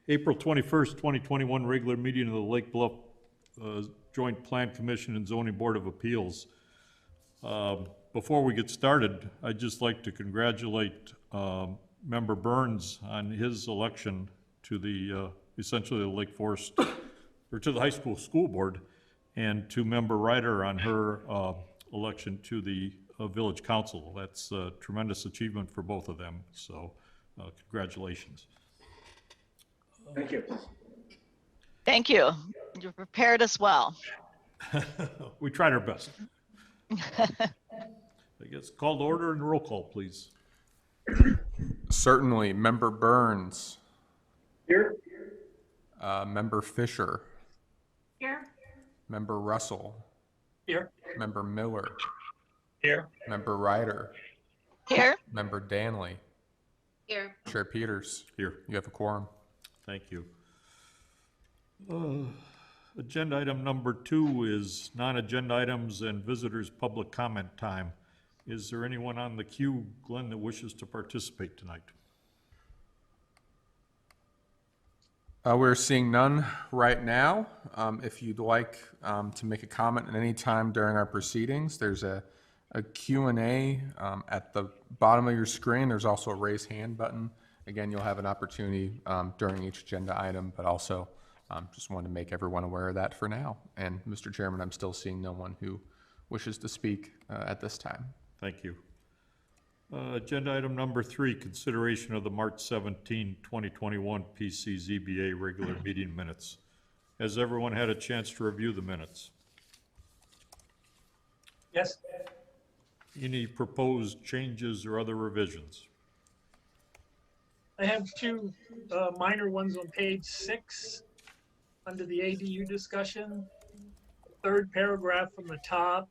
April 21st, 2021 regular meeting of the Lake Bluff Joint Plan Commission and Zoning Board of Appeals. Before we get started, I'd just like to congratulate Member Burns on his election to the essentially the Lake Forest, or to the high school board, and to Member Ryder on her election to the Village Council. That's a tremendous achievement for both of them, so congratulations. Thank you. Thank you. You prepared us well. We tried our best. I guess call to order and roll call, please. Certainly. Member Burns. Here. Member Fisher. Here. Member Russell. Here. Member Miller. Here. Member Ryder. Here. Member Danley. Here. Chair Peters. Here. You have a quorum. Thank you. Agenda item number 2 is non-agenda items and visitors' public comment time. Is there anyone on the queue, Glenn, that wishes to participate tonight? We're seeing none right now. If you'd like to make a comment at any time during our proceedings, there's a Q&A at the bottom of your screen. There's also a raise hand button. Again, you'll have an opportunity during each agenda item, but also just wanted to make everyone aware of that for now. And Mr. Chairman, I'm still seeing no one who wishes to speak at this time. Thank you. Agenda item number 3, consideration of the March 17, 2021 PCZBA regular meeting minutes. Has everyone had a chance to review the minutes? Yes. Any proposed changes or other revisions? I have two minor ones on page 6 under the ADU discussion. Third paragraph from the top.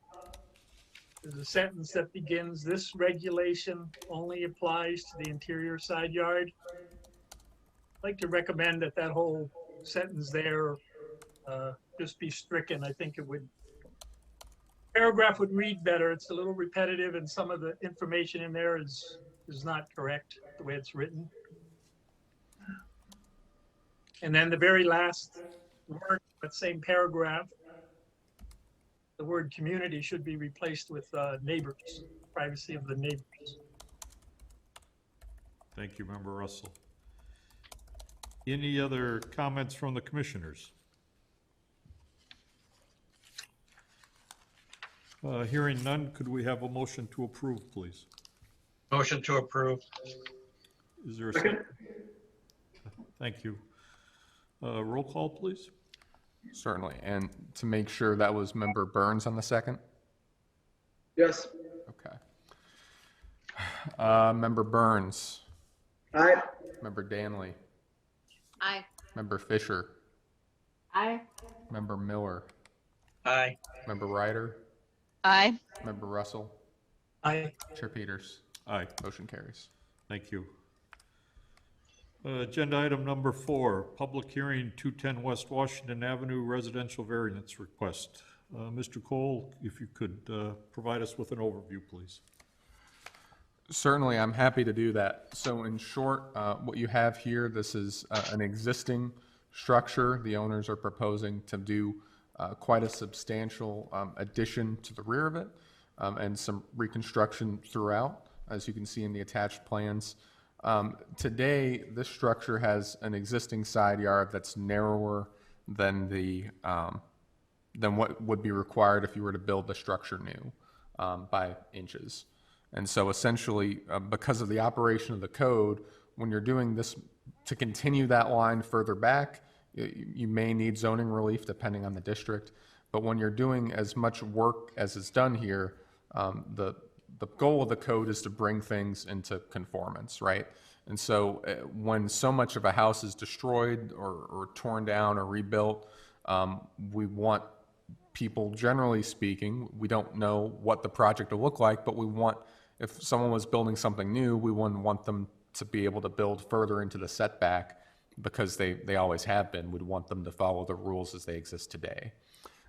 There's a sentence that begins, "This regulation only applies to the interior side yard." I'd like to recommend that that whole sentence there just be stricken. I think it would, paragraph would read better. It's a little repetitive and some of the information in there is not correct the way it's written. And then the very last word, that same paragraph, the word community should be replaced with neighbors, privacy of the neighbors. Thank you, Member Russell. Any other comments from the commissioners? Hearing none, could we have a motion to approve, please? Motion to approve. Is there a second? Thank you. Roll call, please. Certainly. And to make sure, that was Member Burns on the second? Yes. Okay. Member Burns. Aye. Member Danley. Aye. Member Fisher. Aye. Member Miller. Aye. Member Ryder. Aye. Member Russell. Aye. Chair Peters. Aye. Motion carries. Thank you. Agenda item number 4, public hearing 210 West Washington Avenue residential variance request. Mr. Cole, if you could provide us with an overview, please. Certainly, I'm happy to do that. So in short, what you have here, this is an existing structure. The owners are proposing to do quite a substantial addition to the rear of it and some reconstruction throughout, as you can see in the attached plans. Today, this structure has an existing side yard that's narrower than than what would be required if you were to build the structure new by inches. And so essentially, because of the operation of the code, when you're doing this to continue that line further back, you may need zoning relief depending on the district. But when you're doing as much work as is done here, the goal of the code is to bring things into conformance, right? And so when so much of a house is destroyed or torn down or rebuilt, we want people, generally speaking, we don't know what the project will look like, but we want, if someone was building something new, we wouldn't want them to be able to build further into the setback because they always have been. We'd want them to follow the rules as they exist today.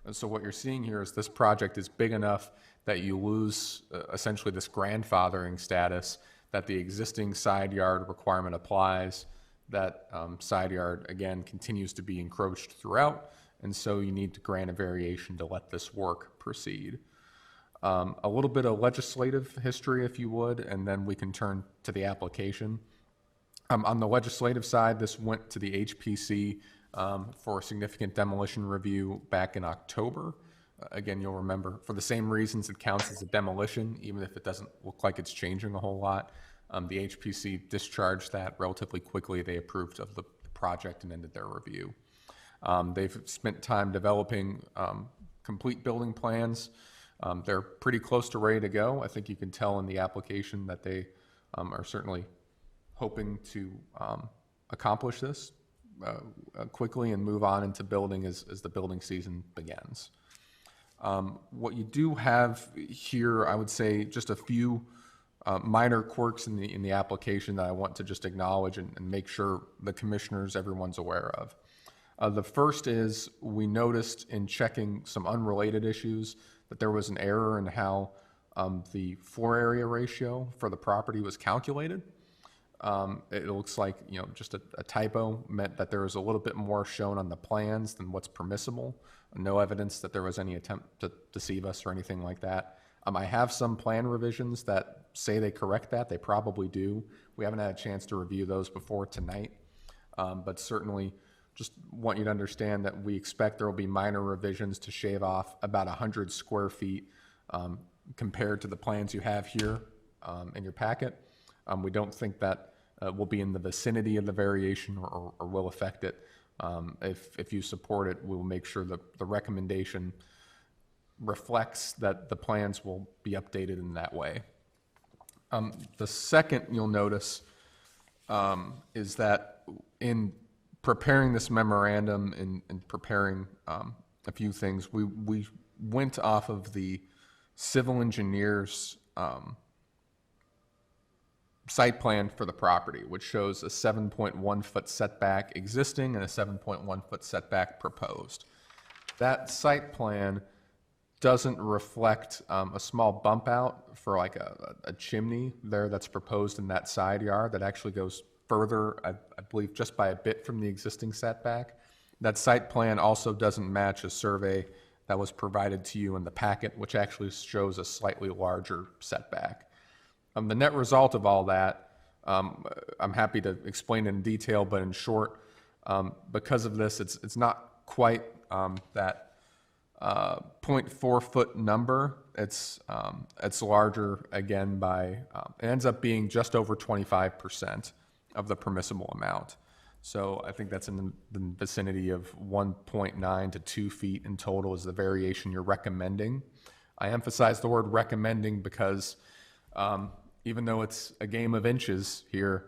And so what you're seeing here is this project is big enough that you lose essentially this grandfathering status, that the existing side yard requirement applies. That side yard, again, continues to be encroached throughout, and so you need to grant a variation to let this work proceed. A little bit of legislative history, if you would, and then we can turn to the application. On the legislative side, this went to the HPC for a significant demolition review back in October. Again, you'll remember, for the same reasons it counts as a demolition, even if it doesn't look like it's changing a whole lot. The HPC discharged that relatively quickly. They approved of the project and ended their review. They've spent time developing complete building plans. They're pretty close to ready to go. I think you can tell in the application that they are certainly hoping to accomplish this quickly and move on into building as the building season begins. What you do have here, I would say, just a few minor quirks in the application that I want to just acknowledge and make sure the commissioners, everyone's aware of. The first is we noticed in checking some unrelated issues that there was an error in how the floor area ratio for the property was calculated. It looks like, just a typo meant that there was a little bit more shown on the plans than what's permissible. No evidence that there was any attempt to deceive us or anything like that. I have some plan revisions that say they correct that. They probably do. We haven't had a chance to review those before tonight, but certainly just want you to understand that we expect there will be minor revisions to shave off about 100 square feet compared to the plans you have here in your packet. We don't think that will be in the vicinity of the variation or will affect it. If you support it, we'll make sure that the recommendation reflects that the plans will be updated in that way. The second you'll notice is that in preparing this memorandum and preparing a few things, we went off of the civil engineer's site plan for the property, which shows a 7.1 foot setback existing and a 7.1 foot setback proposed. That site plan doesn't reflect a small bump out for like a chimney there that's proposed in that side yard that actually goes further, I believe, just by a bit from the existing setback. That site plan also doesn't match a survey that was provided to you in the packet, which actually shows a slightly larger setback. The net result of all that, I'm happy to explain in detail, but in short, because of this, it's not quite that 0.4 foot number. It's larger again by, it ends up being just over 25% of the permissible amount. So I think that's in the vicinity of 1.9 to 2 feet in total is the variation you're recommending. I emphasize the word recommending because even though it's a game of inches here,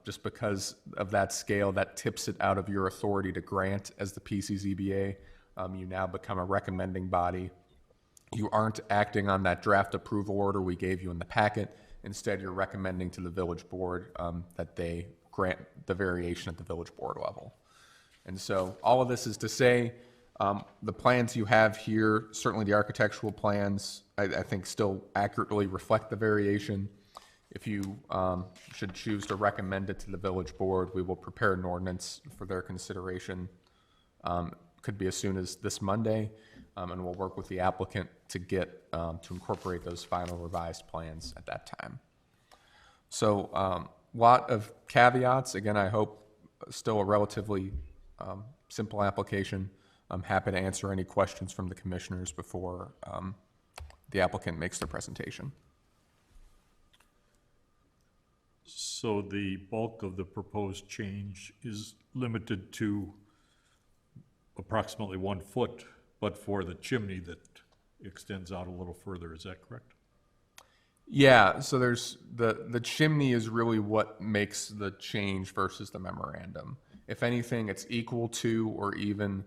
just because of that scale, that tips it out of your authority to grant as the PCZBA. You now become a recommending body. You aren't acting on that draft approval order we gave you in the packet. Instead, you're recommending to the village board that they grant the variation at the village board level. And so all of this is to say, the plans you have here, certainly the architectural plans, I think still accurately reflect the variation. If you should choose to recommend it to the village board, we will prepare an ordinance for their consideration. Could be as soon as this Monday, and we'll work with the applicant to get to incorporate those final revised plans at that time. So lot of caveats. Again, I hope still a relatively simple application. I'm happy to answer any questions from the commissioners before the applicant makes their presentation. So the bulk of the proposed change is limited to approximately 1 foot, but for the chimney that extends out a little further, is that correct? Yeah, so there's the chimney is really what makes the change versus the memorandum. If anything, it's equal to or even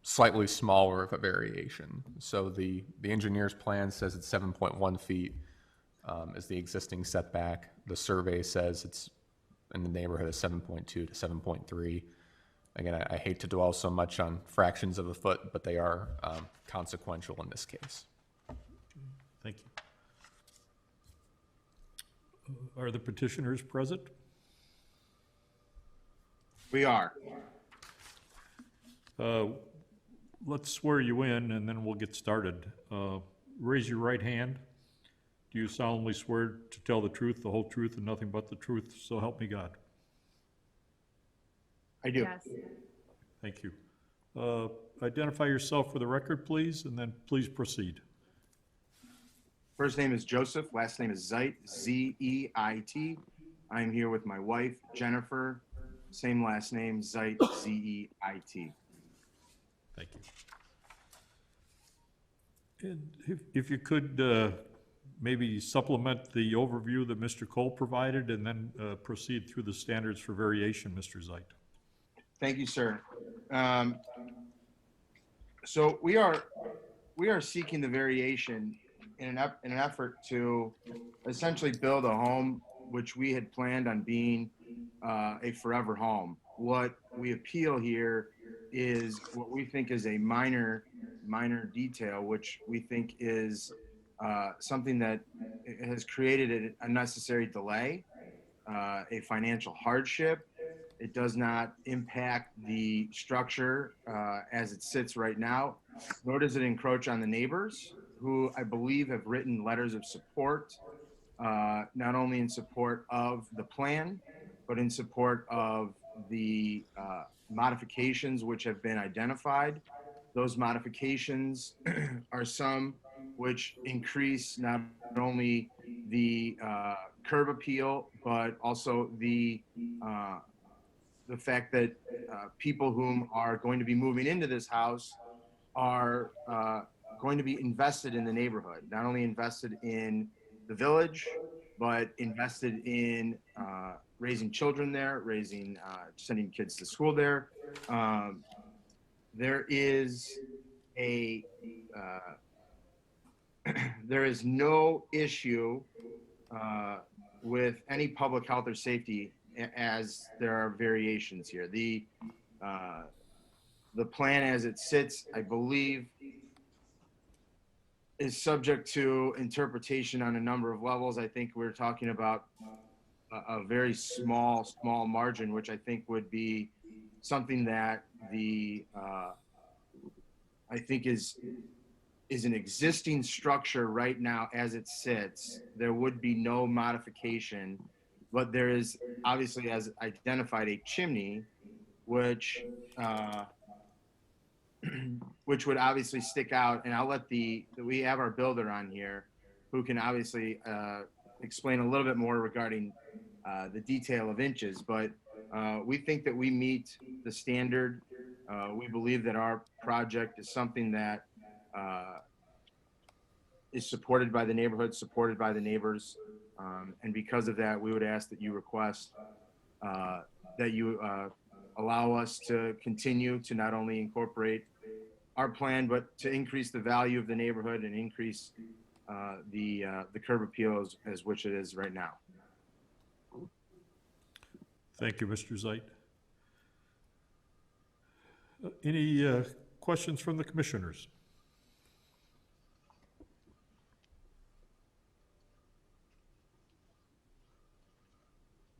slightly smaller of a variation. So the engineer's plan says it's 7.1 feet is the existing setback. The survey says it's in the neighborhood of 7.2 to 7.3. Again, I hate to dwell so much on fractions of a foot, but they are consequential in this case. Thank you. Are the petitioners present? We are. Let's swear you in and then we'll get started. Raise your right hand. Do you solemnly swear to tell the truth, the whole truth, and nothing but the truth, so help me God? I do. Yes. Thank you. Identify yourself for the record, please, and then please proceed. First name is Joseph. Last name is Zeit, Z-E-I-T. I'm here with my wife, Jennifer. Same last name, Zeit, Z-E-I-T. Thank you. And if you could maybe supplement the overview that Mr. Cole provided and then proceed through the standards for variation, Mr. Zeit. Thank you, sir. So we are seeking the variation in an effort to essentially build a home which we had planned on being a forever home. What we appeal here is what we think is a minor detail, which we think is something that has created an unnecessary delay, a financial hardship. It does not impact the structure as it sits right now, nor does it encroach on the neighbors, who I believe have written letters of support, not only in support of the plan, but in support of the modifications which have been identified. Those modifications are some which increase not only the curb appeal, but also the fact that people whom are going to be moving into this house are going to be invested in the neighborhood, not only invested in the village, but invested in raising children there, sending kids to school there. There is there is no issue with any public health or safety as there are variations here. The plan as it sits, I believe, is subject to interpretation on a number of levels. I think we're talking about a very small margin, which I think would be something that I think is an existing structure right now as it sits. There would be no modification, but there is obviously, as identified, a chimney, which would obviously stick out. And I'll let we have our builder on here who can obviously explain a little bit more regarding the detail of inches, but we think that we meet the standard. We believe that our project is something that is supported by the neighborhood, supported by the neighbors. And because of that, we would ask that you request that you allow us to continue to not only incorporate our plan, but to increase the value of the neighborhood and increase the curb appeal as which it is right now. Thank you, Mr. Zeit. Any questions from the commissioners?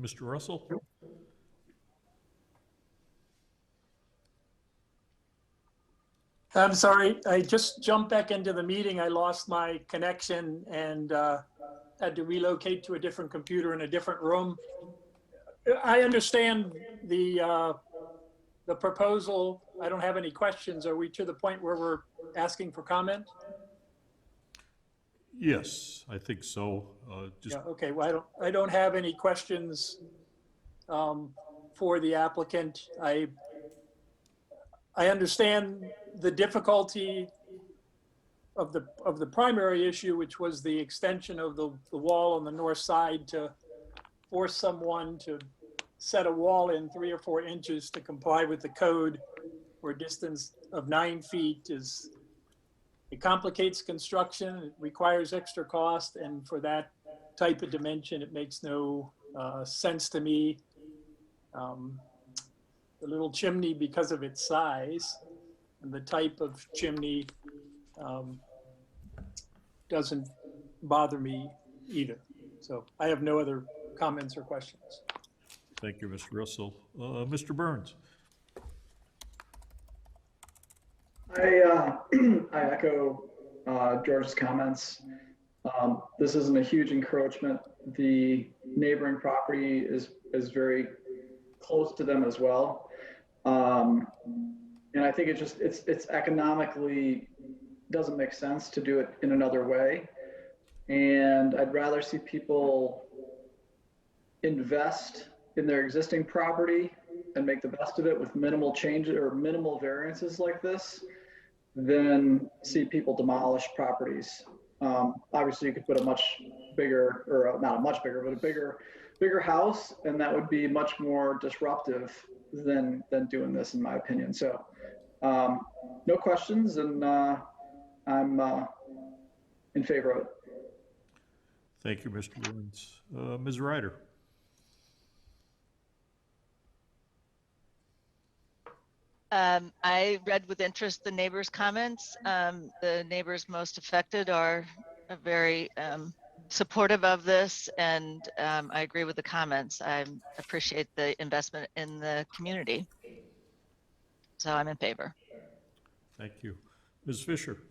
Mr. Russell? I'm sorry, I just jumped back into the meeting. I lost my connection and had to relocate to a different computer in a different room. I understand the proposal. I don't have any questions. Are we to the point where we're asking for comment? Yes, I think so. Just Yeah, okay, well, I don't have any questions for the applicant. I understand the difficulty of the primary issue, which was the extension of the wall on the north side to force someone to set a wall in 3 or 4 inches to comply with the code for a distance of 9 feet it complicates construction, it requires extra cost, and for that type of dimension, it makes no sense to me. The little chimney, because of its size and the type of chimney, doesn't bother me either. So I have no other comments or questions. Thank you, Mr. Russell. Mr. Burns? I I echo George's comments. This isn't a huge encroachment. The neighboring property is very close to them as well. And I think it's economically doesn't make sense to do it in another way. And I'd rather see people invest in their existing property and make the best of it with minimal changes or minimal variances like this than see people demolish properties. Obviously you could put a much bigger, or not a much bigger, but a bigger house, and that would be much more disruptive than doing this, in my opinion. So no questions, and I'm in favor of it. Thank you, Mr. Burns. Ms. Ryder? I read with interest the neighbors' comments. The neighbors most affected are very supportive of this, and I agree with the comments. I appreciate the investment in the community. So I'm in favor. Thank you. Ms. Fisher?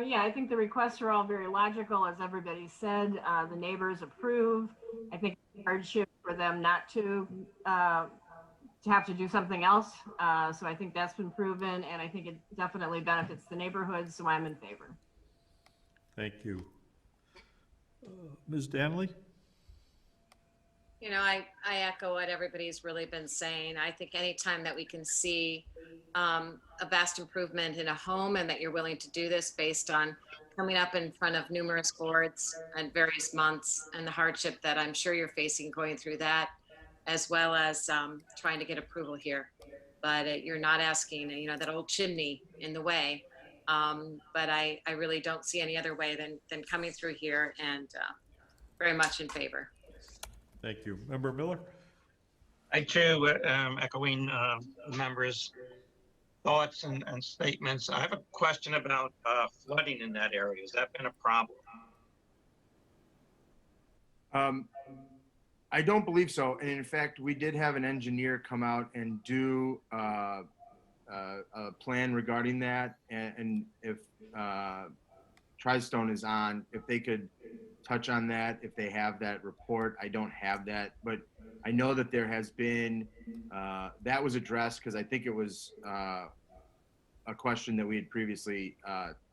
Yeah, I think the requests are all very logical, as everybody said. The neighbors approve. I think it's a hardship for them not to have to do something else. So I think that's been proven, and I think it definitely benefits the neighborhood, so I'm in favor. Thank you. Ms. Danley? You know, I echo what everybody's really been saying. I think anytime that we can see a vast improvement in a home, and that you're willing to do this based on coming up in front of numerous boards and various months, and the hardship that I'm sure you're facing going through that, as well as trying to get approval here. But you're not asking, you know, that old chimney in the way. But I really don't see any other way than coming through here, and very much in favor. Thank you. Member Miller? I too, echoing the members' thoughts and statements. I have a question about flooding in that area. Has that been a problem? I don't believe so. And in fact, we did have an engineer come out and do a plan regarding that. And if TriStone is on, if they could touch on that, if they have that report. I don't have that, but I know that there has been, that was addressed because I think it was a question that we had previously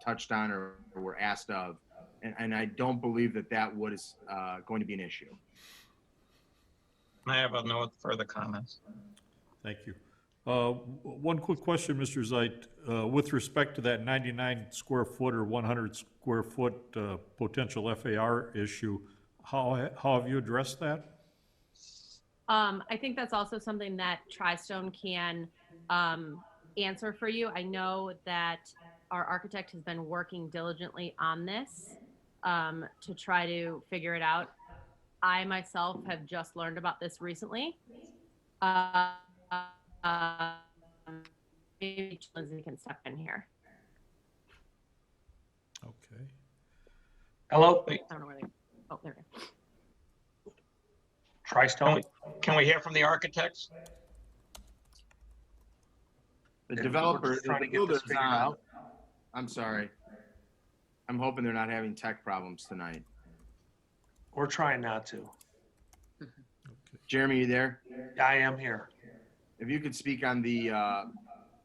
touched on or were asked of. And I don't believe that was going to be an issue. I have no further comments. Thank you. One quick question, Mr. Zeit, with respect to that 99 square foot or 100 square foot potential FAR issue, how have you addressed that? I think that's also something that TriStone can answer for you. I know that our architect has been working diligently on this to try to figure it out. I myself have just learned about this recently. Maybe Lindsay can step in here. Okay. Hello, I don't know where they. Oh, there we go. TriStone. Can we hear from the architects? The Yeah, developer, we're just trying the to get this builder's figured on. out. I'm sorry. I'm hoping they're not having tech problems tonight. We're trying not to. Jeremy, you there? I am here. If you could speak on the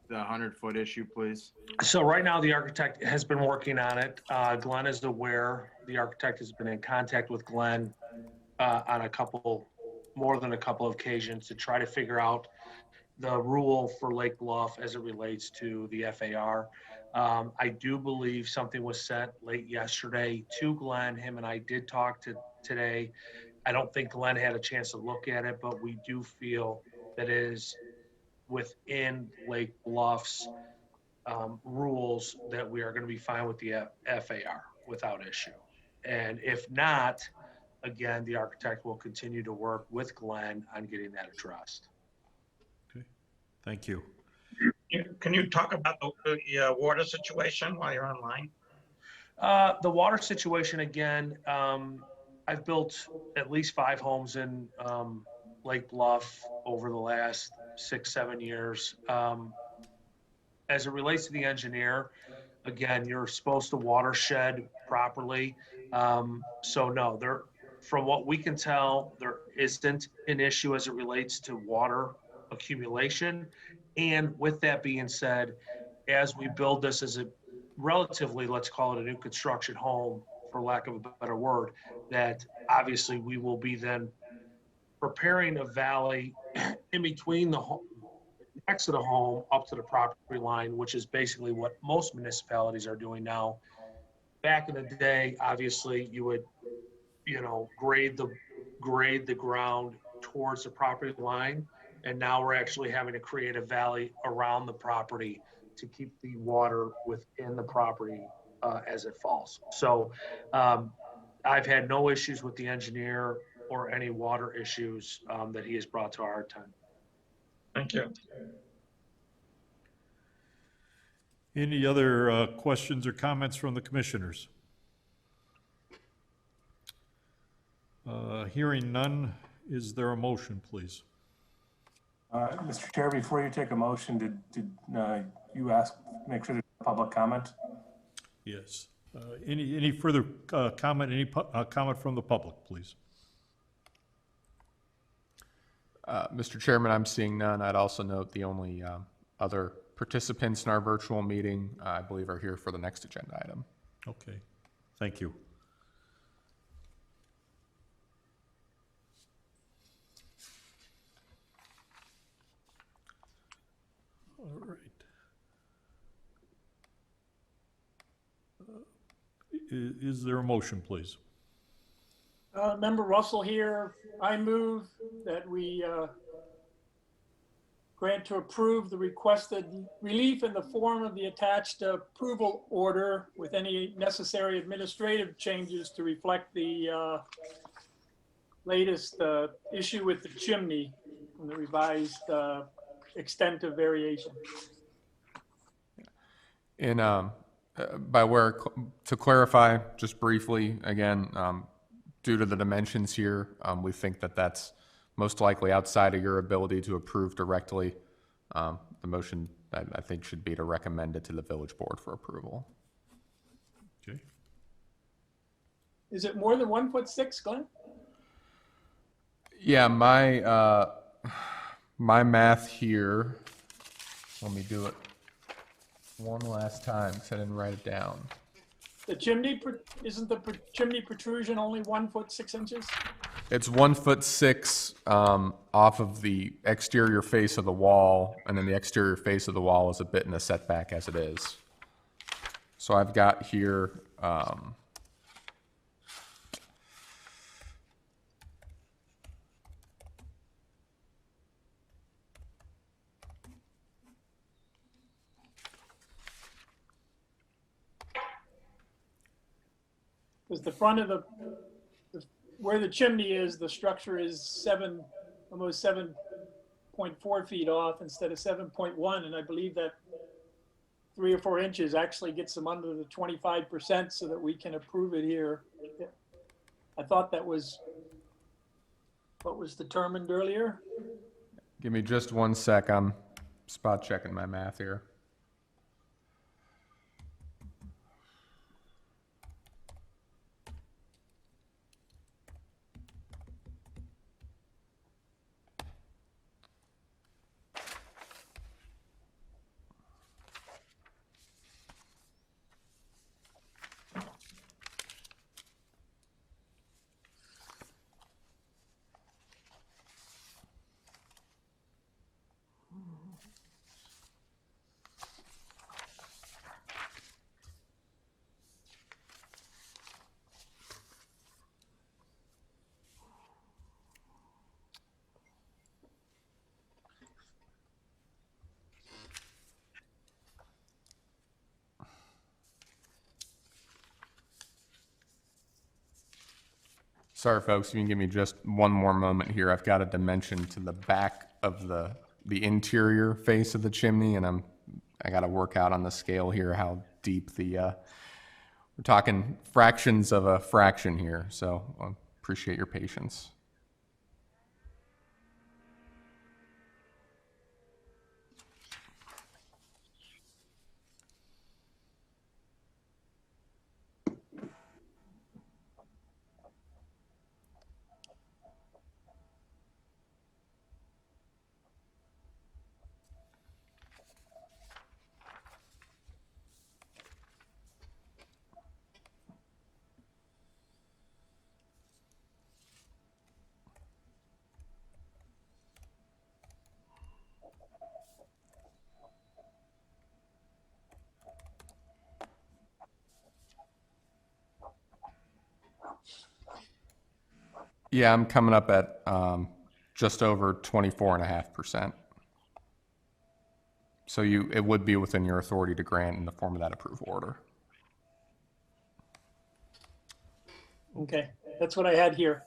100-foot issue, please. So right now, the architect has been working on it. Glenn is aware. The architect has been in contact with Glenn on more than a couple of occasions to try to figure out the rule for Lake Bluff as it relates to the FAR. I do believe something was sent late yesterday to Glenn. Him and I did talk today. I don't think Glenn had a chance to look at it, but we do feel that it is within Lake Bluff's rules that we are going to be fine with the FAR without issue. And if not, again, the architect will continue to work with Glenn on getting that addressed. Okay. Thank you. Can you talk about the water situation while you're online? The water situation, again, I've built at least 5 homes in Lake Bluff over the last 6-7 years. As it relates to the engineer, again, you're supposed to watershed properly. So no, from what we can tell, there isn't an issue as it relates to water accumulation. And with that being said, as we build this as a relatively, let's call it a new construction home, for lack of a better word, that obviously we will be then preparing a valley in between the home, next to the home up to the property line, which is basically what most municipalities are doing now. Back in the day, obviously you would, grade the ground towards the property line. And now we're actually having to create a valley around the property to keep the water within the property as it falls. So I've had no issues with the engineer or any water issues that he has brought to our attention. Thank you. Any other questions or comments from the commissioners? Hearing none, is there a motion, please? Mr. Chair, before you take a motion, did you make sure there's public comment? Yes. Any further comment, comment from the public, please? Mr. Chairman, I'm seeing none. I'd also note the only other participants in our virtual meeting, I believe, are here for the next agenda item. Okay, thank you. All right. Is there a motion, please? Member Russell here. I move that we grant to approve the requested relief in the form of the attached approval order with any necessary administrative changes to reflect the latest issue with the chimney and the revised extent of variation. And to clarify, just briefly, again, due to the dimensions here, we think that that's most likely outside of your ability to approve directly. The motion, I think, should be to recommend it to the village board for approval. Okay. Is it more than 1'6", Glenn? Yeah, my math here, let me do it one last time because I didn't write it down. The chimney, isn't the chimney protrusion only 1'6"? It's 1'6" off of the exterior face of the wall, and then the exterior face of the wall is a bit in a setback as it is. So I've got here, Because the front of where the chimney is, the structure is almost 7.4 feet off instead of 7.1. And I believe that 3 or 4 inches actually gets them under the 25% so that we can approve it here. I thought that was what was determined earlier. give me just one sec, I'm spot checking my math here. Sorry, folks, if you can give me just one more moment here. I've got a dimension to the back of the interior face of the chimney, and I got to work out on the scale here how deep we're talking fractions of a fraction here, so I appreciate your patience. Yeah, I'm coming up at just over 24.5%. So it would be within your authority to grant in the form of that approval order. Okay, that's what I had here.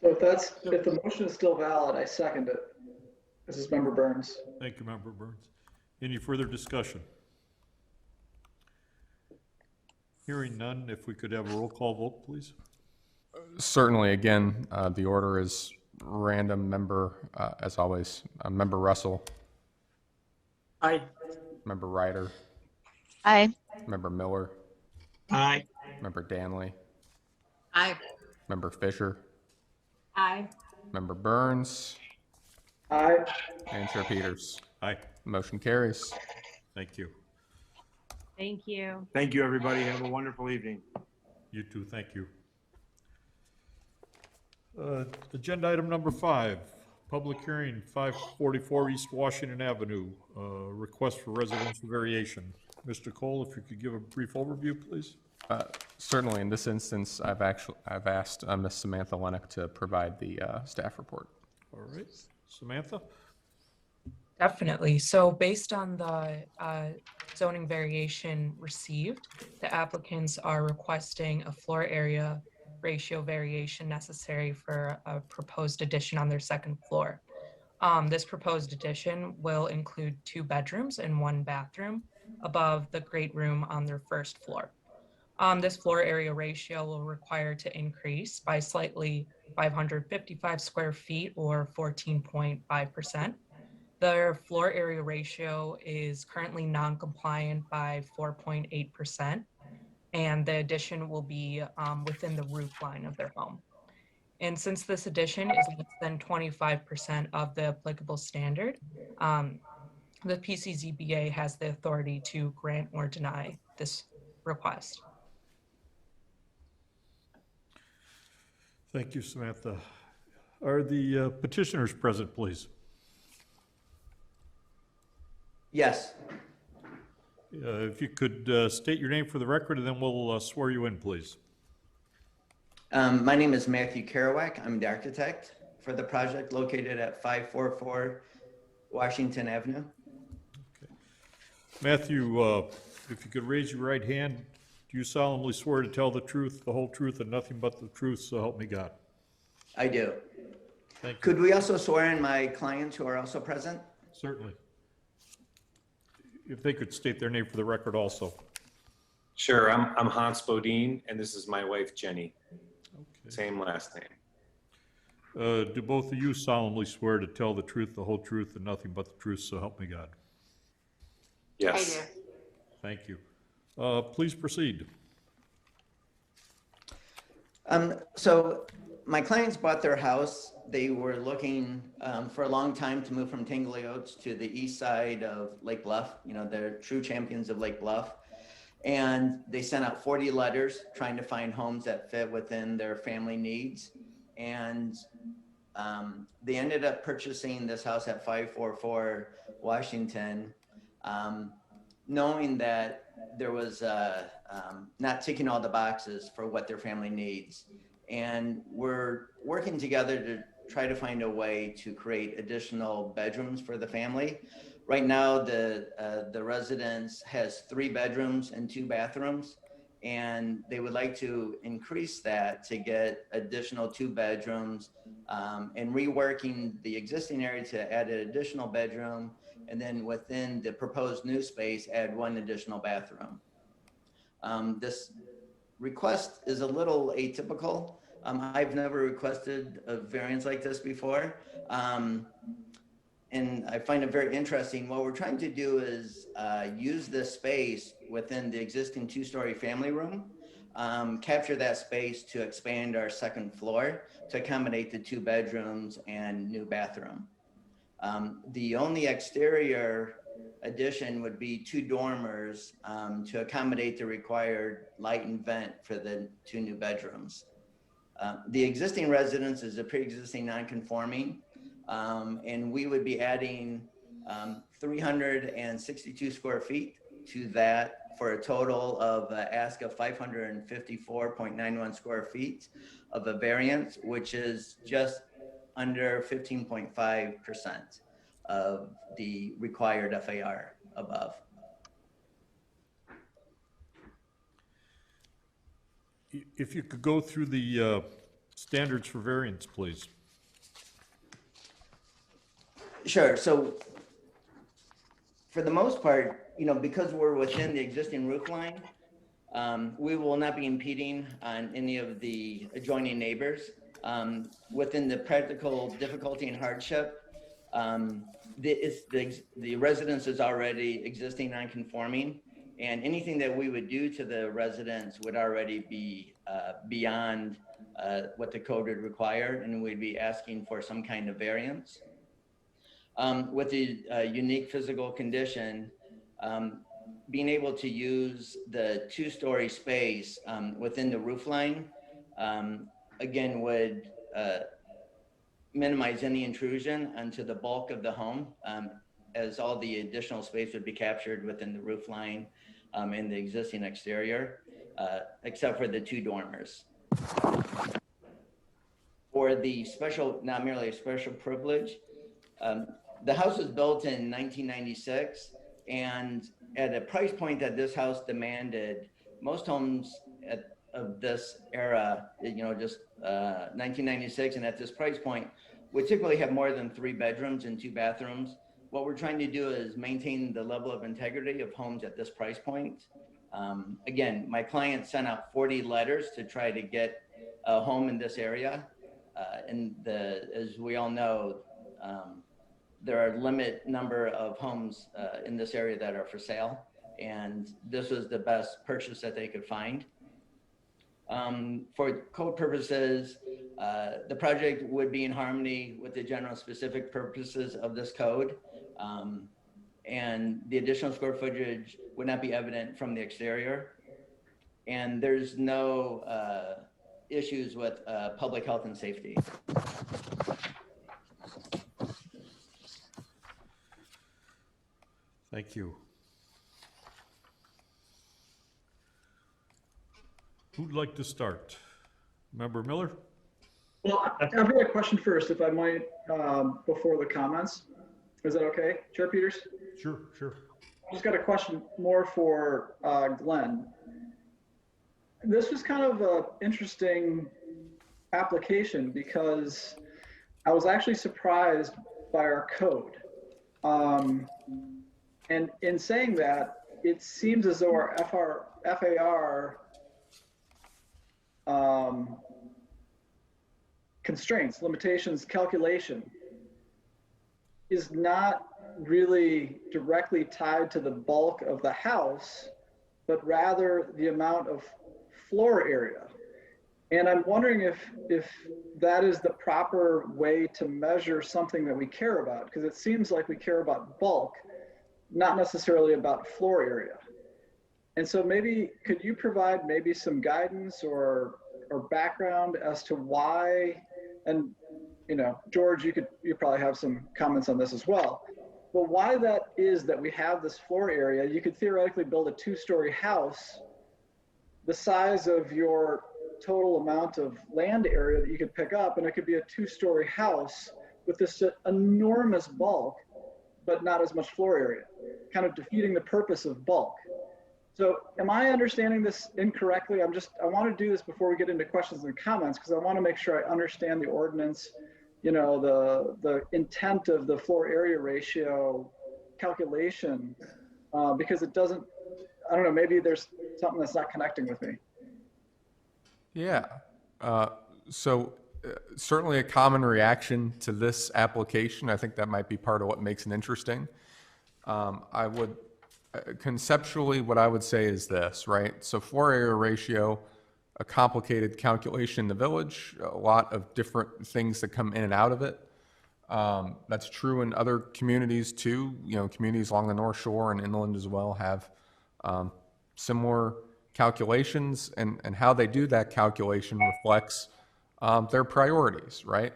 So if the motion is still valid, I second it. This is Member Burns. Thank you, Member Burns. Any further discussion? Hearing none, if we could have a roll call vote, please. Certainly, again, the order is random. Member, as always, Member Russell, Aye. Member Ryder, Aye. Member Miller, Aye. Member Danley, Aye. Member Fisher, Aye. Member Burns, Aye. and Chair Peters. Aye. Motion carries. Thank you. Thank you. Thank you, everybody. Have a wonderful evening. You too, thank you. Agenda item number 5, public hearing, 544 East Washington Avenue, request for residential variation. Mr. Cole, if you could give a brief overview, please. Certainly, in this instance, I've asked Ms. Samantha Lennox to provide the staff report. All right, Samantha? Definitely. So based on the zoning variation received, the applicants are requesting a floor area ratio variation necessary for a proposed addition on their second floor. This proposed addition will include 2 bedrooms and 1 bathroom above the great room on their first floor. This floor area ratio will require to increase by slightly 555 square feet or 14.5%. The floor area ratio is currently non-compliant by 4.8%, and the addition will be within the roof line of their home. And since this addition is less than 25% of the applicable standard, the PCZBA has the authority to grant or deny this request. Thank you, Samantha. Are the petitioners present, please? Yes. If you could state your name for the record, and then we'll swear you in, please. My name is Matthew Kerouac. I'm the architect for the project located at 544 Washington Avenue. Okay. Matthew, if you could raise your right hand, do you solemnly swear to tell the truth, the whole truth, and nothing but the truth, so help me God? I do. Thank you. Could we also swear in my clients who are also present? Certainly. If they could state their name for the record also. Sure, I'm Hans Bodine, and this is my wife, Jenny. Okay. Same last name. Do both of you solemnly swear to tell the truth, the whole truth, and nothing but the truth, so help me God? Yes. I do. Thank you. Please proceed. So my clients bought their house. They were looking for a long time to move from Tingley Oaks to the east side of Lake Bluff. You know, they're true champions of Lake Bluff. And they sent out 40 letters trying to find homes that fit within their family needs. And they ended up purchasing this house at 544 Washington, knowing that there was not ticking all the boxes for what their family needs. And we're working together to try to find a way to create additional bedrooms for the family. Right now, the residence has 3 bedrooms and 2 bathrooms, and they would like to increase that to get additional 2 bedrooms and reworking the existing area to add an additional bedroom, and then within the proposed new space, add 1 additional bathroom. This request is a little atypical. I've never requested a variance like this before. And I find it very interesting. What we're trying to do is use this space within the existing 2-story family room, capture that space to expand our second floor to accommodate the 2 bedrooms and new bathroom. The only exterior addition would be 2 dormers to accommodate the required light and vent for the 2 new bedrooms. The existing residence is a pre-existing non-conforming, and we would be adding 362 square feet to that for a total of ask of 554.91 square feet of a variance, which is just under 15.5% of the required FAR above. If you could go through the standards for variance, please. Sure. So for the most part, because we're within the existing roof line, we will not be impeding on any of the adjoining neighbors. Within the practical difficulty and hardship, the residence is already existing non-conforming, and anything that we would do to the residence would already be beyond what the code would require, and we'd be asking for some kind of variance. With the unique physical condition, being able to use the two-story space within the roof line, again, would minimize any intrusion onto the bulk of the home, as all the additional space would be captured within the roof line in the existing exterior, except for the two dormers. For the special, not merely a special privilege, the house was built in 1996, and at a price point that this house demanded, most homes of this era, just 1996, and at this price point, would typically have more than 3 bedrooms and 2 bathrooms. What we're trying to do is maintain the level of integrity of homes at this price point. Again, my client sent out 40 letters to try to get a home in this area. As we all know, there are a limited number of homes in this area that are for sale, and this was the best purchase that they could find. For code purposes, the project would be in harmony with the general specific purposes of this code, and the additional square footage would not be evident from the exterior, and there's no issues with public health and safety. Thank you. Who'd like to start? Member Miller? Well, I've got a question first, if I might, before the comments. Is that okay, Chair Peters? Sure. I just got a question more for Glenn. This was kind of an interesting application because I was actually surprised by our code. And in saying that, it seems as though our FAR constraints, limitations, calculation is not really directly tied to the bulk of the house, but rather the amount of floor area. And I'm wondering if that is the proper way to measure something that we care about, because it seems like we care about bulk, not necessarily about floor area. And so maybe, could you provide maybe some guidance or background as to why, and George, you probably have some comments on this as well, but why that is that we have this floor area. You could theoretically build a 2-story house the size of your total amount of land area that you could pick up, and it could be a 2-story house with this enormous bulk, but not as much floor area, kind of defeating the purpose of bulk. So am I understanding this incorrectly? I want to do this before we get into questions and comments, because I want to make sure I understand the ordinance, the intent of the floor area ratio calculation, because it doesn't, I don't know, maybe there's something that's not connecting with me. Yeah. Certainly a common reaction to this application. I think that might be part of what makes it interesting. I would conceptually, what I would say is this, right? So floor area ratio, a complicated calculation in the village, a lot of different things that come in and out of it. That's true in other communities too. Communities along the North Shore and inland as well have similar calculations, and how they do that calculation reflects their priorities, right?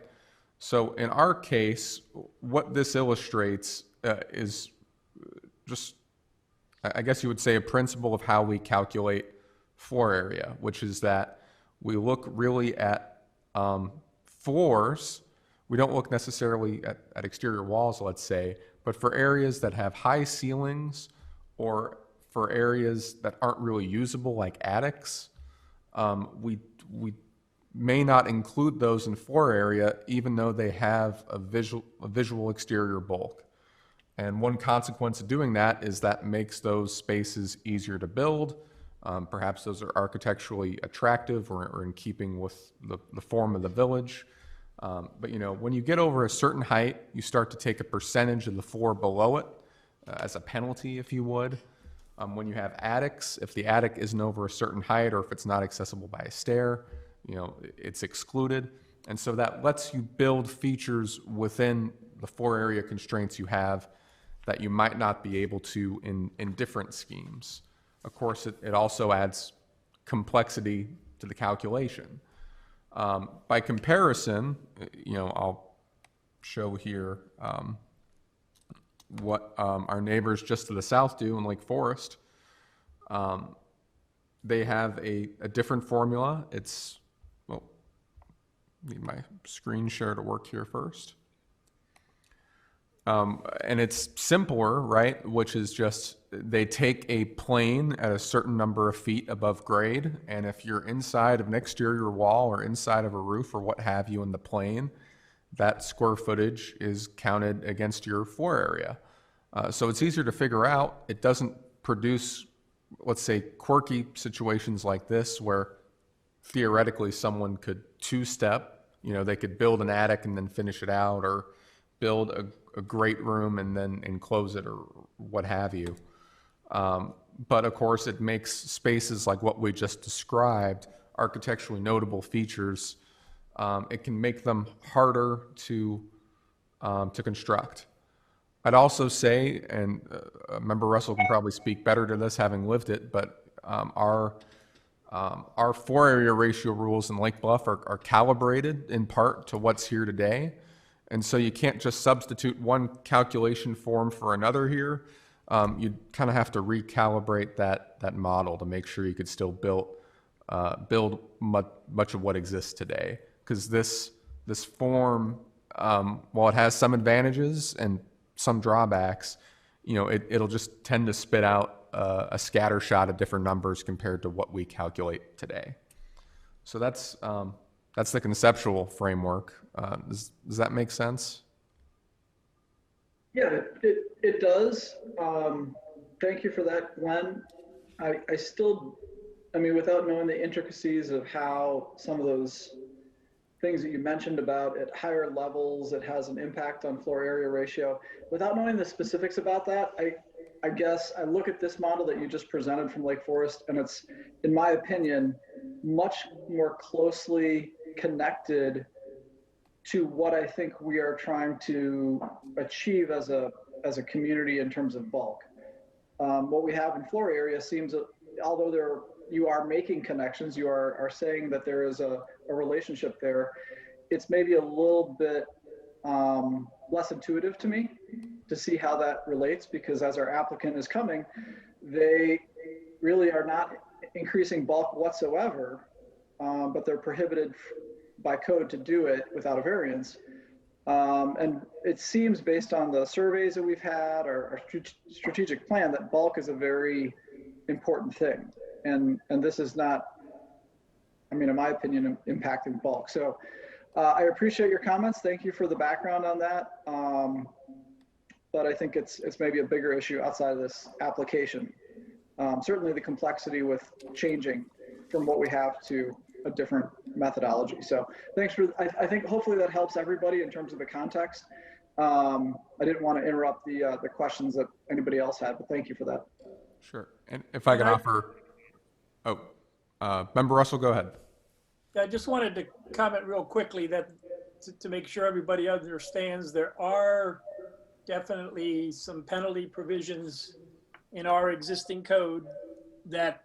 So in our case, what this illustrates is just I guess you would say, a principle of how we calculate floor area, which is that we look really at floors. We don't look necessarily at exterior walls, let's say, but for areas that have high ceilings or for areas that aren't really usable, like attics, we may not include those in floor area, even though they have a visual exterior bulk. And one consequence of doing that is that makes those spaces easier to build. Perhaps those are architecturally attractive or in keeping with the form of the village. But you know, when you get over a certain height, you start to take a percentage of the floor below it as a penalty, if you would. When you have attics, if the attic isn't over a certain height or if it's not accessible by a stair, you know, it's excluded. And so that lets you build features within the floor area constraints you have that you might not be able to in different schemes. Of course, it also adds complexity to the calculation. By comparison, you know, I'll show here what our neighbors just to the south do in Lake Forest. They have a different formula. It's, well, need my screen share to work here first. And it's simpler, right? Which is just, they take a plane at a certain number of feet above grade. And if you're inside of an exterior wall or inside of a roof or what have you in the plane, that square footage is counted against your floor area. So it's easier to figure out. It doesn't produce, let's say, quirky situations like this where theoretically someone could two-step, you know, they could build an attic and then finish it out, or build a great room and then enclose it, or what have you. But of course, it makes spaces like what we just described, architecturally notable features, it can make them harder to construct. I'd also say, and Member Russell can probably speak better to this having lived it, but our floor area ratio rules in Lake Bluff are calibrated in part to what's here today. And so you can't just substitute one calculation form for another here. You'd kind of have to recalibrate that model to make sure you could still build much of what exists today. Because this form, while it has some advantages and some drawbacks, you know, it'll just tend to spit out a scatter shot of different numbers compared to what we calculate today. So that's the conceptual framework. Does that make sense? Yeah, it does. Thank you for that, Glenn. I still, I mean, without knowing the intricacies of how some of those things that you mentioned about at higher levels, it has an impact on floor area ratio. Without knowing the specifics about that, I guess I look at this model that you just presented from Lake Forest, and it's, in my opinion, much more closely connected to what I think we are trying to achieve as a community in terms of bulk. What we have in floor area seems, although you are making connections, you are saying that there is a relationship there, it's maybe a little bit less intuitive to me to see how that relates, because as our applicant is coming, they really are not increasing bulk whatsoever, but they're prohibited by code to do it without a variance. And it seems, based on the surveys that we've had, our strategic plan, that bulk is a very important thing. And this is not, I mean, in my opinion, impacting bulk. So I appreciate your comments. Thank you for the background on that. But I think it's maybe a bigger issue outside of this application. Certainly the complexity with changing from what we have to a different methodology. So thanks for, I think hopefully that helps everybody in terms of the context. I didn't want to interrupt the questions that anybody else had, but thank you for that. Sure. And if I can offer, Member Russell, go ahead. I just wanted to comment real quickly that to make sure everybody understands, there are definitely some penalty provisions in our existing code that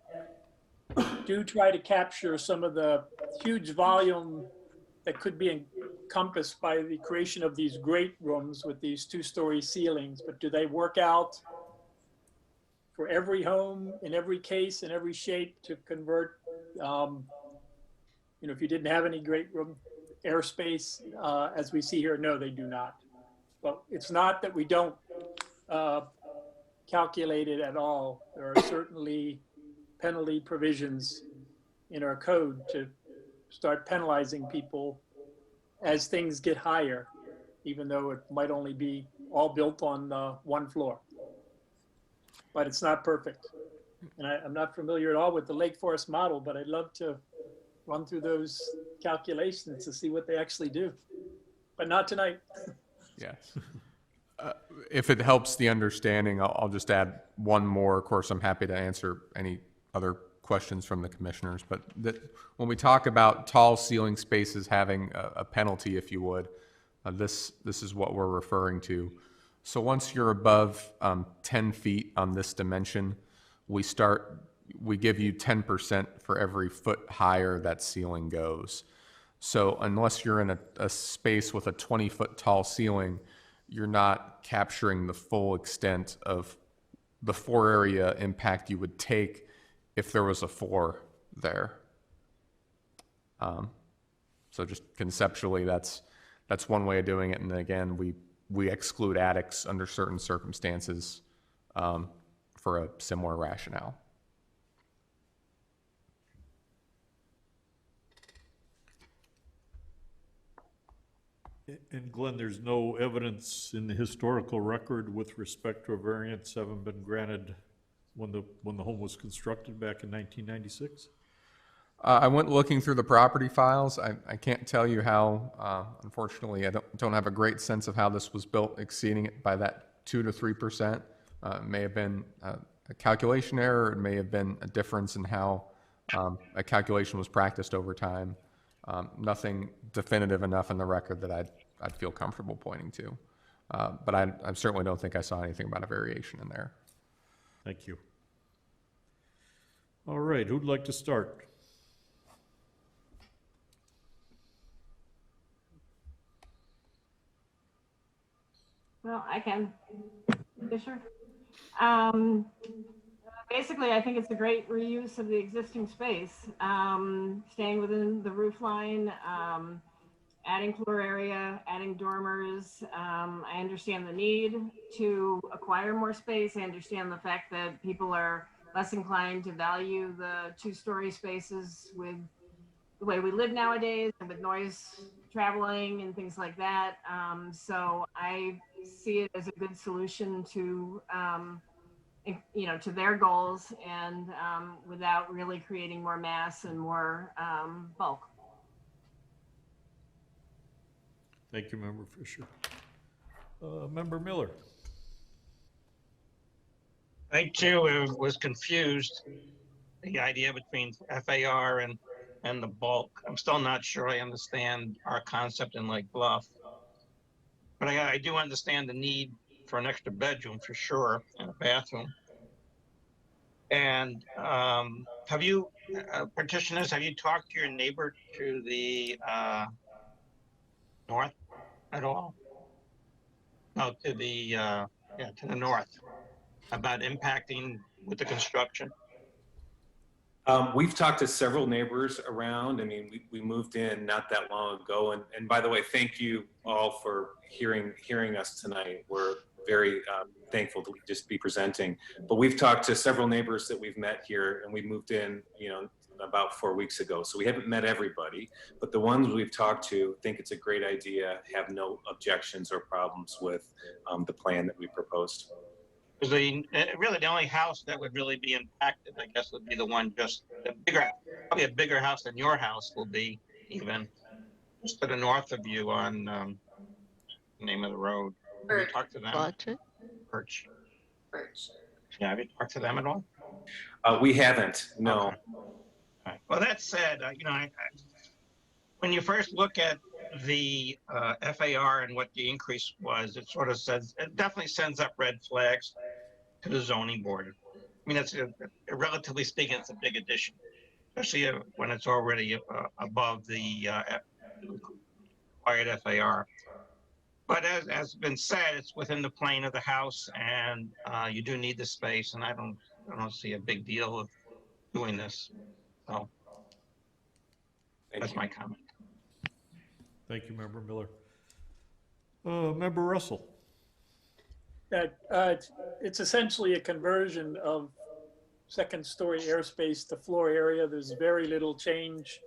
do try to capture some of the huge volume that could be encompassed by the creation of these great rooms with these two-story ceilings. But do they work out for every home, in every case, in every shape to convert. If you didn't have any great room airspace, as we see here, no, they do not. But it's not that we don't calculate it at all. There are certainly penalty provisions in our code to start penalizing people as things get higher, even though it might only be all built on one floor. But it's not perfect. And I'm not familiar at all with the Lake Forest model, but I'd love to run through those calculations to see what they actually do. But not tonight. Yes. If it helps the understanding, I'll just add one more. Of course, I'm happy to answer any other questions from the commissioners, but when we talk about tall ceiling spaces having a penalty, if you would, this is what we're referring to. So once you're above 10 feet on this dimension, we give you 10% for every foot higher that ceiling goes. So unless you're in a space with a 20-foot tall ceiling, you're not capturing the full extent of the floor area impact you would take if there was a floor there. So just conceptually, that's one way of doing it. And again, we exclude attics under certain circumstances for a similar rationale. And Glenn, there's no evidence in the historical record with respect to a variance having been granted when the home was constructed back in 1996? I went looking through the property files. I can't tell you how, unfortunately, I don't have a great sense of how this was built, exceeding it by that 2 to 3%. It may have been a calculation error. It may have been a difference in how a calculation was practiced over time. Nothing definitive enough in the record that I'd feel comfortable pointing to. But I certainly don't think I saw anything about a variation in there. Thank you. All right, who'd like to start? Well, I can. Fisher. Basically, I think it's a great reuse of the existing space, staying within the roof line, adding floor area, adding dormers. I understand the need to acquire more space. I understand the fact that people are less inclined to value the 2-story spaces with the way we live nowadays and with noise traveling and things like that. So I see it as a good solution to, to their goals and without really creating more mass and more bulk. Thank you, Member Fisher. Member Miller. I too was confused, the idea between FAR and the bulk. I'm still not sure I understand our concept in Lake Bluff. But I do understand the need for an extra bedroom for sure, and a bathroom. And have you, petitioners, have you talked to your neighbor to the north at all? No, to the north, about impacting with the construction? We've talked to several neighbors around. I mean, we moved in not that long ago. And by the way, thank you all for hearing us tonight. We're very thankful to just be presenting. But we've talked to several neighbors that we've met here, and we moved in, about 4 weeks ago. So we haven't met everybody, but the ones we've talked to think it's a great idea, have no objections or problems with the plan that we proposed. Because really the only house that would really be impacted, I guess, would be the one just probably a bigger house than your house will be, even just to the north of you on the name of the road. Have you talked to them? Birch. Yeah, have you talked to them at all? We haven't, no. Okay. Right. Well, that said, when you first look at the FAR and what the increase was, it definitely sends up red flags to the zoning board. I mean, it's relatively speaking, it's a big addition, especially when it's already above the required FAR. But as been said, it's within the plane of the house, and you do need the space, and I don't see a big deal of doing this. So that's my comment. Thank you, Member Miller. Member Russell. That it's essentially a conversion of second-story airspace to floor area. There's very little change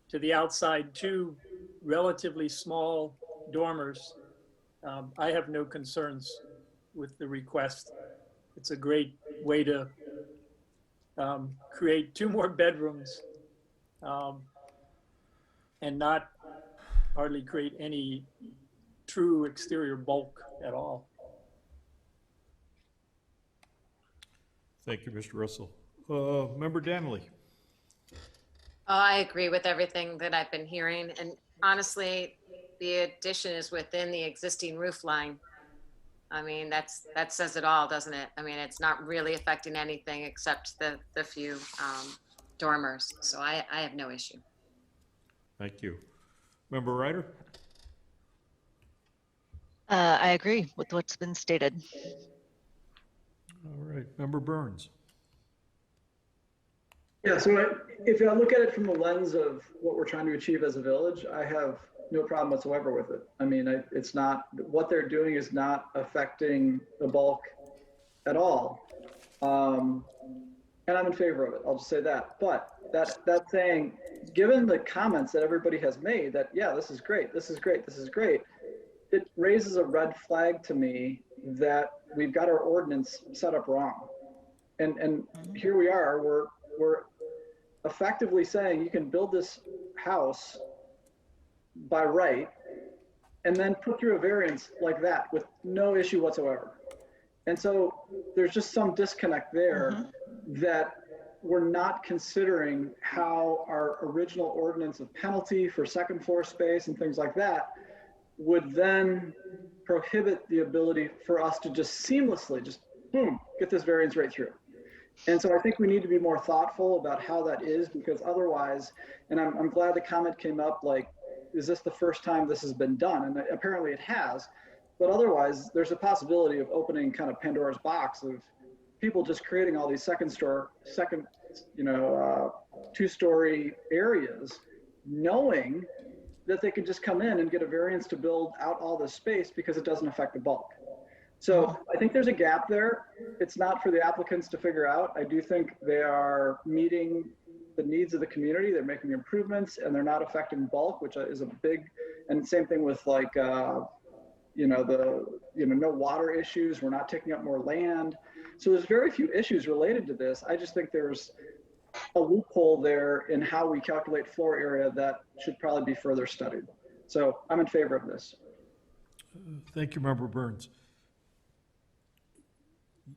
to the outside, two relatively small dormers. I have no concerns with the request. It's a great way to create two more bedrooms and not hardly create any true exterior bulk at all. Thank you, Mr. Russell. Member Danley. Oh, I agree with everything that I've been hearing. And honestly, the addition is within the existing roof line. I mean, that says it all, doesn't it? I mean, it's not really affecting anything except the few dormers. So I have no issue. Thank you. Member Ryder? I agree with what's been stated. All right. Member Burns? Yeah, so if I look at it from the lens of what we're trying to achieve as a village, I have no problem whatsoever with it. I mean, it's not, what they're doing is not affecting the bulk at all. And I'm in favor of it, I'll just say that. But that saying, given the comments that everybody has made that, yeah, this is great, this is great, this is great, it raises a red flag to me that we've got our ordinance set up wrong. And here we are, we're effectively saying you can build this house by right and then put through a variance like that with no issue whatsoever. And so there's just some disconnect there that we're not considering how our original ordinance of penalty for second floor space and things like that would then prohibit the ability for us to just seamlessly just boom, get this variance right through. And so I think we need to be more thoughtful about how that is, because otherwise, and I'm glad the comment came up, like, is this the first time this has been done? And apparently it has, but otherwise there's a possibility of opening kind of Pandora's box of people just creating all these two-story areas, knowing that they can just come in and get a variance to build out all this space because it doesn't affect the bulk. So I think there's a gap there. It's not for the applicants to figure out. I do think they are meeting the needs of the community. They're making improvements and they're not affecting bulk, which is a big, and same thing with like, no water issues. We're not taking up more land. So there's very few issues related to this. I just think there's a loophole there in how we calculate floor area that should probably be further studied. So I'm in favor of this. Thank you, Member Burns.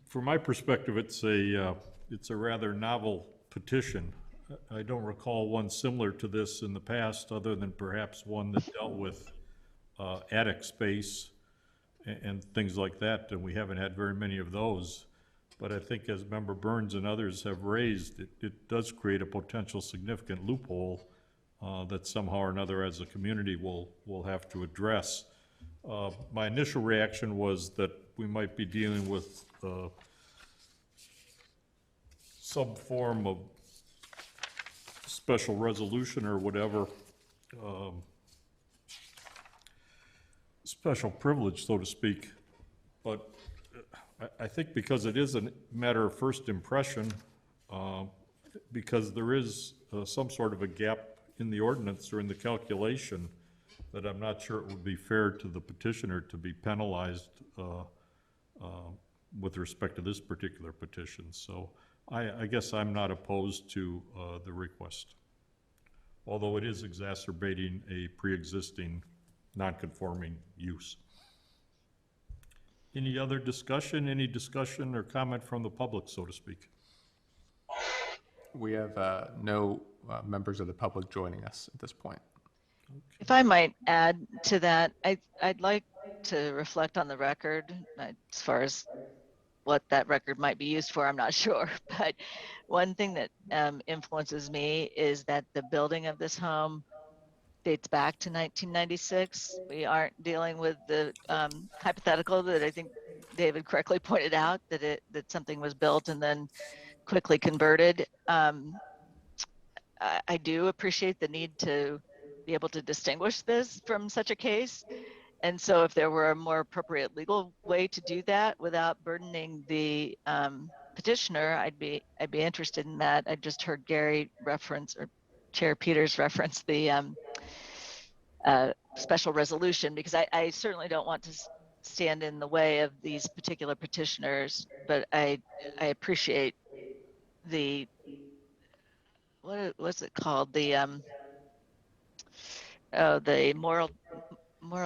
From my perspective, it's a rather novel petition. I don't recall one similar to this in the past, other than perhaps one that dealt with attic space and things like that, and we haven't had very many of those. But I think, as Member Burns and others have raised, it does create a potential significant loophole that somehow or another as a community will have to address. My initial reaction was that we might be dealing with some form of special resolution or whatever, special privilege, so to speak. But I think because it is a matter of first impression, because there is some sort of a gap in the ordinance or in the calculation, that I'm not sure it would be fair to the petitioner to be penalized with respect to this particular petition. So I guess I'm not opposed to the request, although it is exacerbating a pre-existing non-conforming use. Any other discussion, or comment from the public, so to speak? We have no members of the public joining us at this point. If I might add to that, I'd like to reflect on the record as far as what that record might be used for, I'm not sure. But one thing that influences me is that the building of this home dates back to 1996. We aren't dealing with the hypothetical that I think David correctly pointed out, that something was built and then quickly converted. I do appreciate the need to be able to distinguish this from such a case. And so if there were a more appropriate legal way to do that without burdening the petitioner, I'd be interested in that. I just heard Gary reference, or Chair Peters reference, the special resolution, because I certainly don't want to stand in the way of these particular petitioners, but I appreciate the, what's it called? The moral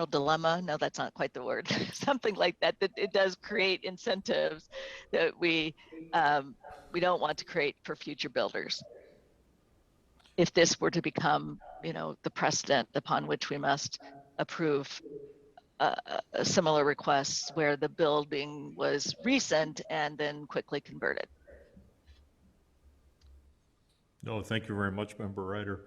dilemma. No, that's not quite the word. Something like that, that it does create incentives that we don't want to create for future builders. If this were to become, the precedent upon which we must approve similar requests where the building was recent and then quickly converted. No, thank you very much, Member Ryder.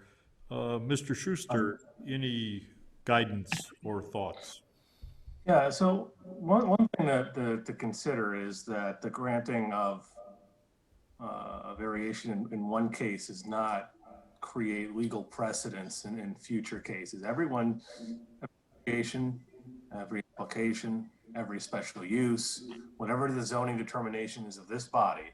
Mr. Schuster, any guidance or thoughts? Yeah, so one thing to consider is that the granting of a variation in one case does not create legal precedents in future cases. Every application, every special use, whatever the zoning determination is of this body,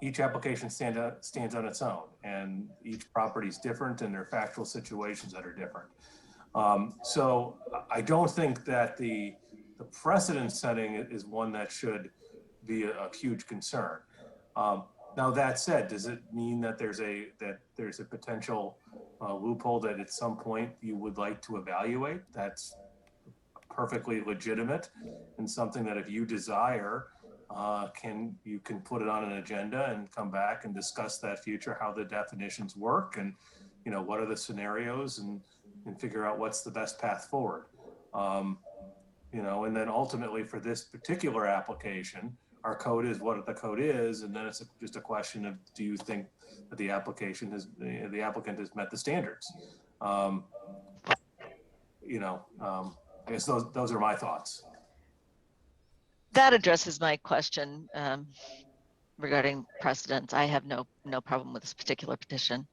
each application stands on its own, and each property is different, and there are factual situations that are different. So I don't think that the precedent setting is one that should be a huge concern. Now that said, does it mean that there's a potential loophole that at some point you would like to evaluate? That's perfectly legitimate, and something that if you desire, you can put it on an agenda and come back and discuss that future, how the definitions work, and what are the scenarios, and figure out what's the best path forward. And then ultimately for this particular application, our code is what the code is, and then it's just a question of, do you think that the applicant has met the standards? I guess those are my thoughts. That addresses my question regarding precedents. I have no problem with this particular petition,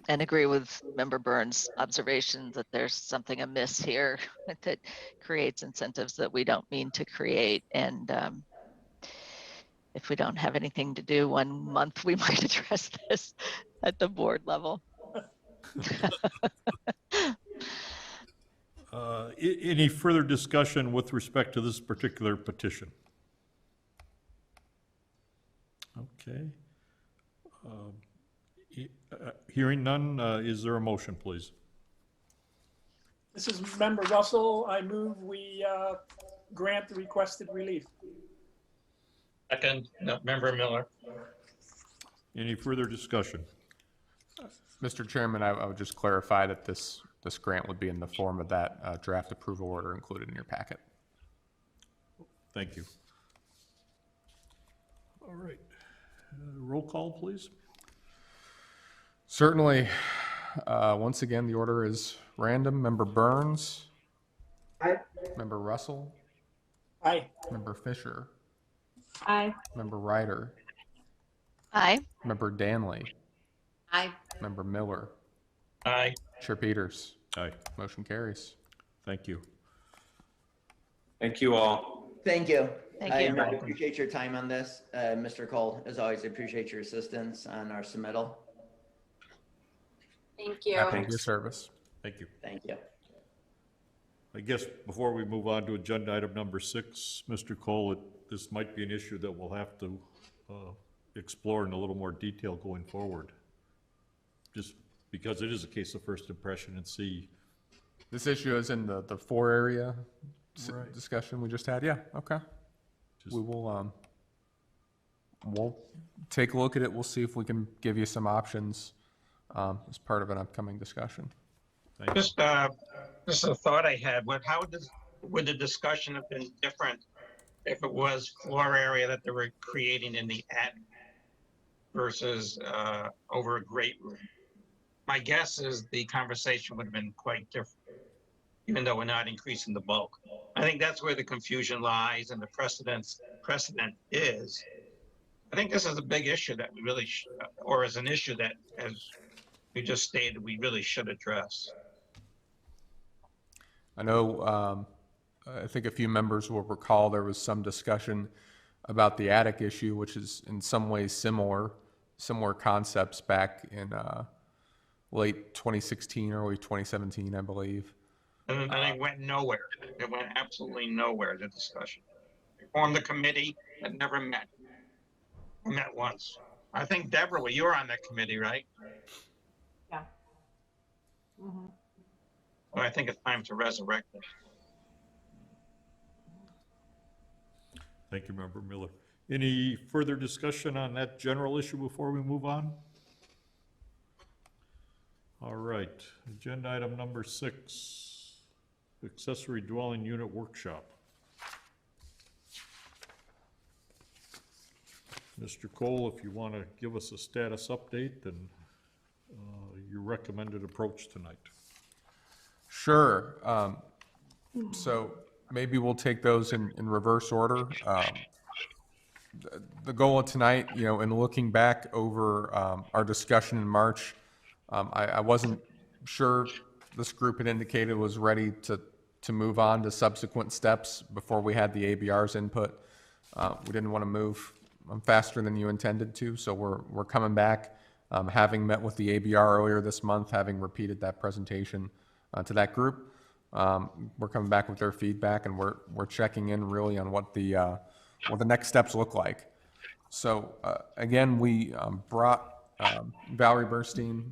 and agree with Member Burns' observations that there's something amiss here that creates incentives that we don't mean to create. And if we don't have anything to do 1 month, we might address this at the board level. Any further discussion with respect to this particular petition? Okay. Hearing none, is there a motion, please? This is Member Russell. I move we grant the requested relief. Second, Member Miller. Any further discussion? Mr. Chairman, I would just clarify that this grant would be in the form of that draft approval order included in your packet. Thank you. All right. Roll call, please. Certainly. Once again, the order is random. Member Burns. Aye. Member Russell. Aye. Member Fisher. Aye. Member Ryder. Aye. Member Danley. Aye. Member Miller. Aye. Chair Peters. Aye. Motion carries. Thank you. Thank you all. Thank you. Thank I you. really appreciate your time on this. Mr. Cole, as always, I appreciate your assistance on our submittal. Thank you. Happy to your service. Thank you. Thank you. I guess before we move on to agenda item number 6, Mr. Cole, this might be an issue that we'll have to explore in a little more detail going forward. Just because it is a case of first impression and see. This issue is in the 4 area Right. discussion we just had. Yeah. Okay. Just- We will, we'll take a look at it. We'll see if we can give you some options as part of an upcoming discussion. Thank you. Just a thought I had. Would the discussion have been different if it was floor area that they were creating in the attic? versus over a great room. My guess is the conversation would have been quite different, even though we're not increasing the bulk. I think that's where the confusion lies and the precedent is. I think this is a big issue that we really, or is an issue that, as we just stated, we really should address. I know, I think a few members will recall there was some discussion about the attic issue, which is in some ways similar concepts back in late 2016, early 2017, I believe. And it went nowhere. It went absolutely nowhere, the discussion. We formed the committee that never met. We met once. I think, Deborah, well, you were on that committee, right? Yeah. Mm-hmm. Well, I think it's time to resurrect it. Thank you, Member Miller. Any further discussion on that general issue before we move on? All right, agenda item number 6, accessory dwelling unit workshop. Mr. Cole, if you want to give us a status update and your recommended approach tonight. Sure. So maybe we'll take those in reverse order. The goal of tonight, in looking back over our discussion in March, I wasn't sure this group had indicated was ready to move on to subsequent steps before we had the ABR's input. We didn't want to move faster than you intended to, so we're coming back, having met with the ABR earlier this month, having repeated that presentation to that group. We're coming back with their feedback, and we're checking in really on what the next steps look like. So again, we brought Valerie Burstein,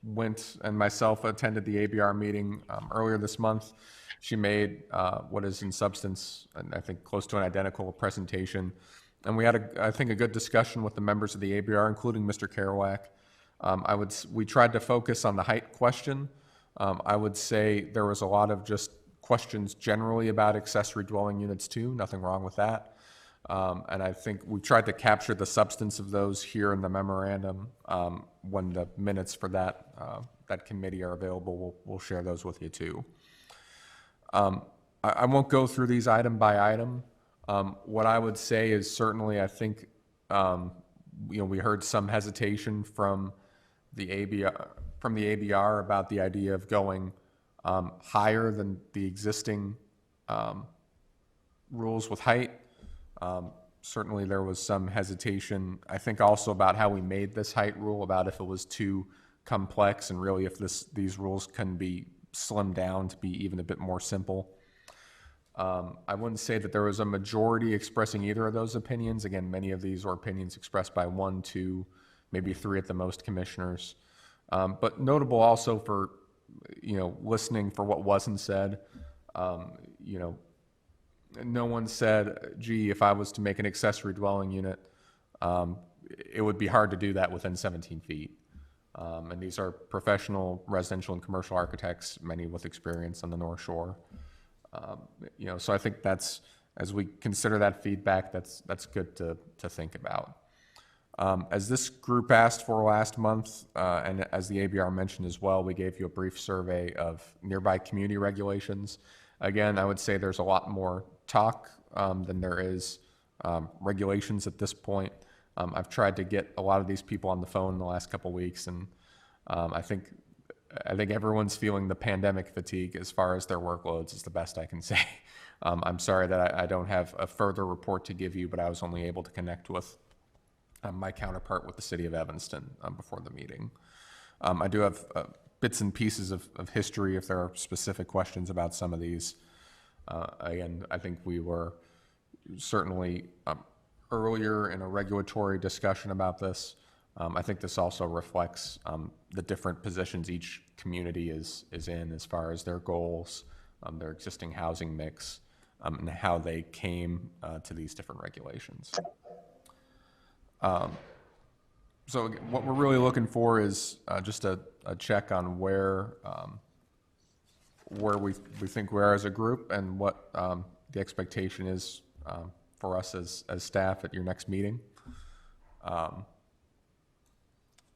went and myself attended the ABR meeting earlier this month. She made what is in substance, I think, close to an identical presentation. And we had, I think, a good discussion with the members of the ABR, including Mr. Kerouac. We tried to focus on the height question. I would say there was a lot of just questions generally about accessory dwelling units too, nothing wrong with that. And I think we tried to capture the substance of those here in the memorandum. When the minutes for that committee are available, we'll share those with you too. I won't go through these item by item. What I would say is certainly I think we heard some hesitation from the ABR about the idea of going higher than the existing rules with height. Certainly there was some hesitation, I think, also about how we made this height rule, about if it was too complex and really if these rules can be slimmed down to be even a bit more simple. I wouldn't say that there was a majority expressing either of those opinions. Again, many of these were opinions expressed by 1, 2, maybe 3 at the most commissioners. But notable also for, listening for what wasn't said. No one said, gee, if I was to make an accessory dwelling unit, it would be hard to do that within 17 feet. And these are professional residential and commercial architects, many with experience on the North Shore. So I think that's, as we consider that feedback, that's good to think about. As this group asked for last month, and as the ABR mentioned as well, we gave you a brief survey of nearby community regulations. Again, I would say there's a lot more talk than there is regulations at this point. I've tried to get a lot of these people on the phone in the last couple of weeks, and I think everyone's feeling the pandemic fatigue as far as their workloads is the best I can say. I'm sorry that I don't have a further report to give you, but I was only able to connect with my counterpart with the city of Evanston before the meeting. I do have bits and pieces of history if there are specific questions about some of these. Again, I think we were certainly earlier in a regulatory discussion about this. I think this also reflects the different positions each community is in as far as their goals, their existing housing mix, and how they came to these different regulations. So what we're really looking for is just a check on where we think we are as a group and what the expectation is for us as staff at your next meeting.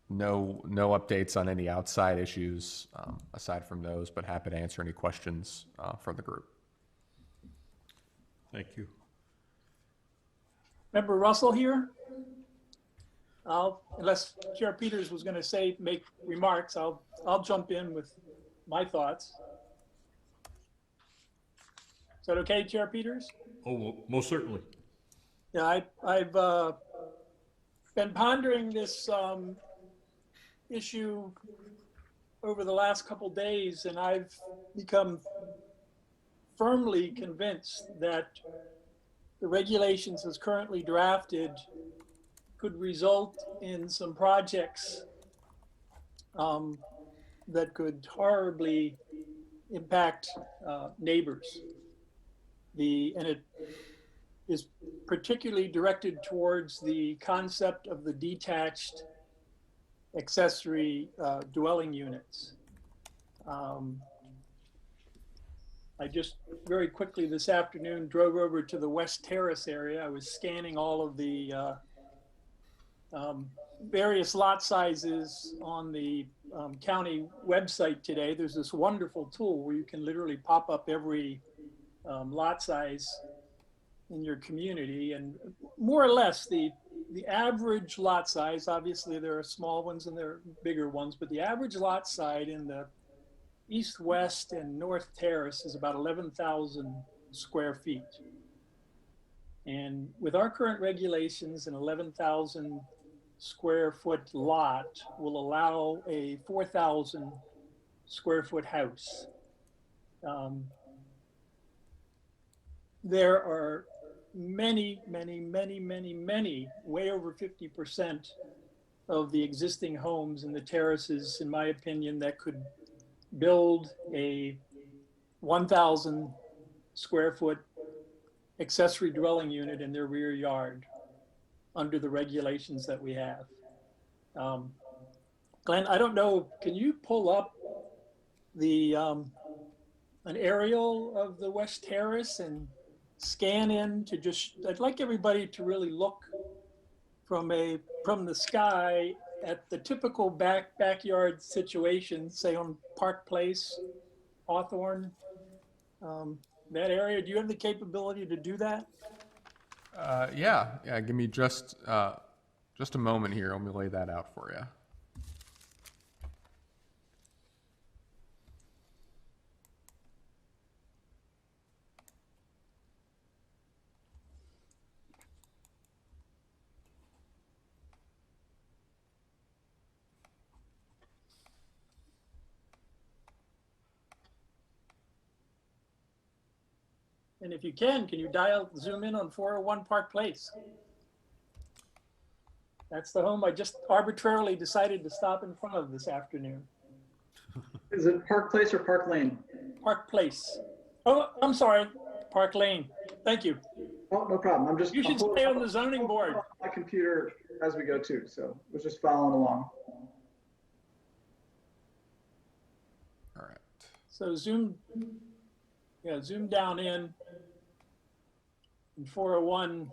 no updates on any outside issues aside from those, but happy to answer any questions from the group. Thank you. Member Russell here? Unless Chair Peters was going to make remarks, I'll jump in with my thoughts. Is that okay, Chair Peters? Oh, most certainly. Yeah, I've been pondering this issue over the last couple days, and I've become firmly convinced that the regulations as currently drafted could result in some projects that could horribly impact neighbors. And it is particularly directed towards the concept of the detached accessory dwelling units. I just very quickly this afternoon drove over to the West Terrace area. I was scanning all of the various lot sizes on the county website today. There's this wonderful tool where you can literally pop up every lot size in your community, and more or less the average lot size, obviously there are small ones and there are bigger ones, but the average lot size in the East, West, and North Terrace is about 11,000 square feet. And with our current regulations, an 11,000 square foot lot will allow a 4,000 square foot house. There are many, way over 50% of the existing homes in the terraces, in my opinion, that could build a 1,000 square foot accessory dwelling unit in their rear yard under the regulations that we have. Glenn, I don't know, can you pull up the an aerial of the West Terrace and scan in to just, I'd like everybody to really look from the sky at the typical backyard situation, say on Park Place, Hawthorne, that area. Do you have the capability to do that? Yeah, give me just a moment here. Let me lay that out for you. And if you can you zoom in on 401 Park Place? That's the home I just arbitrarily decided to stop in front of this afternoon. Is it Park Place or Park Lane? Park Place. Oh, I'm sorry, Park Lane. Thank you. Oh, no problem. You should stay on the zoning board. My computer as we go too, so I was just following along. All right. So zoom down in 401.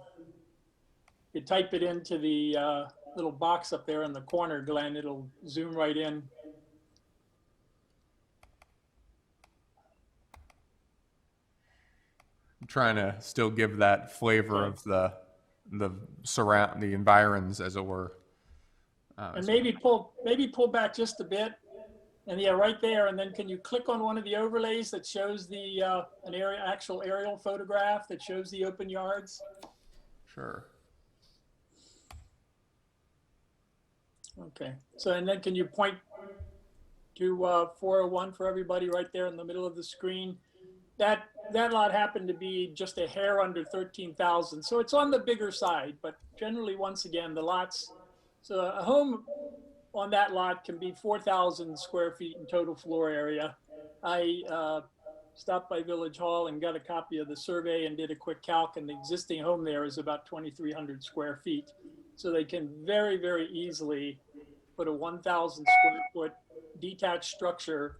You type it into the little box up there in the corner, Glenn, it'll zoom right in. I'm trying to still give that flavor of the environs, as it were. And maybe pull back just a bit. And yeah, right there. And then can you click on one of the overlays that shows the actual aerial photograph that shows the open yards? Sure. Okay. So, and then can you point to 401 for everybody right there in the middle of the screen? That lot happened to be just a hair under 13,000. So it's on the bigger side, but generally, once again, the lots, so a home on that lot can be 4,000 square feet in total floor area. I stopped by Village Hall and got a copy of the survey and did a quick calc, and the existing home there is about 2,300 square feet. So they can very, very easily put a 1,000 square foot detached structure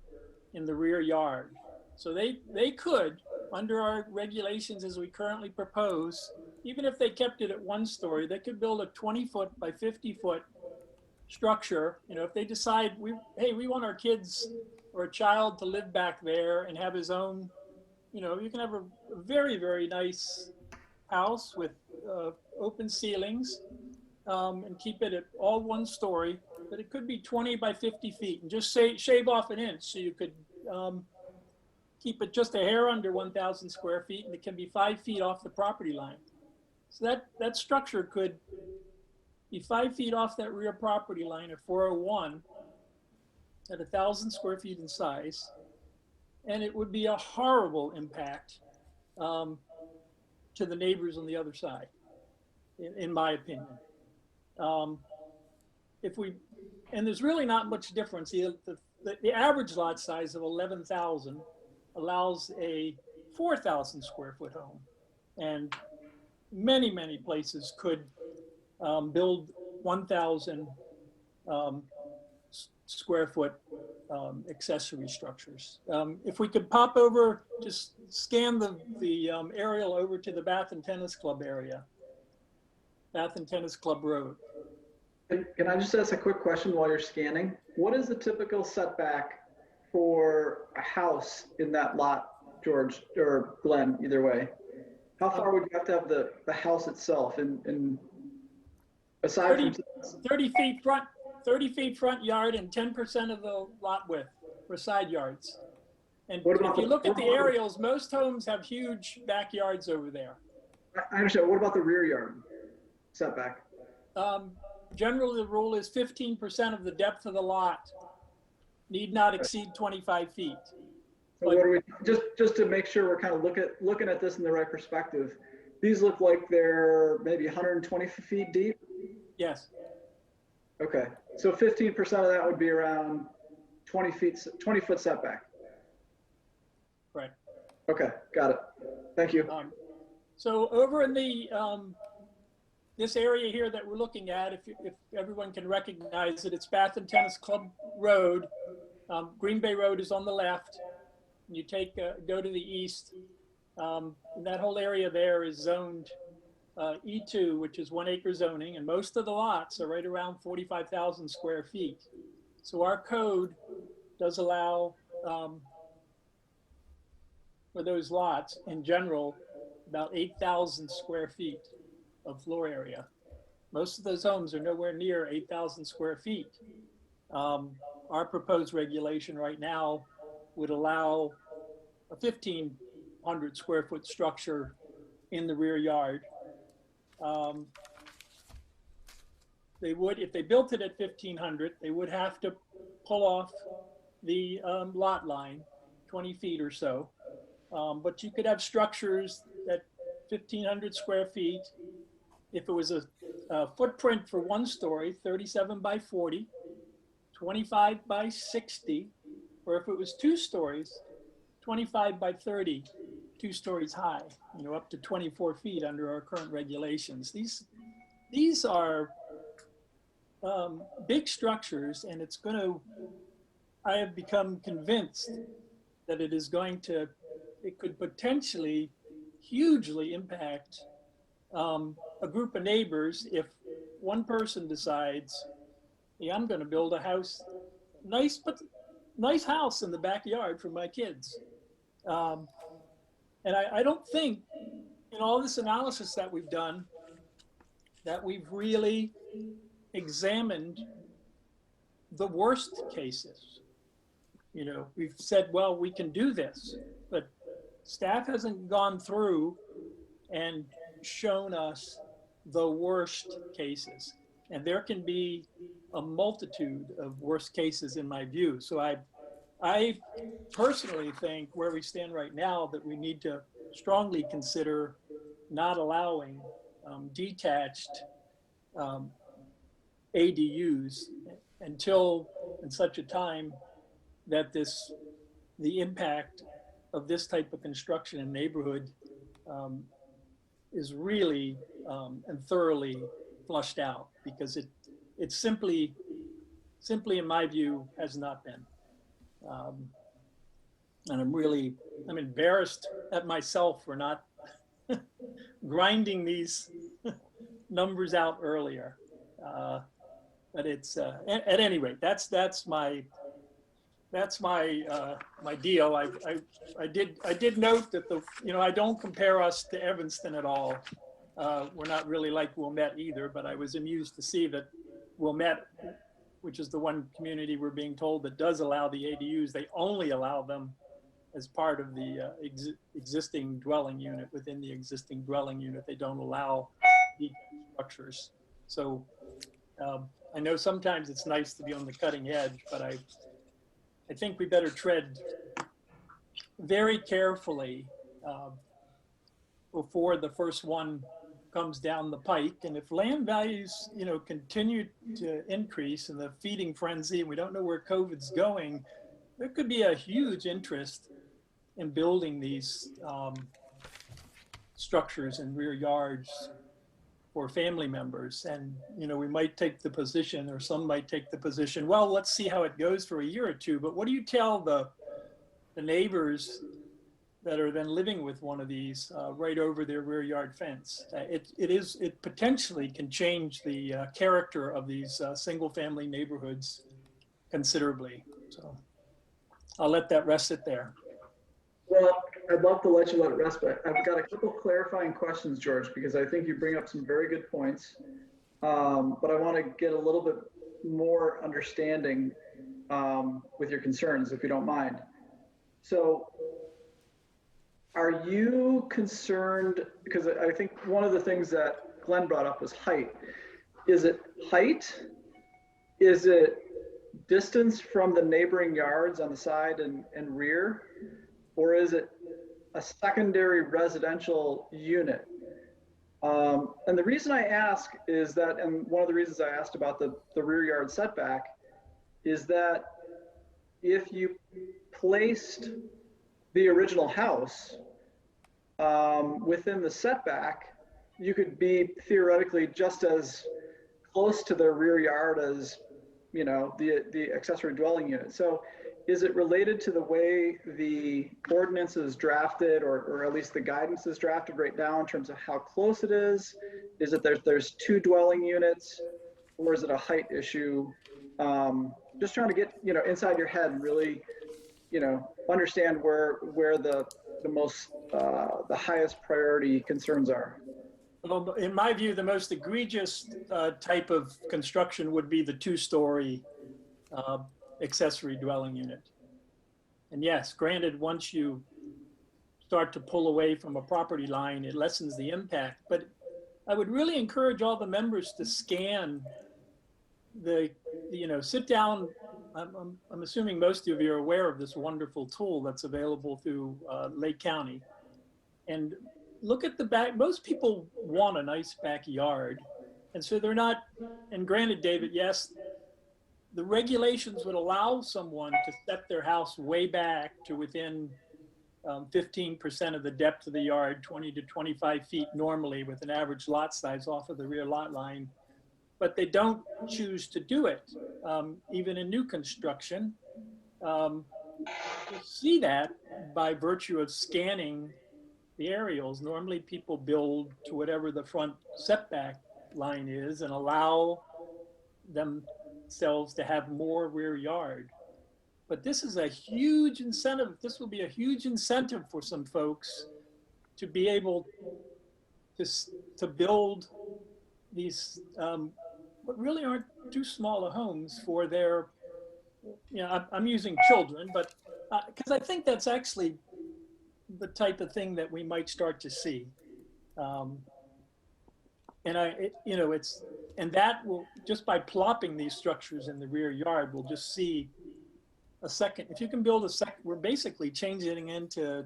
in the rear yard. So they could, under our regulations as we currently propose, even if they kept it at 1 story, they could build a 20 foot by 50 foot structure, if they decide hey, we want our kids or a child to live back there and have his own, you can have a very, very nice house with open ceilings, and keep it at all one story, but it could be 20 by 50 feet and just shave off an inch. So you could keep it just a hair under 1,000 square feet, and it can be 5 feet off the property line. So that structure could be 5 feet off that rear property line at 401 at 1,000 square feet in size. And it would be a horrible impact to the neighbors on the other side, in my opinion. And there's really not much difference. The average lot size of 11,000 allows a 4,000 square foot home. And many, many places could build 1,000 square foot accessory structures. If we could pop over, just scan the aerial over to the Bath and Tennis Club area, Bath and Tennis Club Road. Can I just ask a quick question while you're scanning? What is the typical setback for a house in that lot, George or Glenn, either way? How far would you have to have the house itself in aside 30, from 30 feet front yard and 10% of the lot width for side yards. And if you look at the aerials, most homes have huge backyards over there. I understand. What about the rear yard setback? Generally, the rule is 15% of the depth of the lot need not exceed 25 feet. So what are we, just to make sure we're kind of looking at this in the right perspective, these look like they're maybe 120 feet deep? Yes. Okay, so 15% of that would be around 20 foot setback. Right. Okay, got it. Thank you. So over in the this area here that we're looking at, if everyone can recognize it, it's Bath and Tennis Club Road. Green Bay Road is on the left. You go to the east. And that whole area there is zoned E2, which is 1 acre zoning, and most of the lots are right around 45,000 square feet. So our code does allow for those lots in general about 8,000 square feet of floor area. Most of those homes are nowhere near 8,000 square feet. Our proposed regulation right now would allow a 1,500 square foot structure in the rear yard. They would, if they built it at 1,500, they would have to pull off the lot line 20 feet or so. But you could have structures at 1,500 square feet. If it was a footprint for 1 story, 37 by 40, 25 by 60, or if it was 2 stories, 25 by 30, 2 stories high, up to 24 feet under our current regulations. These are big structures, and I have become convinced that it could potentially hugely impact a group of neighbors if one person decides, hey, I'm going to build a house, nice house in the backyard for my kids. And I don't think in all this analysis that we've done that we've really examined the worst cases. We've said, well, we can do this, but staff hasn't gone through and shown us the worst cases. And there can be a multitude of worst cases in my view. So I personally think where we stand right now that we need to strongly consider not allowing detached ADUs until in such a time that the impact of this type of construction in neighborhood is really and thoroughly flushed out, because it simply in my view has not been. And I'm embarrassed at myself for not grinding these numbers out earlier. But it's at any rate, that's my my deal. I did note that I don't compare us to Evanston at all. We're not really like Wilmette either, but I was amused to see that Wilmette, which is the one community we're being told that does allow the ADUs, they only allow them as part of the existing dwelling unit. Within the existing dwelling unit, they don't allow the structures. So I know sometimes it's nice to be on the cutting edge, but I think we better tread very carefully before the first one comes down the pike. And if land values, continue to increase in the feeding frenzy, and we don't know where COVID's going, there could be a huge interest in building these structures and rear yards for family members. And, we might take the position, or some might take the position, well, let's see how it goes for a year or two. But what do you tell the neighbors that are then living with one of these right over their rear yard fence? It potentially can change the character of these single family neighborhoods considerably. So I'll let that rest it there. Well, I'd love to let you let it rest, but I've got a couple clarifying questions, George, because I think you bring up some very good points. But I want to get a little bit more understanding with your concerns, if you don't mind. So are you concerned, because I think one of the things that Glenn brought up was height. Is it height? Is it distance from the neighboring yards on the side and rear? Or is it a secondary residential unit? And the reason I ask is that, and one of the reasons I asked about the rear yard setback, is that if you placed the original house within the setback, you could be theoretically just as close to the rear yard as, the accessory dwelling unit. So is it related to the way the ordinance is drafted, or at least the guidance is drafted right now in terms of how close it is? Is it there's two dwelling units, or is it a height issue? Just trying to get, inside your head and really, understand where the most, the highest priority concerns are. Well, in my view, the most egregious type of construction would be the two-story accessory dwelling unit. And yes, granted, once you start to pull away from a property line, it lessens the impact. But I would really encourage all the members to scan sit down. I'm assuming most of you are aware of this wonderful tool that's available through Lake County. And look at the back. Most people want a nice backyard. And so they're not, and granted, David, yes, the regulations would allow someone to set their house way back to within 15% of the depth of the yard, 20 to 25 feet normally, with an average lot size off of the rear lot line. But they don't choose to do it, even in new construction. You see that by virtue of scanning the aerials. Normally people build to whatever the front setback line is and allow themselves to have more rear yard. But this is a huge incentive. This will be a huge incentive for some folks to be able to build these what really aren't too small of homes for their, I'm using children, but because I think that's actually the type of thing that we might start to see. And that will, just by plopping these structures in the rear yard, we'll just see a second. If you can build a second, we're basically changing into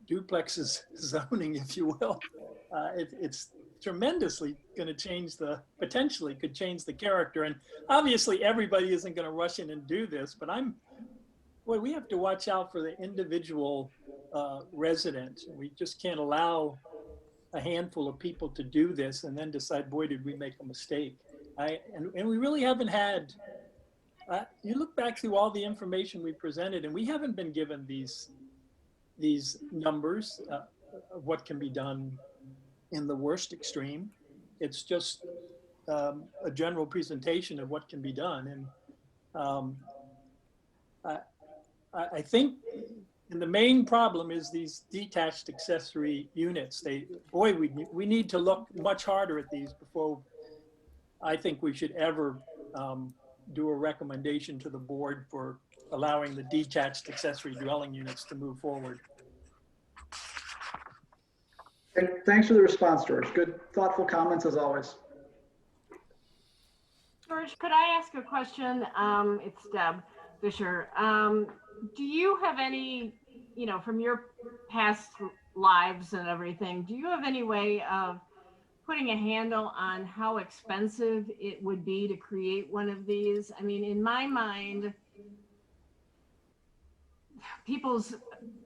duplexes zoning, if you will. It's tremendously going to change potentially could change the character. And obviously everybody isn't going to rush in and do this, but we have to watch out for the individual resident. We just can't allow a handful of people to do this and then decide, boy, did we make a mistake. And we really haven't had, you look back through all the information we presented, and we haven't been given these numbers of what can be done in the worst extreme. It's just a general presentation of what can be done. And I think the main problem is these detached accessory units. We need to look much harder at these before I think we should ever do a recommendation to the board for allowing the detached accessory dwelling units to move forward. Thanks for the response, George. Good, thoughtful comments as always. George, could I ask a question? It's Deb Fisher. Do you have any, from your past lives and everything, do you have any way of putting a handle on how expensive it would be to create one of these? I mean, in my mind, people's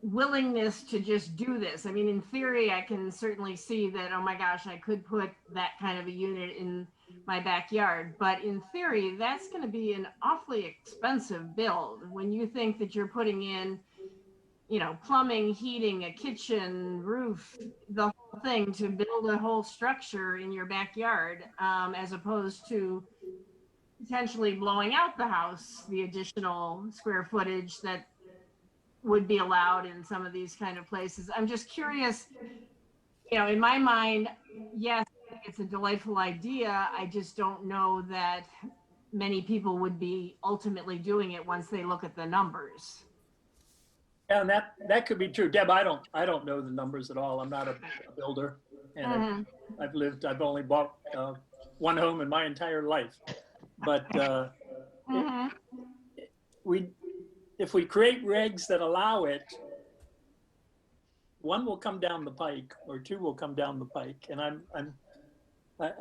willingness to just do this. I mean, in theory, I can certainly see that, oh my gosh, I could put that kind of a unit in my backyard. But in theory, that's going to be an awfully expensive build when you think that you're putting in, plumbing, heating, a kitchen, roof, the whole thing to build a whole structure in your backyard, as opposed to potentially blowing out the house, the additional square footage that would be allowed in some of these kind of places. I'm just curious, in my mind, yes, it's a delightful idea. I just don't know that many people would be ultimately doing it once they look at the numbers. And that could be true. Deb, I don't know the numbers at all. I'm not a builder, and I've only bought one home in my entire life. But if we create regs that allow it, one will come down the pike, or two will come down the pike, and I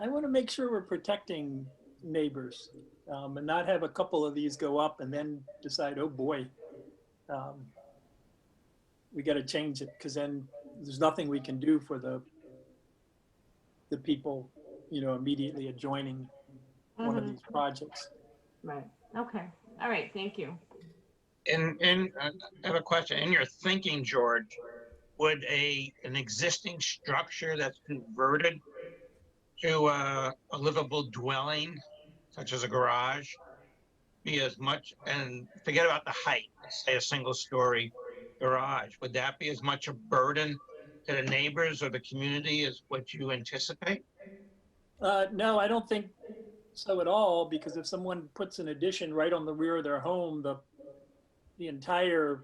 want to make sure we're protecting neighbors, and not have a couple of these go up and then decide, oh boy, we got to change it, because then there's nothing we can do for the people, immediately adjoining one of these projects. Right. Okay. All right. Thank you. And I have a question. In your thinking, George, would an existing structure that's converted to a livable dwelling, such as a garage, be as much, and forget about the height, let's say a single-story garage, would that be as much a burden to the neighbors or the community as what you anticipate? No, I don't think so at all, because if someone puts an addition right on the rear of their home, the entire,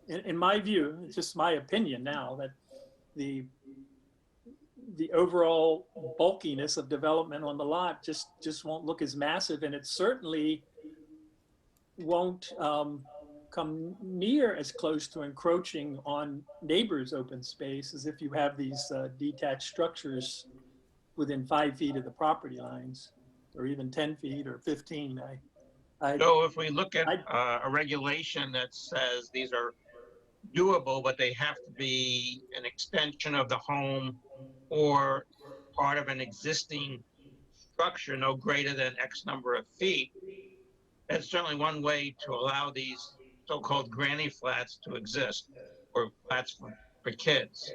in my view, it's just my opinion now, that the overall bulkiness of development on the lot just won't look as massive, and it certainly won't come near as close to encroaching on neighbors' open space as if you have these detached structures within 5 feet of the property lines, or even 10 feet or 15. So if we look at a regulation that says these are doable, but they have to be an extension of the home or part of an existing structure no greater than X number of feet, that's certainly one way to allow these so-called granny flats to exist, or flats for kids.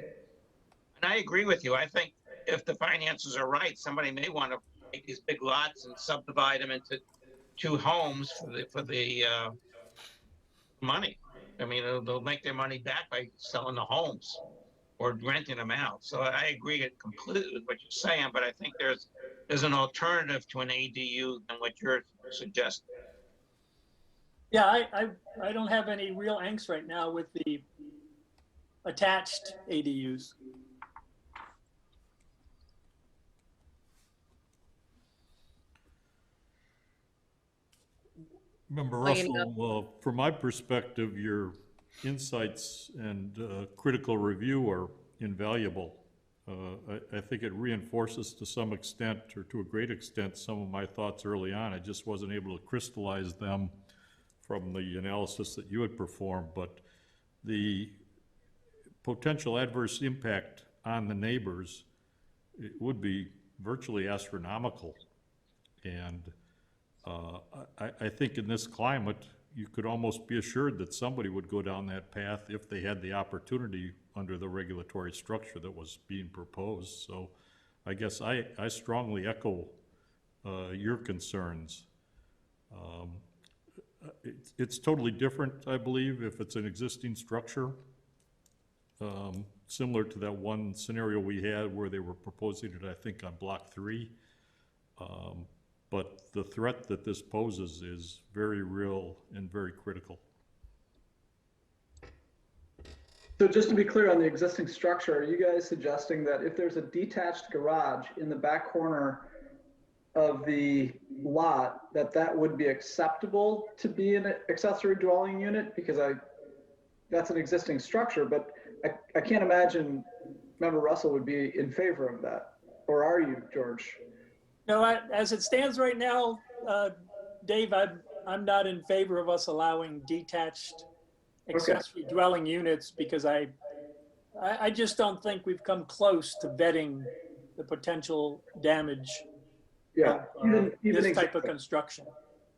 And I agree with you. I think if the finances are right, somebody may want to take these big lots and subdivide them into 2 homes for the money. I mean, they'll make their money back by selling the homes or renting them out. So I agree completely with what you're saying, but I think there's an alternative to an ADU than what you're suggesting. Yeah, I don't have any real angst right now with the attached ADUs. Member Well, you Russell, from my perspective, your insights and critical review are invaluable. I think it reinforces to some extent, or to a great extent, some of my thoughts early on. I just wasn't able to crystallize them from the analysis that you had performed, but the potential adverse impact on the neighbors, it would be virtually astronomical. And I think in this climate, you could almost be assured that somebody would go down that path if they had the opportunity under the regulatory structure that was being proposed. So I guess I strongly echo your concerns. It's totally different, I believe, if it's an existing structure, similar to that one scenario we had where they were proposing it, I think, on Block 3. But the threat that this poses is very real and very critical. So just to be clear on the existing structure, are you guys suggesting that if there's a detached garage in the back corner of the lot, that would be acceptable to be an accessory dwelling unit? Because that's an existing structure, but I can't imagine Member Russell would be in favor of that. Or are you, George? No, as it stands right now, Dave, I'm not in favor of us allowing detached accessory dwelling units because I just don't think we've come close to vetting the potential damage Yeah, of even this type of construction.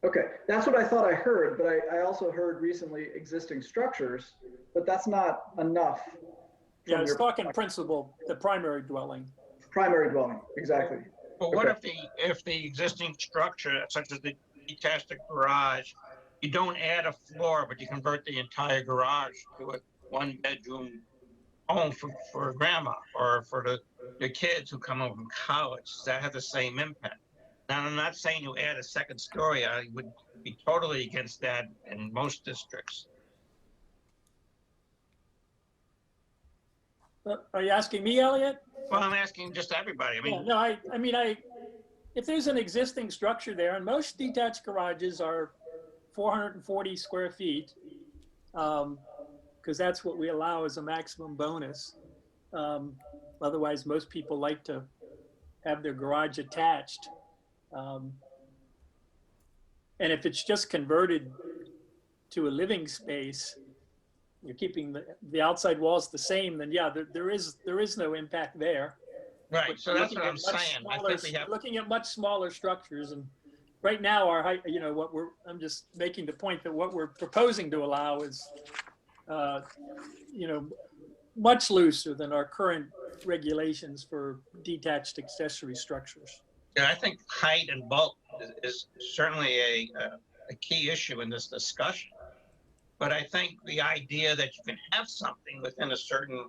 Okay, that's what I thought I heard, but I also heard recently existing structures, but that's not enough. Yeah, I was talking principle, the primary dwelling. Primary dwelling, exactly. But what if the existing structure, such as the detached garage, you don't add a floor, but you convert the entire garage to a one-bedroom home for grandma or for the kids who come over from college? Does that have the same impact? Now, I'm not saying you add a second story. I would be totally against that in most districts. Are you asking me, Elliot? Well, I'm asking just everybody. I mean, yeah, no, if there's an existing structure there, and most detached garages are 440 square feet, because that's what we allow as a maximum bonus. Otherwise, most people like to have their garage attached. And if it's just converted to a living space, you're keeping the outside walls the same, then yeah, there is no impact there. right. But So that's what I'm saying. I think we have. Looking at much smaller structures, and right now our height, I'm just making the point that what we're proposing to allow is, much looser than our current regulations for detached accessory structures. Yeah, I think height and bulk is certainly a key issue in this discussion. But I think the idea that you can have something within a certain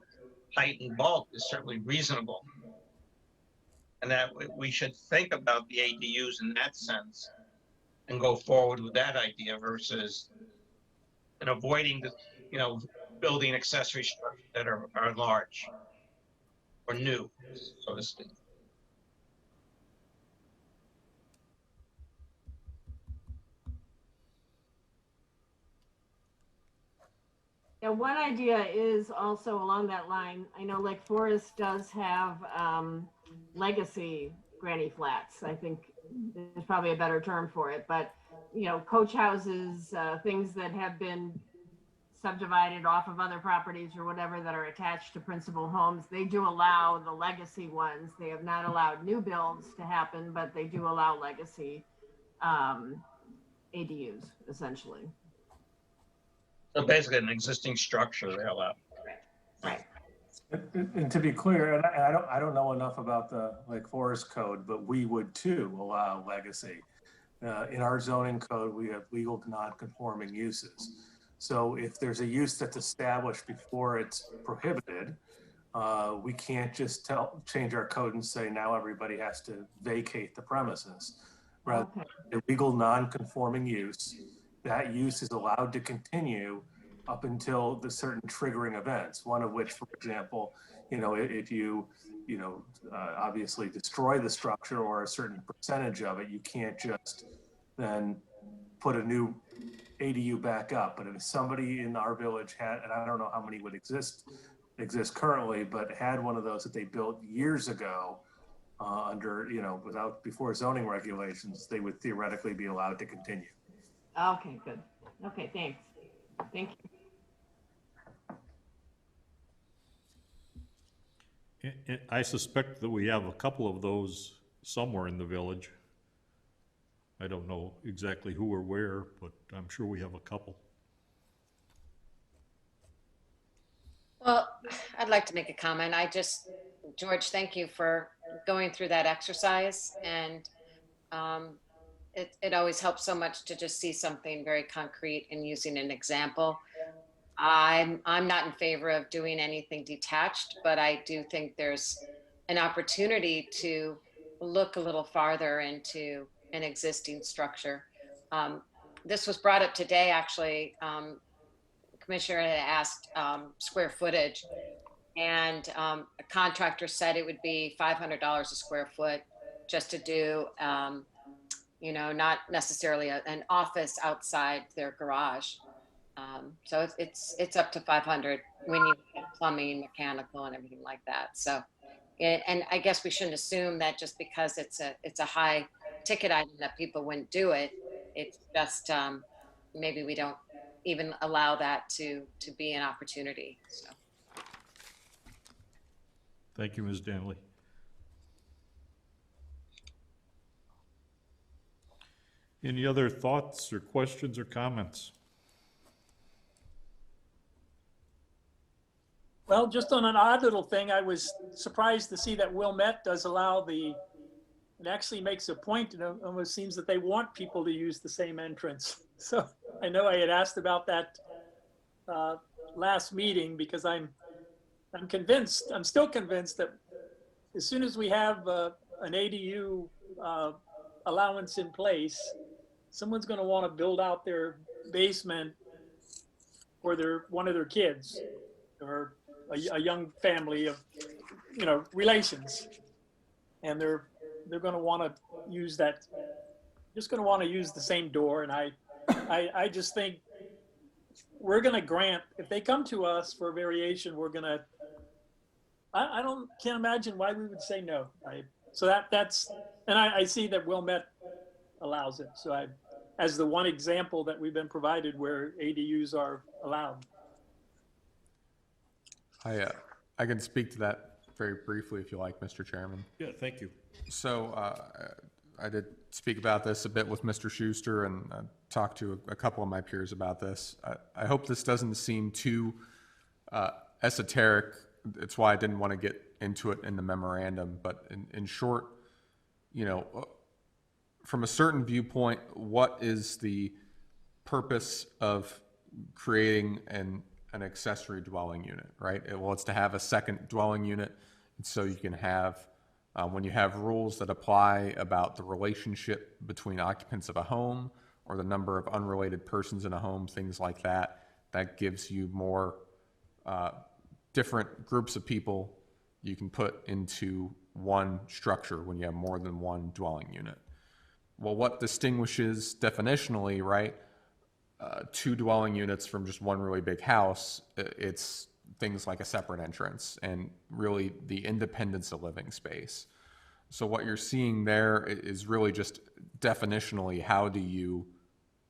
height and bulk is certainly reasonable. And that we should think about the ADUs in that sense and go forward with that idea versus avoiding building accessory structures that are large or new, so to speak. Yeah, one idea is also along that line. I know Lake Forest does have legacy granny flats. I think there's probably a better term for it, but coach houses, things that have been subdivided off of other properties or whatever that are attached to principal homes, they do allow the legacy ones. They have not allowed new builds to happen, but they do allow legacy ADUs essentially. So basically an existing structure they allow. Right. And to be clear, and I don't know enough about the Lake Forest code, but we would too allow legacy. In our zoning code, we have legal non-conforming uses. So if there's a use that's established before it's prohibited, we can't just change our code and say now everybody has to vacate the premises. Rather, a legal non-conforming use, that use is allowed to continue up until the certain triggering events, one of which, for example, if you obviously destroy the structure or a certain percentage of it, you can't just then put a new ADU back up. But if somebody in our village had, and I don't know how many would exist currently, but had one of those that they built years ago under, before zoning regulations, they would theoretically be allowed to continue. Okay, good. Okay, thanks. Thank you. I suspect that we have a couple of those somewhere in the village. I don't know exactly who or where, but I'm sure we have a couple. Well, I'd like to make a comment. George, thank you for going through that exercise. And it always helps so much to just see something very concrete and using an example. I'm not in favor of doing anything detached, but I do think there's an opportunity to look a little farther into an existing structure. This was brought up today, actually. Commissioner had asked square footage, and a contractor said it would be $500 a square foot just to do, not necessarily an office outside their garage. So it's up to 500 when you get plumbing, mechanical, and everything like that. So, and I guess we shouldn't assume that just because it's a high ticket item that people wouldn't do it. It's just maybe we don't even allow that to be an opportunity. So. Thank you, Ms. Danley. Any other thoughts or questions or comments? Well, just on an odd little thing, I was surprised to see that Wilmette does allow it actually makes a point, and it almost seems that they want people to use the same entrance. So I know I had asked about that last meeting, because I'm still convinced that as soon as we have an ADU allowance in place, someone's going to want to build out their basement for one of their kids, or a young family of relations, and they're going to want to use that, just going to want to use the same door. And I just think we're going to grant, if they come to us for a variation, we're going to, can't imagine why we would say no. So that's, and I see that Wilmette allows it. So as the one example that we've been provided where ADUs are allowed. I can speak to that very briefly if you like, Mr. Chairman. Yeah, thank you. So I did speak about this a bit with Mr. Schuster, and talked to a couple of my peers about this. I hope this doesn't seem too esoteric. It's why I didn't want to get into it in the memorandum. But in short, from a certain viewpoint, what is the purpose of creating an accessory dwelling unit, right? Well, it's to have a second dwelling unit. And so you can have, when you have rules that apply about the relationship between occupants of a home or the number of unrelated persons in a home, things like that, that gives you more different groups of people you can put into one structure when you have more than one dwelling unit. Well, what distinguishes definitionally, right, two dwelling units from just one really big house? It's things like a separate entrance and really the independence of living space. So what you're seeing there is really just definitionally, how do you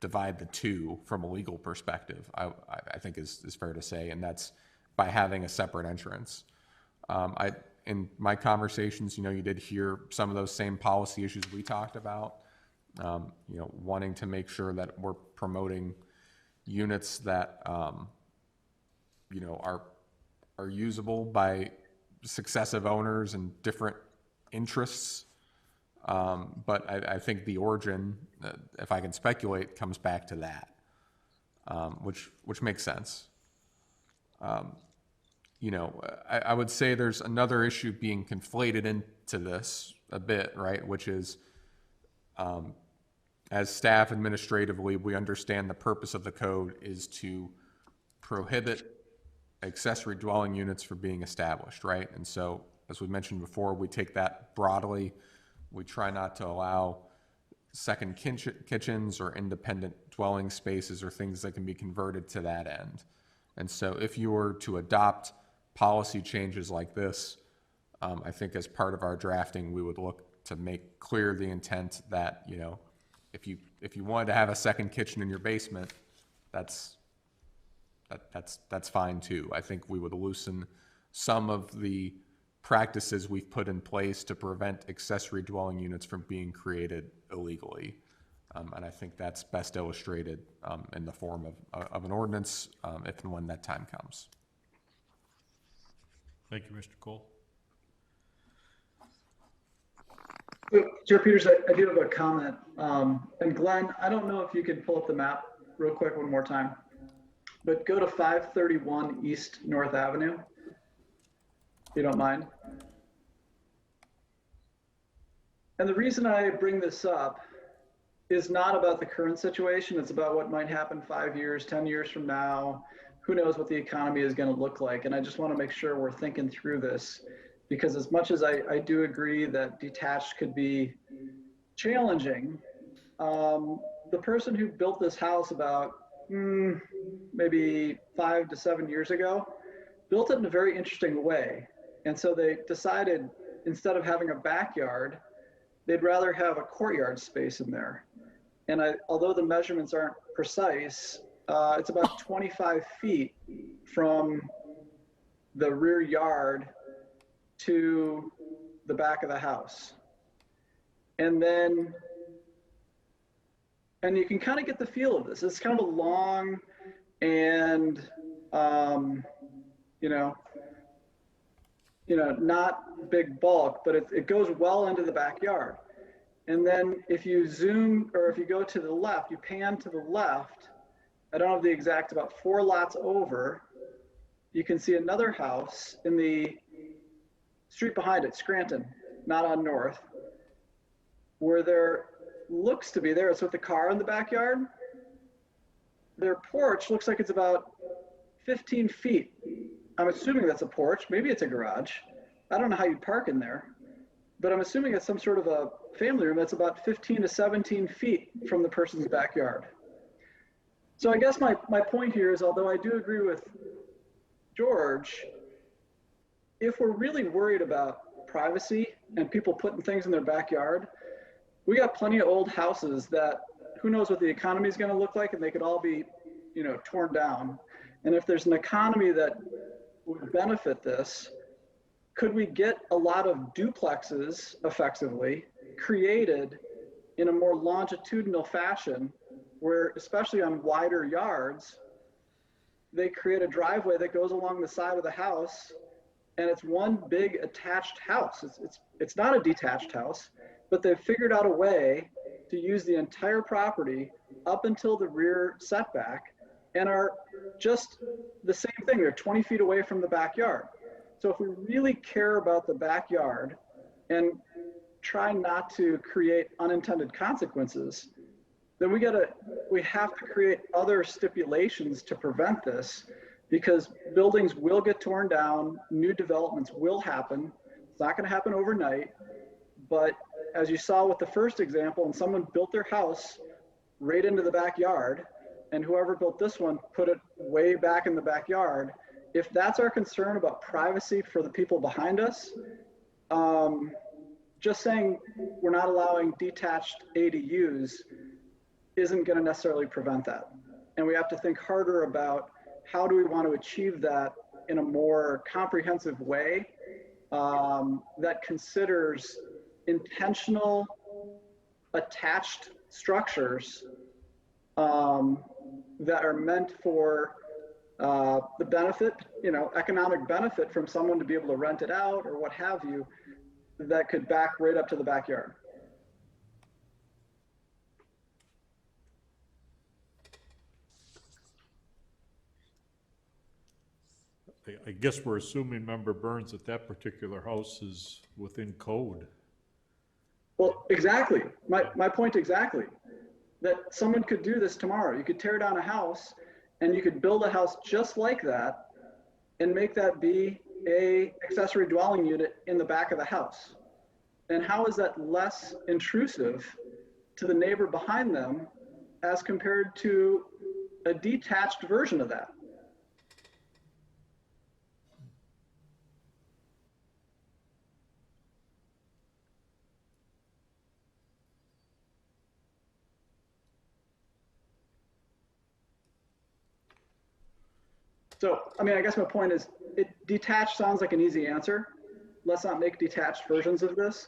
divide the two from a legal perspective, I think is fair to say, and that's by having a separate entrance. In my conversations, you did hear some of those same policy issues we talked about, wanting to make sure that we're promoting units that, are usable by successive owners and different interests. But I think the origin, if I can speculate, comes back to that, which makes sense. I would say there's another issue being conflated into this a bit, right? Which is, as staff administratively, we understand the purpose of the code is to prohibit accessory dwelling units from being established, right? And so, as we mentioned before, we take that broadly. We try not to allow second kitchens or independent dwelling spaces or things that can be converted to that end. And so if you were to adopt policy changes like this, I think as part of our drafting, we would look to make clear the intent that, if you wanted to have a second kitchen in your basement, that's fine too. I think we would loosen some of the practices we've put in place to prevent accessory dwelling units from being created illegally. And I think that's best illustrated in the form of an ordinance, if and when that time comes. Thank you, Mr. Cole. So, Chair Peters, I do have a comment. And Glenn, I don't know if you could pull up the map real quick one more time, but go to 531 East North Avenue, if you don't mind. And the reason I bring this up is not about the current situation. It's about what might happen 5 years, 10 years from now. Who knows what the economy is going to look like. And I just want to make sure we're thinking through this, because as much as I do agree that detached could be challenging, the person who built this house about maybe 5 to 7 years ago built it in a very interesting way. And so they decided, instead of having a backyard, they'd rather have a courtyard space in there. And although the measurements aren't precise, it's about 25 feet from the rear yard to the back of the house. And you can kind of get the feel of this. It's kind of a long and, not big bulk, but it goes well into the backyard. And then if you zoom, or if you go to the left, you pan to the left, I don't have the exact, about 4 lots over, you can see another house in the street behind it, Scranton, not on North, where there looks to be, it's with the car in the backyard. Their porch looks like it's about 15 feet. I'm assuming that's a porch. Maybe it's a garage. I don't know how you'd park in there, but I'm assuming it's some sort of a family room that's about 15 to 17 feet from the person's backyard. So I guess my point here is, although I do agree with George, if we're really worried about privacy and people putting things in their backyard, we got plenty of old houses that who knows what the economy is going to look like, and they could all be, torn down. And if there's an economy that would benefit this, could we get a lot of duplexes effectively created in a more longitudinal fashion, where, especially on wider yards, they create a driveway that goes along the side of the house, and it's one big attached house. It's not a detached house, but they've figured out a way to use the entire property up until the rear setback, and are just the same thing. They're 20 feet away from the backyard. So if we really care about the backyard and try not to create unintended consequences, then we have to create other stipulations to prevent this, because buildings will get torn down, new developments will happen. It's not going to happen overnight, but as you saw with the first example, and someone built their house right into the backyard, and whoever built this one put it way back in the backyard. If that's our concern about privacy for the people behind us, just saying we're not allowing detached ADUs isn't going to necessarily prevent that. And we have to think harder about how do we want to achieve that in a more comprehensive way that considers intentional attached structures that are meant for the benefit, economic benefit from someone to be able to rent it out or what have you, that could back right up to the backyard. I guess we're assuming, Member Burns, that that particular house is within code. Well, exactly. My point exactly. That someone could do this tomorrow. You could tear down a house and you could build a house just like that and make that be a accessory dwelling unit in the back of the house. And how is that less intrusive to the neighbor behind them as compared to a detached version of that? So, I mean, I guess my point is, detached sounds like an easy answer. Let's not make detached versions of this,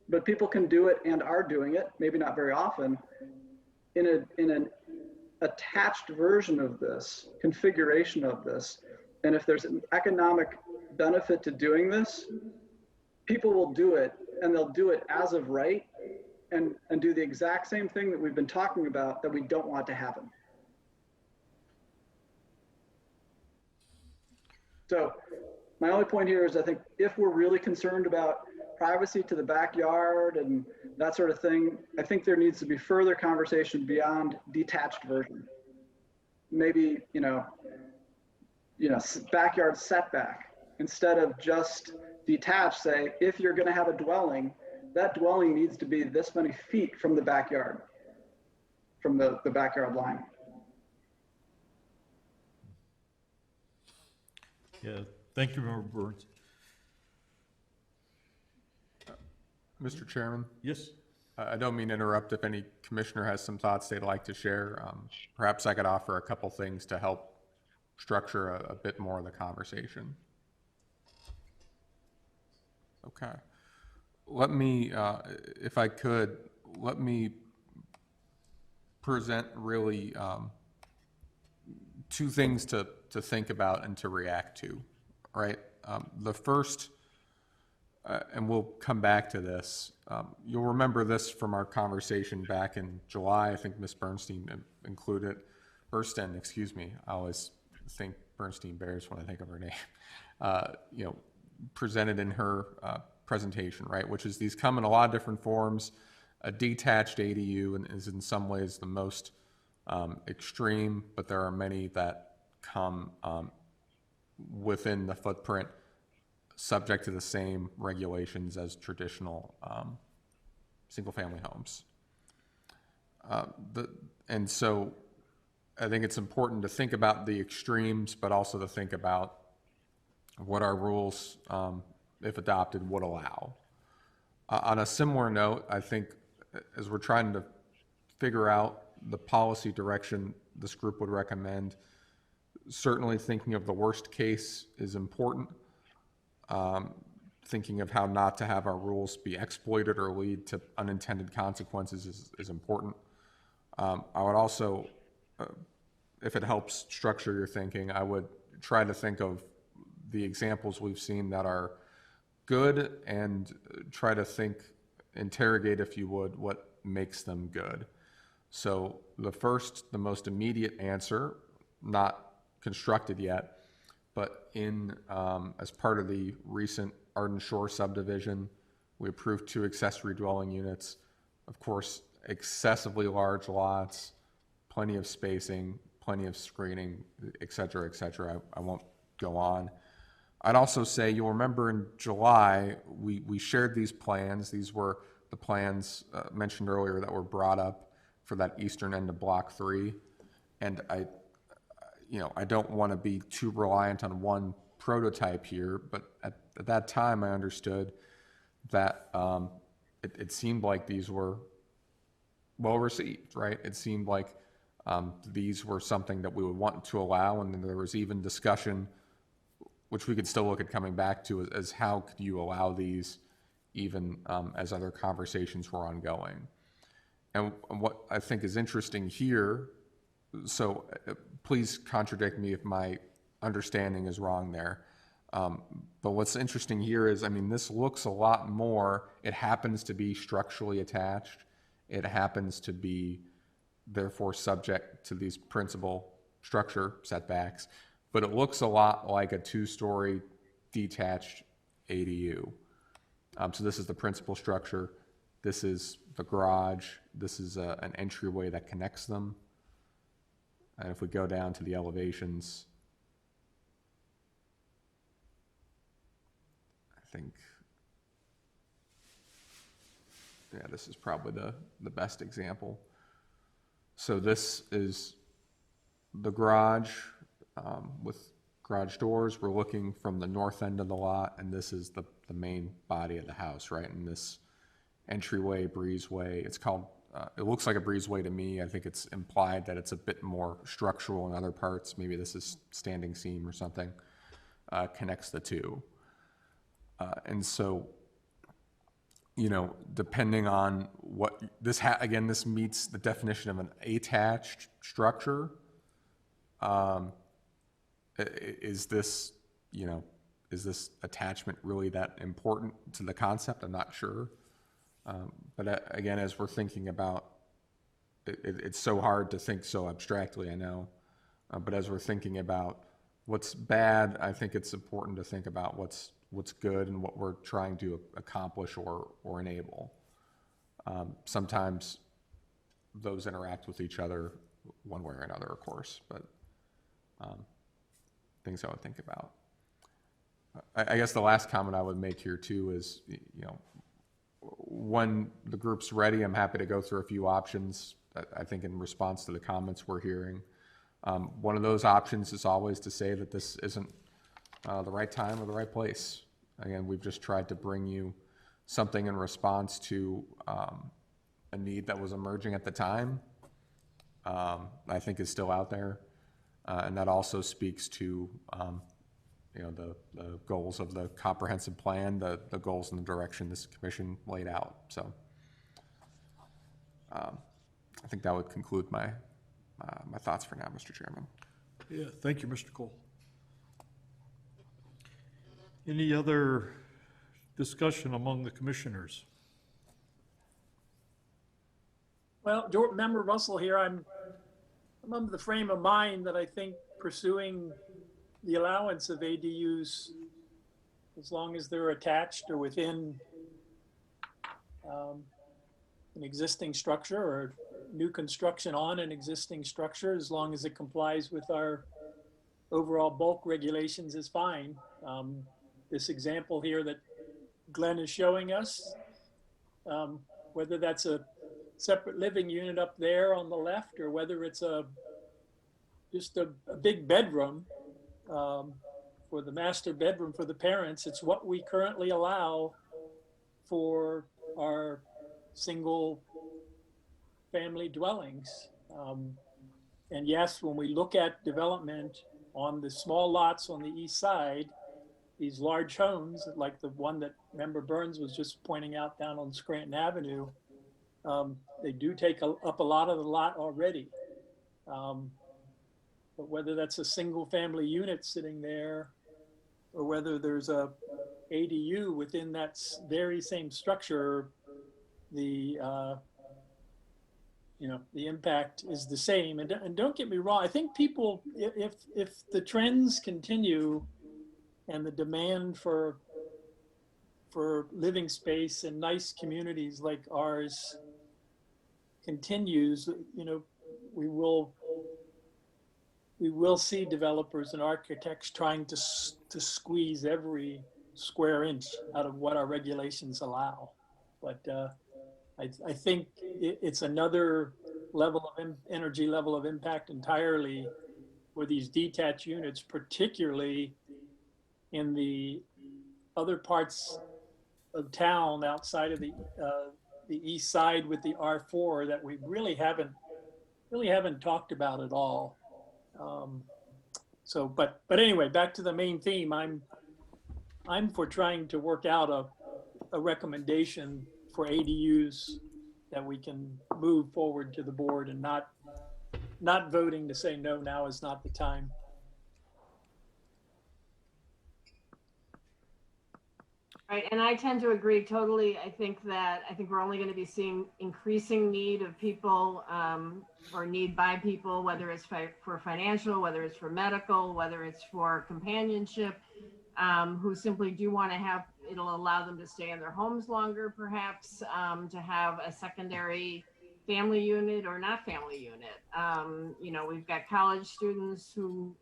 but people can do it and are doing it, maybe not very often, in an attached version of this, configuration of this. And if there's an economic benefit to doing this, people will do it and they'll do it as of right and do the exact same thing that we've been talking about that we don't want to happen. So my only point here is I think if we're really concerned about privacy to the backyard and that sort of thing, I think there needs to be further conversation beyond detached version. Maybe, backyard setback instead of just detached. Say, if you're going to have a dwelling, that dwelling needs to be this many feet from the backyard, from the backyard line. Yeah, thank you, Member Burns. Mr. Chairman, Yes, I don't mean to interrupt if any commissioner has some thoughts they'd like to share. Perhaps I could offer a couple things to help structure a bit more of the conversation. Okay. Let me, if I could, let me present really two things to think about and to react to, right? The first, and we'll come back to this, you'll remember this from our conversation back in July. I think Ms. Bernstein included, Burstyn, excuse me. I always think Bernstein Bears when I think of her name. Presented in her presentation, right? Which is these come in a lot of different forms. A detached ADU and is in some ways the most extreme, but there are many that come within the footprint subject to the same regulations as traditional single-family homes. And so I think it's important to think about the extremes, but also to think about what our rules, if adopted, would allow. On a similar note, I think as we're trying to figure out the policy direction this group would recommend, certainly thinking of the worst case is important. Thinking of how not to have our rules be exploited or lead to unintended consequences is important. I would also, if it helps structure your thinking, I would try to think of the examples we've seen that are good and try to interrogate, if you would, what makes them good. So the most immediate answer, not constructed yet, but as part of the recent Arden Shore subdivision, we approved 2 accessory dwelling units. Of course, excessively large lots, plenty of spacing, plenty of screening, et cetera, et cetera. I won't go on. I'd also say, you'll remember in July, we shared these plans. These were the plans mentioned earlier that were brought up for that eastern end of Block 3. And I don't want to be too reliant on one prototype here, but at that time I understood that it seemed like these were well received, right? It seemed like these were something that we would want to allow, and there was even discussion, which we could still look at coming back to, as how could you allow these even as other conversations were ongoing. And what I think is interesting here, so please contradict me if my understanding is wrong there. But what's interesting here is, this looks a lot more, it happens to be structurally attached. It happens to be, therefore, subject to these principal structure setbacks, but it looks a lot like a 2-story detached ADU. So this is the principal structure. This is the garage. This is an entryway that connects them. And if we go down to the elevations, I think, yeah, this is probably the best example. So this is the garage with garage doors. We're looking from the north end of the lot, and this is the main body of the house, right? And this entryway, breezeway, it's called, it looks like a breezeway to me. I think it's implied that it's a bit more structural in other parts. Maybe this is standing seam or something, connects the two. And so, depending on what this, again, this meets the definition of an attached structure. Is this, is this attachment really that important to the concept? I'm not sure. But again, as we're thinking about, it's so hard to think so abstractly, I know. But as we're thinking about what's bad, I think it's important to think about what's good and what we're trying to accomplish or enable. Sometimes those interact with each other one way or another, of course, but things I would think about. I guess the last comment I would make here too is, when the group's ready, I'm happy to go through a few options. I think in response to the comments we're hearing, one of those options is always to say that this isn't the right time or the right place. Again, we've just tried to bring you something in response to a need that was emerging at the time. I think is still out there, and that also speaks to the goals of the comprehensive plan, the goals and the direction this commission laid out. So I think that would conclude my my thoughts for now, Mr. Chairman. Yeah, thank you, Mr. Cole. Any other discussion among the commissioners? Well, Member Russell here, I'm of the frame of mind that I think pursuing the allowance of ADUs, as long as they're attached or within an existing structure or new construction on an existing structure, as long as it complies with our overall bulk regulations, is fine. This example here that Glenn is showing us, whether that's a separate living unit up there on the left, or whether it's just a big bedroom for the master bedroom for the parents, it's what we currently allow for our single family dwellings. And yes, when we look at development on the small lots on the east side, these large homes, like the one that Member Burns was just pointing out down on Scranton Avenue, they do take up a lot of the lot already. But whether that's a single family unit sitting there, or whether there's a ADU within that very same structure, the the impact is the same. And don't get me wrong, I think people, if the trends continue and the demand for living space and nice communities like ours continues, we will see developers and architects trying to squeeze every square inch out of what our regulations allow. But I think it's another level of energy level of impact entirely for these detached units, particularly in the other parts of town outside of the east side with the R4 that we really haven't talked about at all. But anyway, back to the main theme. I'm for trying to work out a recommendation for ADUs that we can move forward to the board, and not voting to say no, now is not the time. Right, and I tend to agree totally. I think we're only going to be seeing increasing need of people, or need by people, whether it's for financial, whether it's for medical, whether it's for companionship, who simply do want to have, it'll allow them to stay in their homes longer, perhaps, to have a secondary family unit or not family unit. We've got college students who,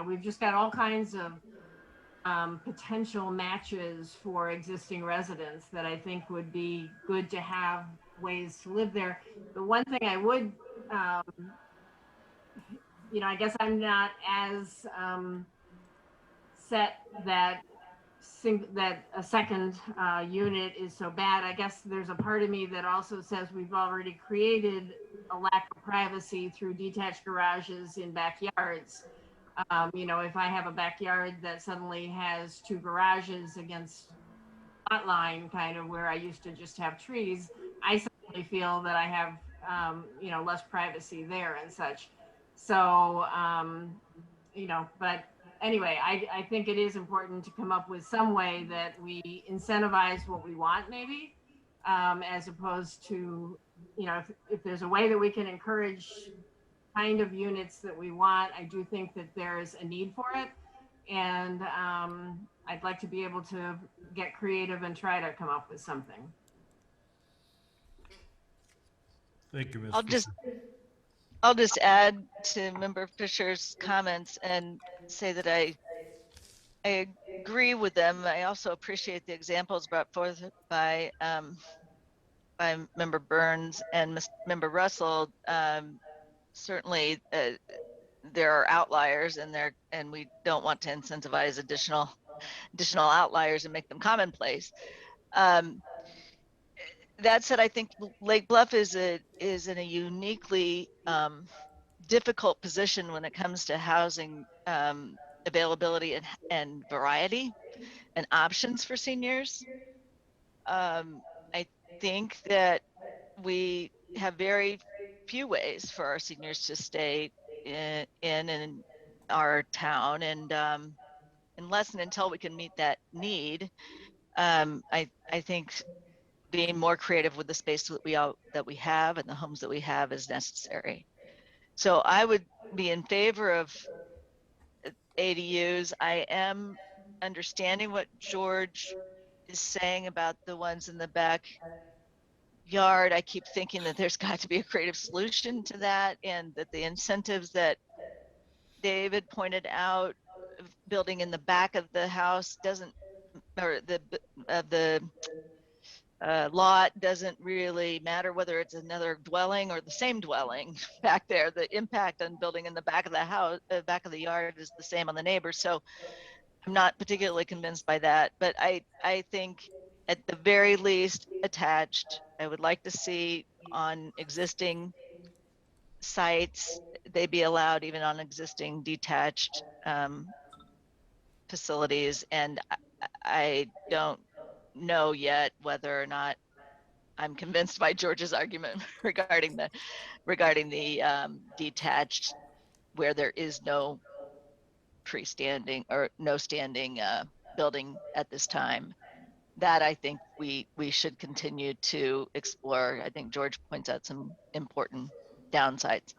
we've just got all kinds of potential matches for existing residents that I think would be good to have ways to live there. The one thing I would, I guess I'm not as set that a second unit is so bad. I guess there's a part of me that also says we've already created a lack of privacy through detached garages in backyards. If I have a backyard that suddenly has two garages against lot line, kind of where I used to just have trees, I suddenly feel that I have, less privacy there and such. So, but anyway, I think it is important to come up with some way that we incentivize what we want, maybe, as opposed to, you know, if there's a way that we can encourage kind of units that we want, I do think that there's a need for it. And I'd like to be able to get creative and try to come up with something. Thank you, Ms. I'll just add to Member Fisher's comments and say that I agree with them. I also appreciate the examples brought forth by Member Burns and Member Russell. Certainly, there are outliers, and we don't want to incentivize additional outliers and make them commonplace. That said, I think Lake Bluff is in a uniquely difficult position when it comes to housing availability and variety and options for seniors. I think that we have very few ways for our seniors to stay in our town, and unless and until we can meet that need, I think being more creative with the space that we have and the homes that we have is necessary. So I would be in favor of ADUs. I am understanding what George is saying about the ones in the backyard. I keep thinking that there's got to be a creative solution to that, and that the incentives that David pointed out, building in the back of the house doesn't, or the lot doesn't really matter whether it's another dwelling or the same dwelling back there. The impact on building in the back of the house, back of the yard, is the same on the neighbors. So I'm not particularly convinced by that, but I think at the very least attached. I would like to see on existing sites, they be allowed even on existing detached facilities. And I don't know yet whether or not I'm convinced by George's argument regarding the detached, where there is no freestanding or no standing building at this time. That I think we should continue to explore. I think George points out some important downsides.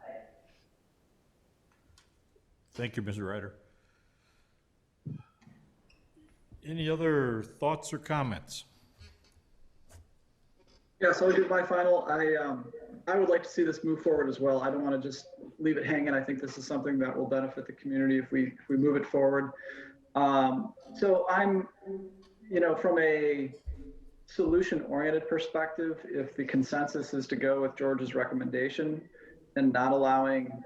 Thank you, Mr. Ryder. Any other thoughts or comments? Yeah, so I'll do my final. I would like to see this move forward as well. I don't want to just leave it hanging. I think this is something that will benefit the community if we move it forward. So I'm, you know, from a solution-oriented perspective, if the consensus is to go with George's recommendation and not allowing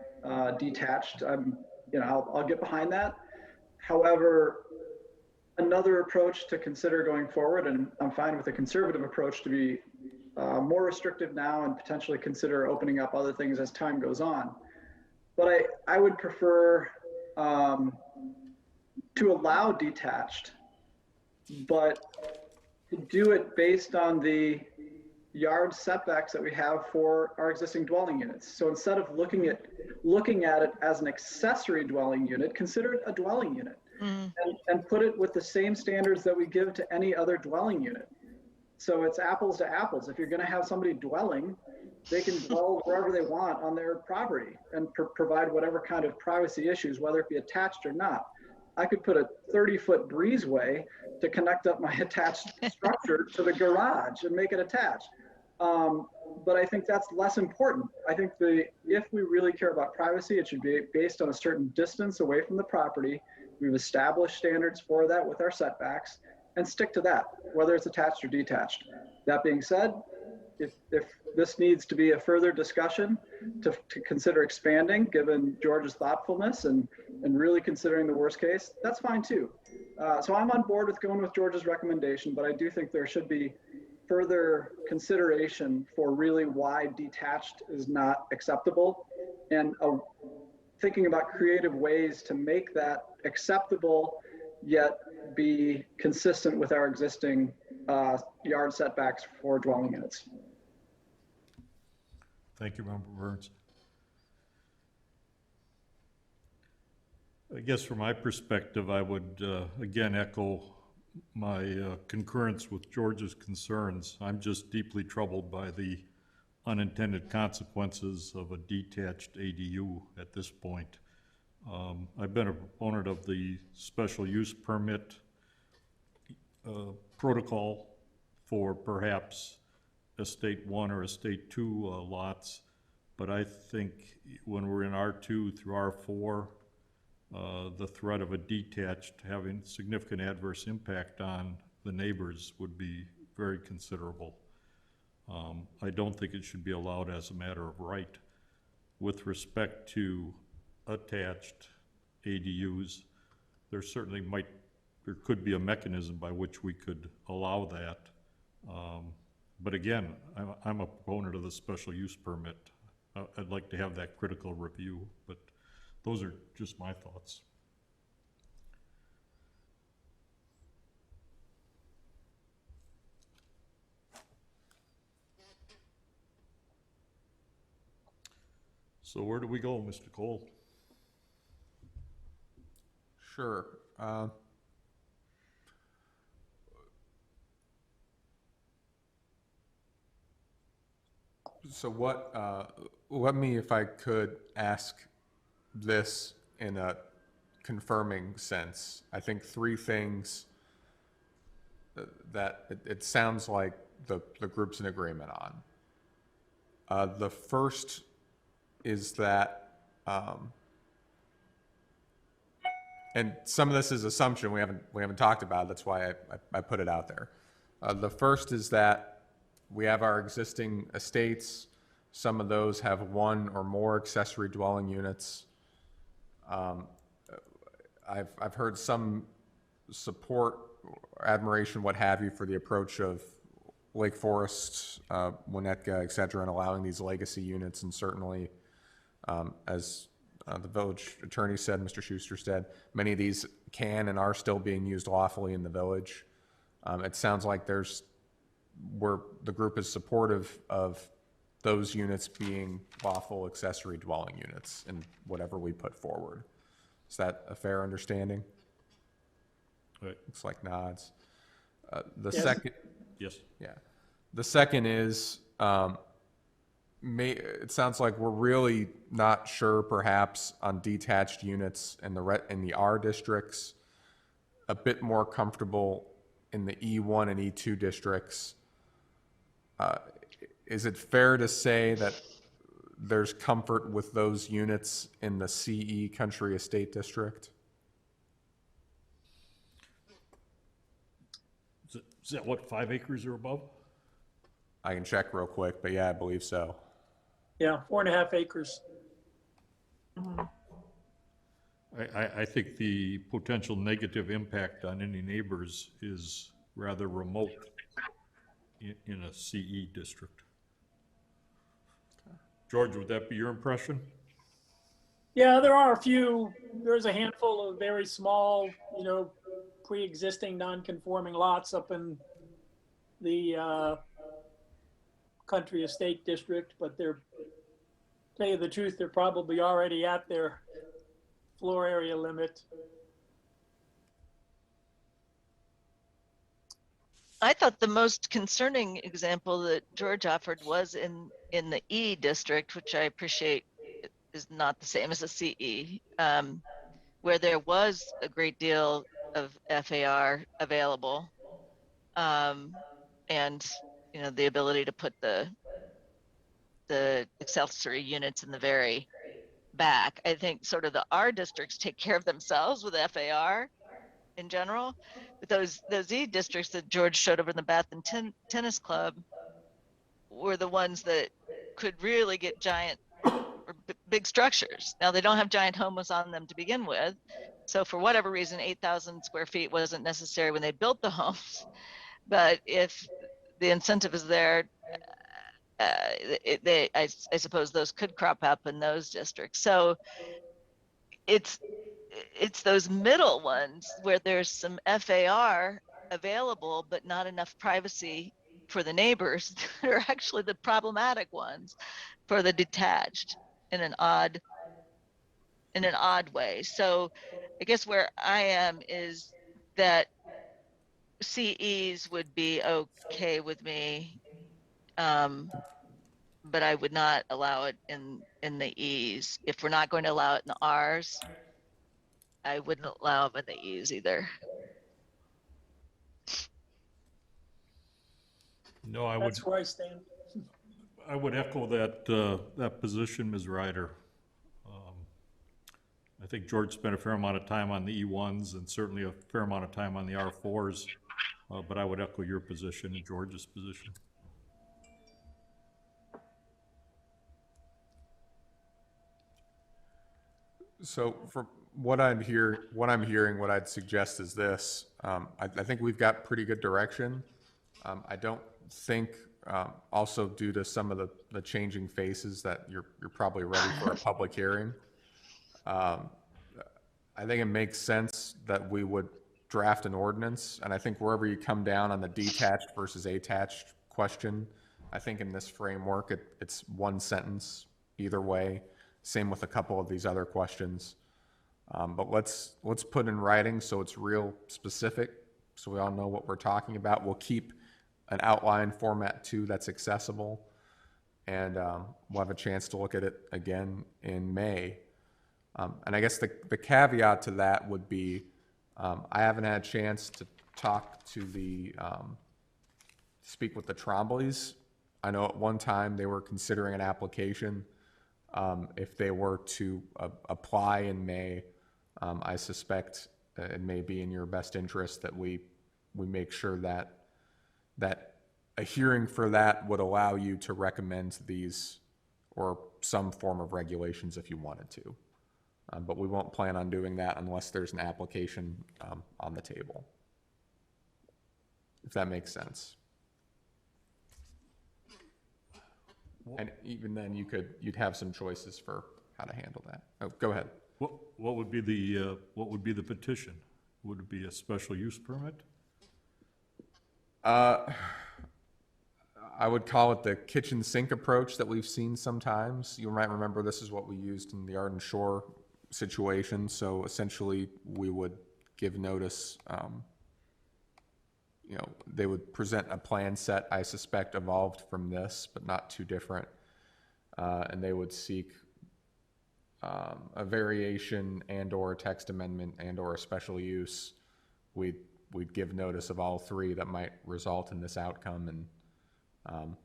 detached, I'll get behind that. However, another approach to consider going forward, and I'm fine with a conservative approach, to be more restrictive now and potentially consider opening up other things as time goes on. But I would prefer to allow detached, but to do it based on the yard setbacks that we have for our existing dwelling units. So instead of looking at it as an accessory dwelling unit, consider it a dwelling unit. And put it with the same standards that we give to any other dwelling unit. So it's apples to apples. If you're going to have somebody dwelling, they can dwell wherever they want on their property and provide whatever kind of privacy issues, whether it be attached or not. I could put a 30-foot breezeway to connect up my attached structure to the garage and make it attached. But I think that's less important. I think if we really care about privacy, it should be based on a certain distance away from the property. We've established standards for that with our setbacks, and stick to that, whether it's attached or detached. That being said, if this needs to be a further discussion to consider expanding, given George's thoughtfulness and really considering the worst case, that's fine too. So I'm on board with going with George's recommendation, but I do think there should be further consideration for really why detached is not acceptable, and thinking about creative ways to make that acceptable, yet be consistent with our existing yard setbacks for dwelling units. Thank you, Member Burns. I guess from my perspective, I would again echo my concurrence with George's concerns. I'm just deeply troubled by the unintended consequences of a detached ADU at this point. I've been a proponent of the special use permit protocol for perhaps estate 1 or estate 2 lots, but I think when we're in R2 through R4, the threat of a detached having significant adverse impact on the neighbors would be very considerable. I don't think it should be allowed as a matter of right. With respect to attached ADUs, there could be a mechanism by which we could allow that. But again, I'm a proponent of the special use permit. I'd like to have that critical review, but those are just my thoughts. So where do we go, Mr. Cole? Sure. So let me, if I could, ask this in a confirming sense. I think three things that it sounds like the group's in agreement on. The first is that, and some of this is assumption we haven't talked about. That's why I put it out there. The first is that we have our existing estates. Some of those have one or more accessory dwelling units. I've heard some support, admiration, what have you, for the approach of Lake Forest, Winnetka, et cetera, and allowing these legacy units. And certainly, as the village attorney said, Mr. Schuster said, many of these can and are still being used lawfully in the village. It sounds like the group is supportive of those units being lawful accessory dwelling units in whatever we put forward. Is that a fair understanding? Right. Looks like nods. The Yes. second, Yes. yeah. The second is, it sounds like we're really not sure, perhaps, on detached units in the R districts. A bit more comfortable in the E1 and E2 districts. Is it fair to say that there's comfort with those units in the CE Country Estate District? Is that what, 5 acres or above? I can check real quick, but yeah, I believe so. Yeah, 4.5 acres. I think the potential negative impact on any neighbors is rather remote in a CE district. George, would that be your impression? Yeah, there's a handful of very small, pre-existing non-conforming lots up in the Country Estate District, but to tell you the truth, they're probably already at their floor area limit. I thought the most concerning example that George offered was in the E district, which I appreciate is not the same as a CE, where there was a great deal of FAR available, and the ability to put the accessory units in the very back. I think sort of the R districts take care of themselves with FAR in general, but those E districts that George showed over in the Bath and Tennis Club were the ones that could really get giant or big structures. Now they don't have giant homes on them to begin with, so for whatever reason 8,000 square feet wasn't necessary when they built the homes. But if the incentive is there, I suppose those could crop up in those districts. So it's those middle ones where there's some FAR available, but not enough privacy for the neighbors that are actually the problematic ones for the detached in an odd in an odd way. So I guess where I am is that CEs would be okay with me. But I would not allow it in the E's. If we're not going to allow it in the R's, I wouldn't allow them in the E's either. No, That's where I stand. I would echo that, that position, Ms. Ryder. I think George spent a fair amount of time on the E1s and certainly a fair amount of time on the R4s, but I would echo your position and George's position. So from what I'm hearing, what I'd suggest is this. I think we've got pretty good direction. I don't think, also due to some of the changing faces, that you're probably ready for a public hearing. I think it makes sense that we would draft an ordinance, and I think wherever you come down on the detached versus attached question, I think in this framework, it's one sentence either way. Same with a couple of these other questions. But let's put in writing so it's real specific, so we all know what we're talking about. We'll keep an outline format too that's accessible, and we'll have a chance to look at it again in May. And I guess the caveat to that would be, I haven't had a chance to talk to speak with the Trombleys. I know at one time they were considering an application. If they were to apply in May, I suspect it may be in your best interest that we make sure that a hearing for that would allow you to recommend these or some form of regulations if you wanted to. But we won't plan on doing that unless there's an application on the table, if that makes sense. And even then, you'd have some choices for how to handle that. Oh, go ahead. What would be the petition? Would it be a special use permit? I would call it the kitchen sink approach that we've seen sometimes. You might remember this is what we used in the Arden Shore situation. So essentially, we would give notice. They would present a plan set, I suspect, evolved from this, but not too different. And they would seek a variation and or a text amendment and or a special use. We'd give notice of all three that might result in this outcome, and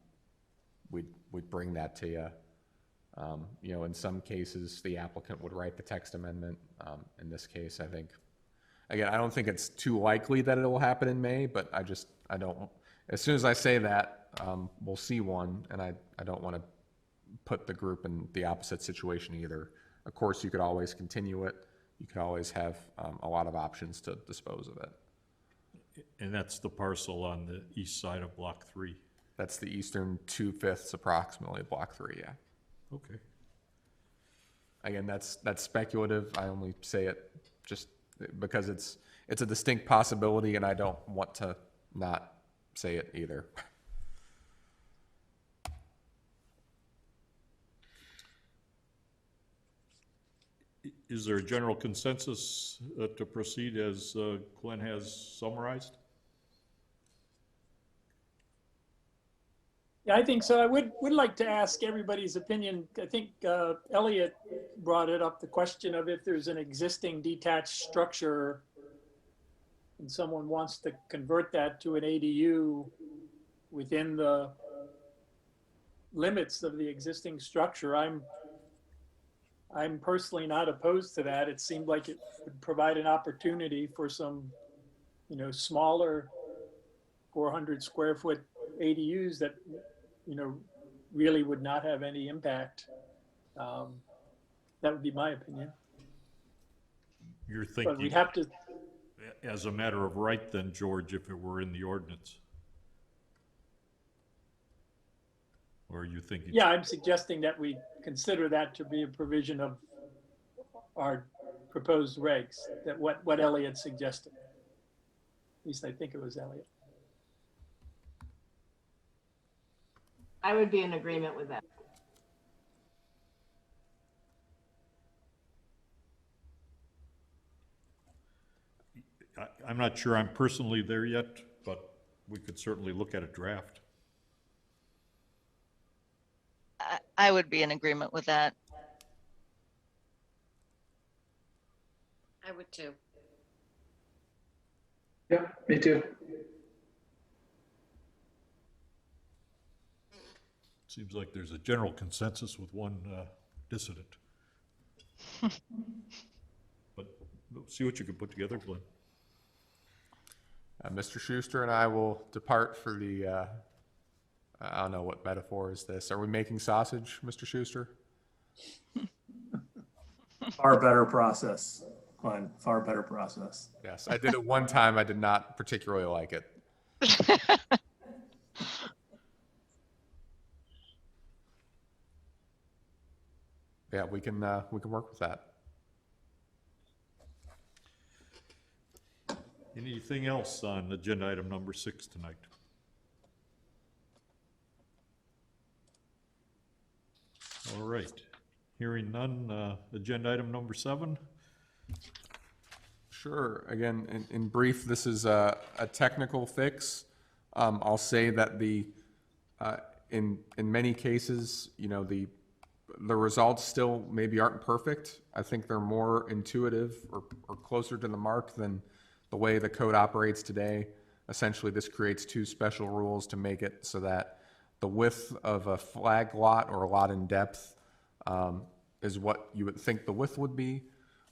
we'd bring that to you. In some cases, the applicant would write the text amendment. In this case, I think, again, I don't think it's too likely that it will happen in May, but I don't, as soon as I say that, we'll see one, and I don't want to put the group in the opposite situation either. Of course, you could always continue it. You could always have a lot of options to dispose of it. And that's the parcel on the east side of Block 3. That's the eastern 2/5 approximately, Block 3, yeah. Okay. Again, that's speculative. I only say it just because it's a distinct possibility, and I don't want to not say it either. Is there a general consensus to proceed as Glenn has summarized? Yeah, I think so. I would like to ask everybody's opinion. I think Elliot brought it up, the question of if there's an existing detached structure and someone wants to convert that to an ADU within the limits of the existing structure. I'm personally not opposed to that. It seemed like it would provide an opportunity for some, smaller 400 square foot ADUs that, really would not have any impact. That would be my opinion. You're thinking, but we'd have to, as a matter of right then, George, if it were in the ordinance? Or are you thinking? yeah, I'm suggesting that we consider that to be a provision of our proposed regs, that what Elliot suggested. At least I think it was Elliot. I would be in agreement with that. I'm not sure I'm personally there yet, but we could certainly look at a draft. I would be in agreement with that. I would too. Yeah, me too. Seems like there's a general consensus with one dissident. But we'll see what you can put together, Glenn. Mr. Schuster and I will depart for the, I don't know what metaphor is this. Are we making sausage, Mr. Schuster? Far better process, Glenn, far better process. Yes, I did it one time. I did not particularly like it. Yeah, we can work with that. Anything else on agenda item number 6 tonight? All right, hearing none, agenda item number 7. Sure. Again, in brief, this is a technical fix. I'll say that in many cases, you know, the results still maybe aren't perfect. I think they're more intuitive or closer to the mark than the way the code operates today. Essentially, this creates 2 special rules to make it so that the width of a flag lot or a lot in depth is what you would think the width would be.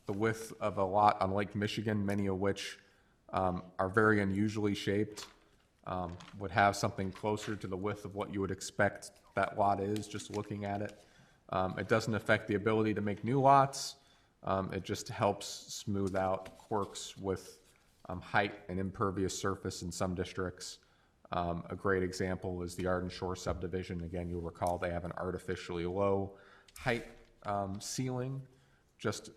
The width of a lot on Lake Michigan, many of which are very unusually shaped, would have something closer to the width of what you would expect that lot is, just looking at it. It doesn't affect the ability to make new lots. It just helps smooth out quirks with height and impervious surface in some districts. A great example is the Arden Shore subdivision. Again, you'll recall they have an artificially low height ceiling just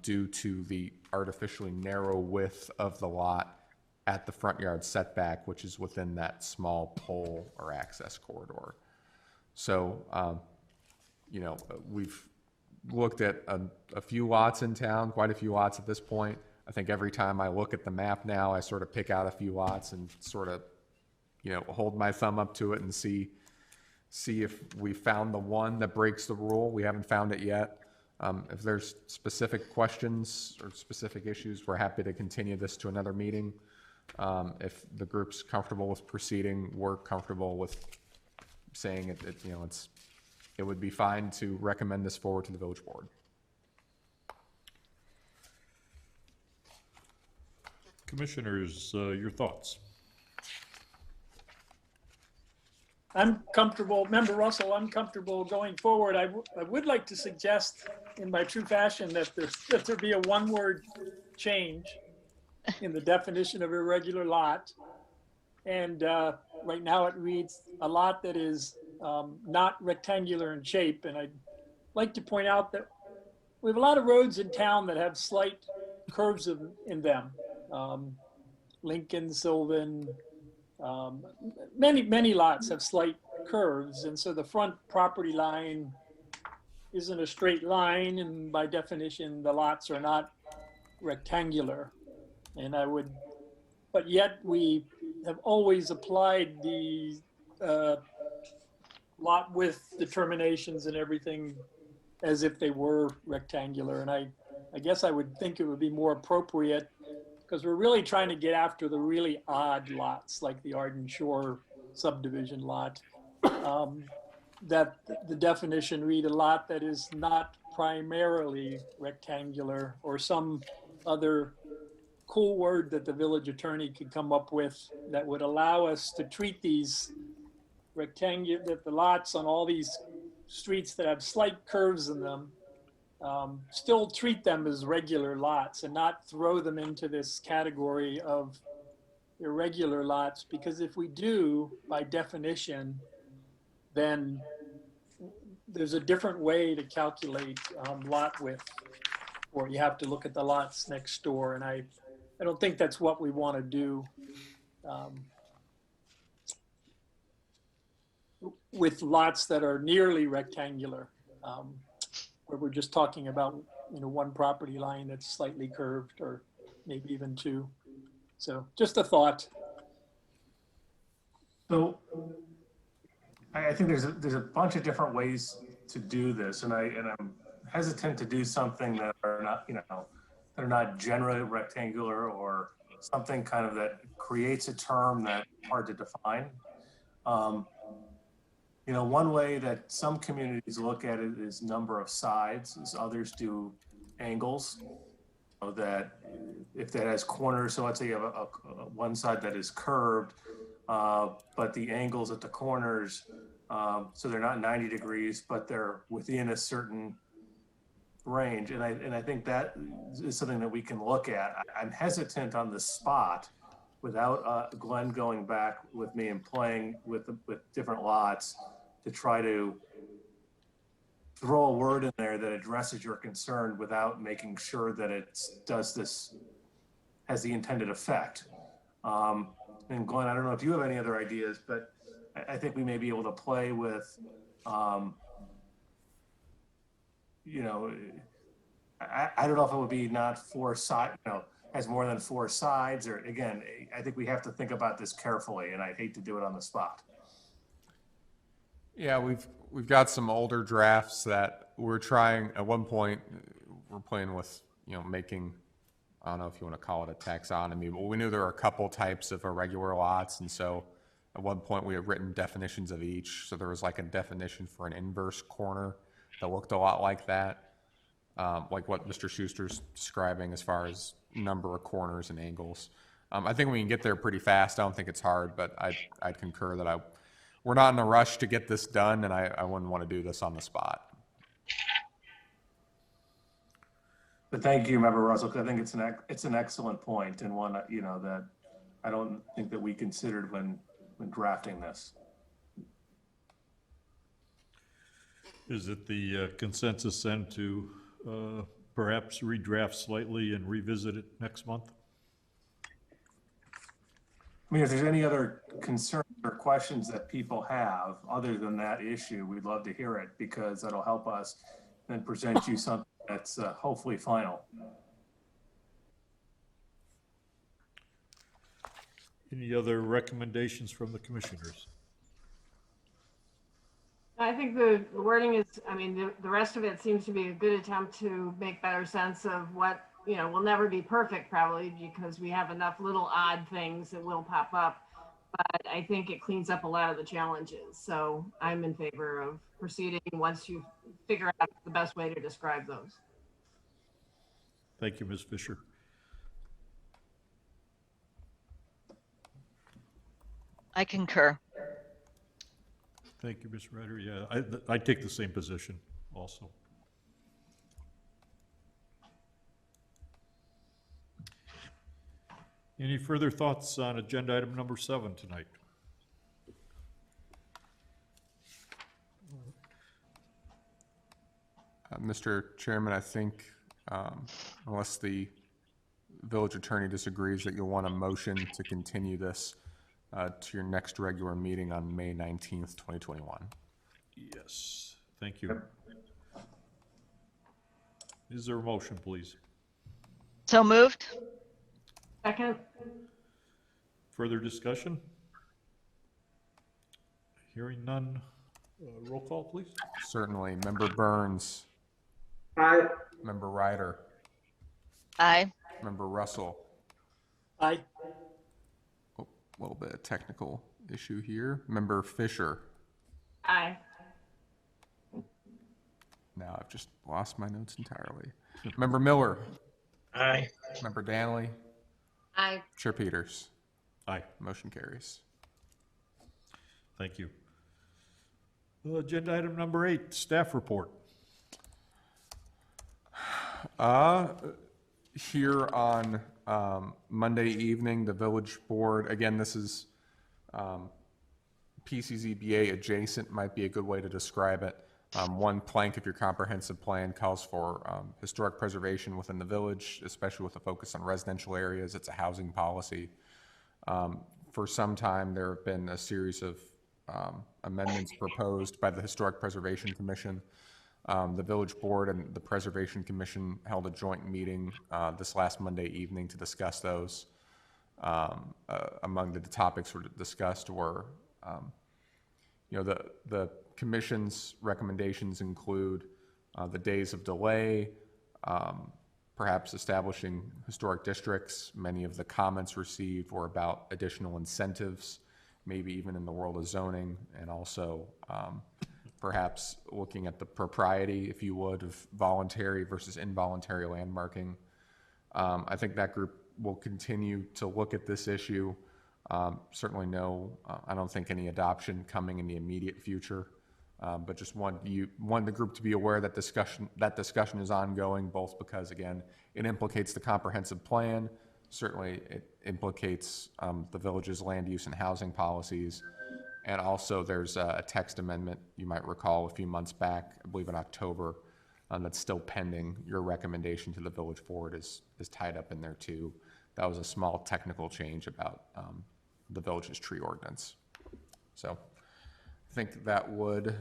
due to the artificially narrow width of the lot at the front yard setback, which is within that small pole or access corridor. So, you know, we've looked at a few lots in town, quite a few lots at this point. I think every time I look at the map now, I sort of pick out a few lots and sort of, you know, hold my thumb up to it and see if we found the one that breaks the rule. We haven't found it yet. If there's specific questions or specific issues, we're happy to continue this to another meeting. If the group's comfortable with proceeding, we're comfortable with saying it, you know, it would be fine to recommend this forward to the village board. Commissioners, your thoughts? I'm comfortable, Member Russell, I'm comfortable going forward. I would like to suggest in my true fashion that there be a one-word change in the definition of irregular lot. And right now it reads a lot that is not rectangular in shape. And I'd like to point out that we have a lot of roads in town that have slight curves in them. Lincoln, Sylvan, many lots have slight curves. And so the front property line isn't a straight line. And by definition, the lots are not rectangular. And but yet we have always applied the lot width determinations and everything as if they were rectangular. And I guess I would think it would be more appropriate, because we're really trying to get after the really odd lots like the Arden Shore subdivision lot, that the definition read a lot that is not primarily rectangular, or some other cool word that the village attorney could come up with that would allow us to treat these that the lots on all these streets that have slight curves in them, still treat them as regular lots and not throw them into this category of irregular lots. Because if we do, by definition, then there's a different way to calculate lot width, or you have to look at the lots next door. And I don't think that's what we want to do with lots that are nearly rectangular, where we're just talking about, you know, one property line that's slightly curved, or maybe even 2. So just a thought. So I think there's a bunch of different ways to do this, and I'm hesitant to do something that are not, that are not generally rectangular or something kind of that creates a term that's hard to define. One way that some communities look at it is number of sides, as others do angles. That if that has corners, so let's say you have a one side that is curved, but the angles at the corners, so they're not 90 degrees, but they're within a certain range. And I think that is something that we can look at. I'm hesitant on the spot without Glenn going back with me and playing with different lots to try to throw a word in there that addresses your concern without making sure that it has the intended effect. And Glenn, I don't know if you have any other ideas, but I think we may be able to play with, I don't know if it would be not four side, has more than four sides, or again, I think we have to think about this carefully, and I'd hate to do it on the spot. Yeah, we've got some older drafts that we're trying. At one point, we're playing with, making, I don't know if you want to call it a taxonomy, but we knew there were a couple types of irregular lots, and so at one point we had written definitions of each. So there was like a definition for an inverse corner that looked a lot like that, like what Mr. Schuster's describing as far as number of corners and angles. I think we can get there pretty fast. I don't think it's hard, but I'd concur that we're not in a rush to get this done, and I wouldn't want to do this on the spot. But thank you, Member Russell, because I think it's an excellent point, and one that I don't think that we considered when drafting this. Is it the consensus then to perhaps redraft slightly and revisit it next month? I mean, if there's any other concerns or questions that people have other than that issue, we'd love to hear it, because that'll help us then present you something that's hopefully final. Any other recommendations from the commissioners? I think the wording is, the rest of it seems to be a good attempt to make better sense of what, will never be perfect probably, because we have enough little odd things that will pop up. But I think it cleans up a lot of the challenges. So I'm in favor of proceeding once you figure out the best way to describe those. Thank you, Ms. Fisher. I concur. Thank you, Ms. Ryder. Yeah, I take the same position also. Any further thoughts on agenda item number 7 tonight? Mr. Chairman, I think unless the village attorney disagrees, that you'll want a motion to continue this to your next regular meeting on May 19th, 2021. Yes, thank you. Is there a motion, please? So moved. Second. Further discussion? Hearing none. Roll call, please. Certainly. Member Burns. Aye. Member Ryder. Aye. Member Russell. Aye. Oh, a little bit of technical issue here. Member Fisher. Aye. Now I've just lost my notes entirely. Member Miller. Aye. Member Danley. Aye. Chair Peters. Aye. Motion carries. Thank you. Agenda item number 8, staff report. Here on Monday evening, the village board, again, this is PCZBA adjacent, might be a good way to describe it. One plank of your comprehensive plan calls for historic preservation within the village, especially with a focus on residential areas. It's a housing policy. For some time, there have been a series of amendments proposed by the Historic Preservation Commission. The village board and the Preservation Commission held a joint meeting this last Monday evening to discuss those. among the topics were discussed were, the commission's recommendations include the days of delay, perhaps establishing historic districts. Many of the comments received were about additional incentives, maybe even in the world of zoning, and also perhaps looking at the propriety, if you would, of voluntary versus involuntary landmarking. I think that group will continue to look at this issue. Certainly I don't think any adoption coming in the immediate future, but just want the group to be aware that discussion is ongoing, both because, again, it implicates the comprehensive plan. Certainly it implicates the village's land use and housing policies. And also there's a text amendment, you might recall, a few months back, I believe in October, that's still pending. Your recommendation to the village board is tied up in there too. That was a small technical change about the village's tree ordinance. So I think that would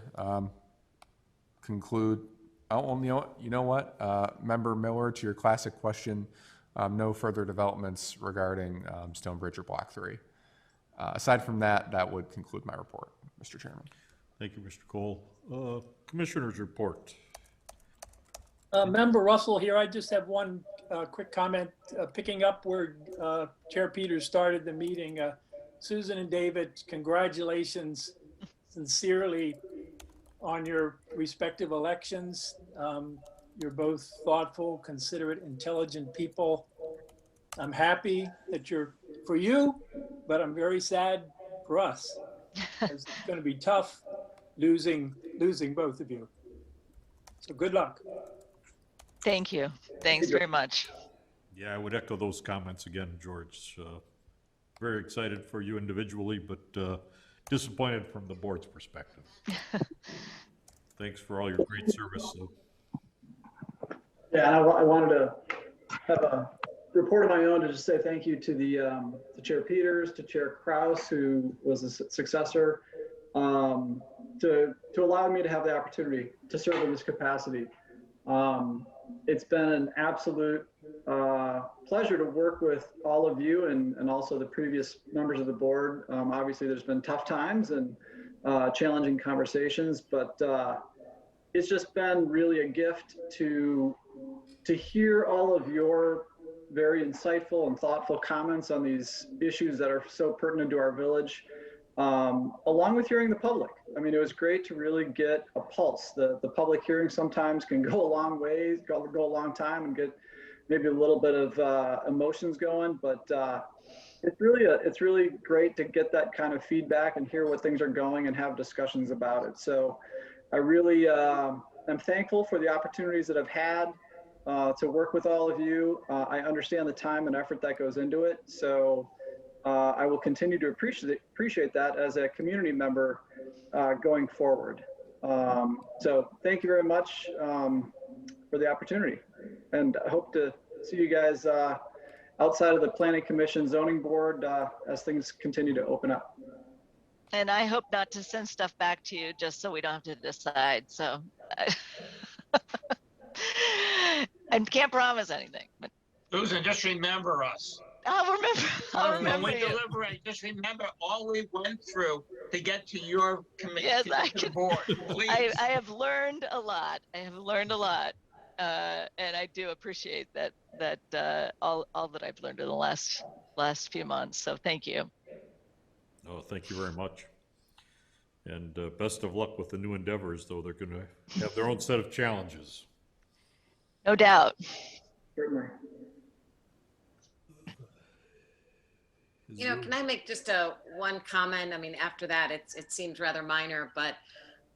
conclude. Oh, you know what? Member Miller, to your classic question, no further developments regarding Stonebridge or Block 3. Aside from that, that would conclude my report, Mr. Chairman. Thank you, Mr. Cole. Commissioner's report. Member Russell here. I just have one quick comment, picking up where Chair Peters started the meeting. Susan and David, congratulations sincerely on your respective elections. You're both thoughtful, considerate, intelligent people. I'm happy that for you, but I'm very sad for us. It's going to be tough losing both of you. So good luck. Thank you. Thanks very much. Yeah, I would echo those comments again, George. Very excited for you individually, but disappointed from the board's perspective. Thanks for all your great service. Yeah, and I wanted to have a report of my own to just say thank you to to Chair Peters, to Chair Kraus, who was a successor, to allow me to have the opportunity to serve in this capacity. It's been an absolute pleasure to work with all of you and also the previous members of the board. Obviously, there's been tough times and challenging conversations, but it's just been really a gift to hear all of your very insightful and thoughtful comments on these issues that are so pertinent to our village, along with hearing the public. I mean, it was great to really get a pulse. The public hearing sometimes can go a long ways, go a long time, and get maybe a little bit of emotions going, but it's really great to get that kind of feedback and hear what things are going and have discussions about it. So I really am thankful for the opportunities that I've had to work with all of you. I understand the time and effort that goes into it. So I will continue to appreciate that as a community member going forward. So thank you very much for the opportunity. And I hope to see you guys outside of the Planning Commission Zoning Board as things continue to open up. And I hope not to send stuff back to you just so we don't have to decide. So I can't promise anything. But Susan, just remember us. I'll remember. I'll remember when we you. deliberate, just remember all we went through to get to your committee, Yes, to the board. Please. I have learned a lot. I have learned a lot, and I do appreciate that all that I've learned in the last few months. So thank you. Oh, thank you very much. And best of luck with the new endeavors, though they're going to have their own set of challenges. No doubt. Certainly. Can I make just one comment? I mean, after that, it seems rather minor, but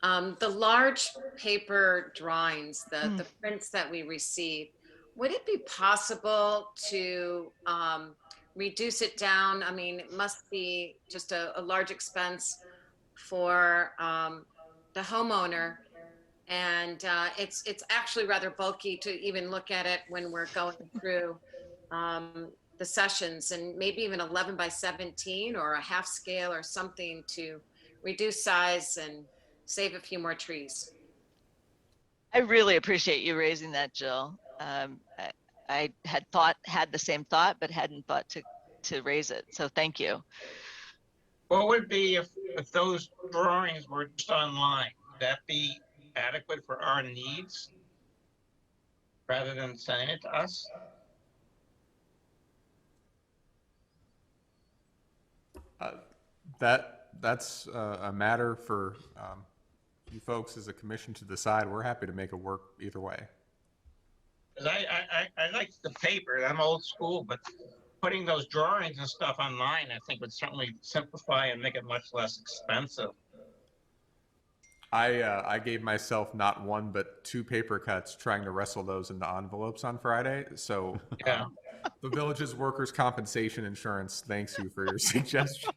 the large paper drawings, the prints that we receive, would it be possible to reduce it down? I mean, it must be just a large expense for the homeowner. And it's actually rather bulky to even look at it when we're going through the sessions, and maybe even 11 by 17 or a half scale or something to reduce size and save a few more trees. I really appreciate you raising that, Jill. I had the same thought, but hadn't thought to to raise it. So thank you. What would be if those drawings were just online? Would that be adequate for our needs rather than sending it to us? That's a matter for you folks as a commission to decide. We're happy to make it work either way. 'Cause I like the paper. I'm old school, but putting those drawings and stuff online, I think would certainly simplify and make it much less expensive. I gave myself not one but 2 paper cuts trying to wrestle those into envelopes on Friday. So Yeah. the village's workers' compensation insurance thanks you for your suggestion.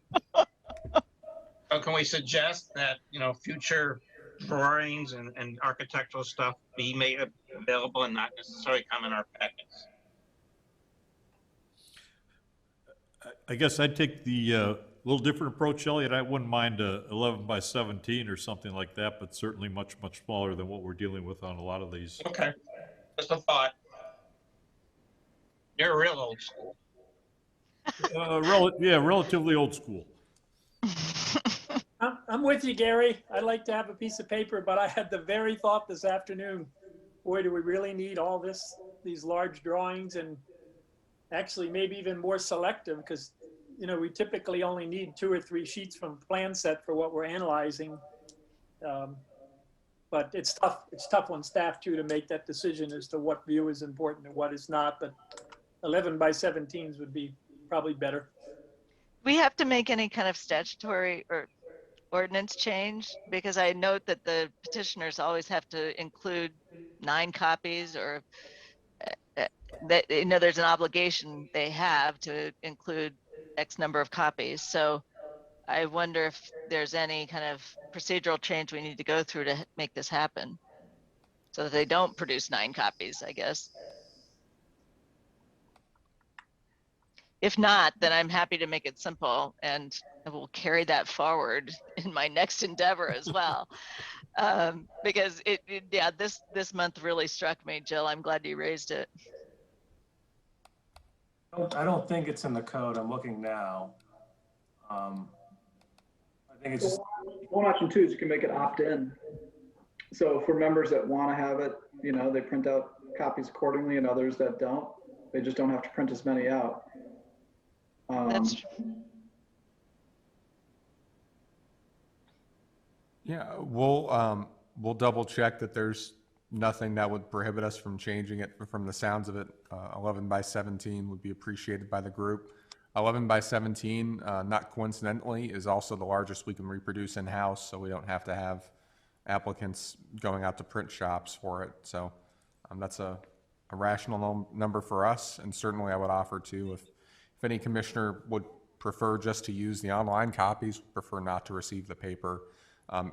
So can we suggest that, future drawings and architectural stuff be made available and not necessarily come in our packets? I guess I'd take the little different approach, Elliot. I wouldn't mind 11 by 17 or something like that, but certainly much smaller than what we're dealing with on a lot of these. Okay, just a thought. You're real old school. Relatively old school. I'm with you, Gary. I'd like to have a piece of paper, but I had the very thought this afternoon, boy, do we really need all these large drawings, and actually maybe even more selective, because we typically only need 2 or 3 sheets from plan set for what we're analyzing. But it's tough on staff too to make that decision as to what view is important and what is not, but 11 by 17s would be probably better. We have to make any kind of statutory or ordinance change, because I note that the petitioners always have to include 9 copies, or that, there's an obligation they have to include X number of copies. So I wonder if there's any kind of procedural change we need to go through to make this happen, so that they don't produce 9 copies, I guess. If not, then I'm happy to make it simple, and I will carry that forward in my next endeavor as well. Because this month really struck me, Jill. I'm glad you raised it. I don't think it's in the code. I'm looking now. I think it's just. One option too is you can make it opt-in. So for members that want to have it, they print out copies accordingly, and others that don't, they just don't have to print as many out. That's true. Yeah, we'll double check that there's nothing that would prohibit us from changing it. From the sounds of it, 11 by 17 would be appreciated by the group. 11 by 17, not coincidentally, is also the largest we can reproduce in-house, so we don't have to have applicants going out to print shops for it. So that's a rational number for us, and certainly I would offer to, if any commissioner would prefer just to use the online copies, prefer not to receive the paper,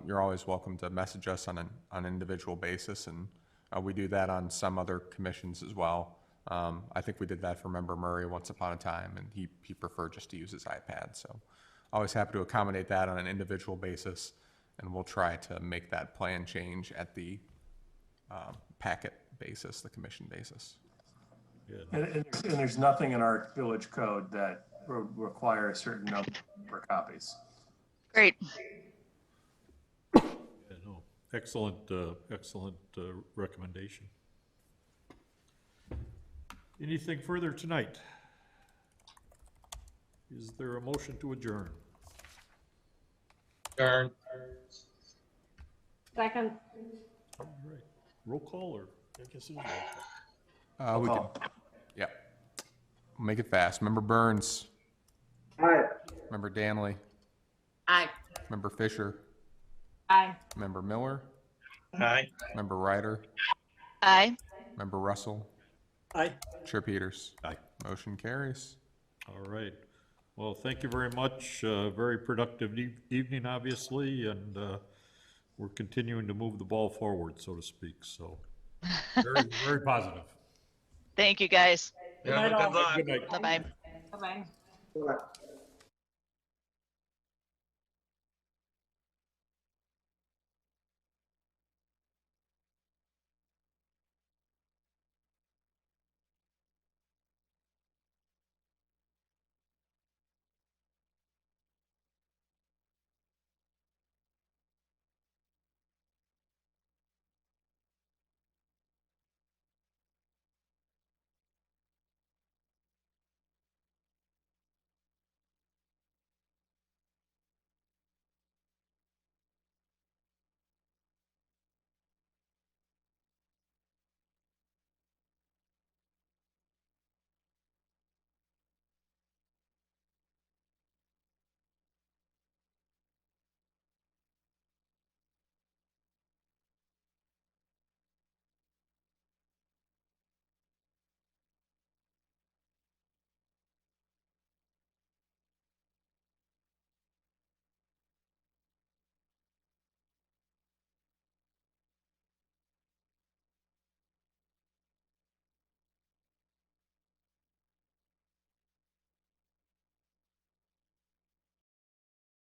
you're always welcome to message us on an individual basis, and we do that on some other commissions as well. I think we did that for Member Murray once upon a time, and he preferred just to use his iPad. So always happy to accommodate that on an individual basis, and we'll try to make that plan change at the packet basis, the commission basis. And there's nothing in our village code that require a certain number for copies. Great. Yeah, no, excellent recommendation. Anything further tonight? Is there a motion to adjourn? Darn. Second. All right. Roll call, or I guess it is roll call. We can, yeah. We'll make it fast. Member Burns. Aye. Member Danley. Aye. Member Fisher. Aye. Member Miller. Aye. Member Ryder. Aye. Member Russell. Aye. Chair Peters. Aye. Motion carries. All right. Well, thank you very much. Very productive evening, obviously, and we're continuing to move the ball forward, so to speak. So very, very positive. Thank you, guys. Yeah, Good night, good all. luck. Good night. Bye-bye. Bye-bye. Bye.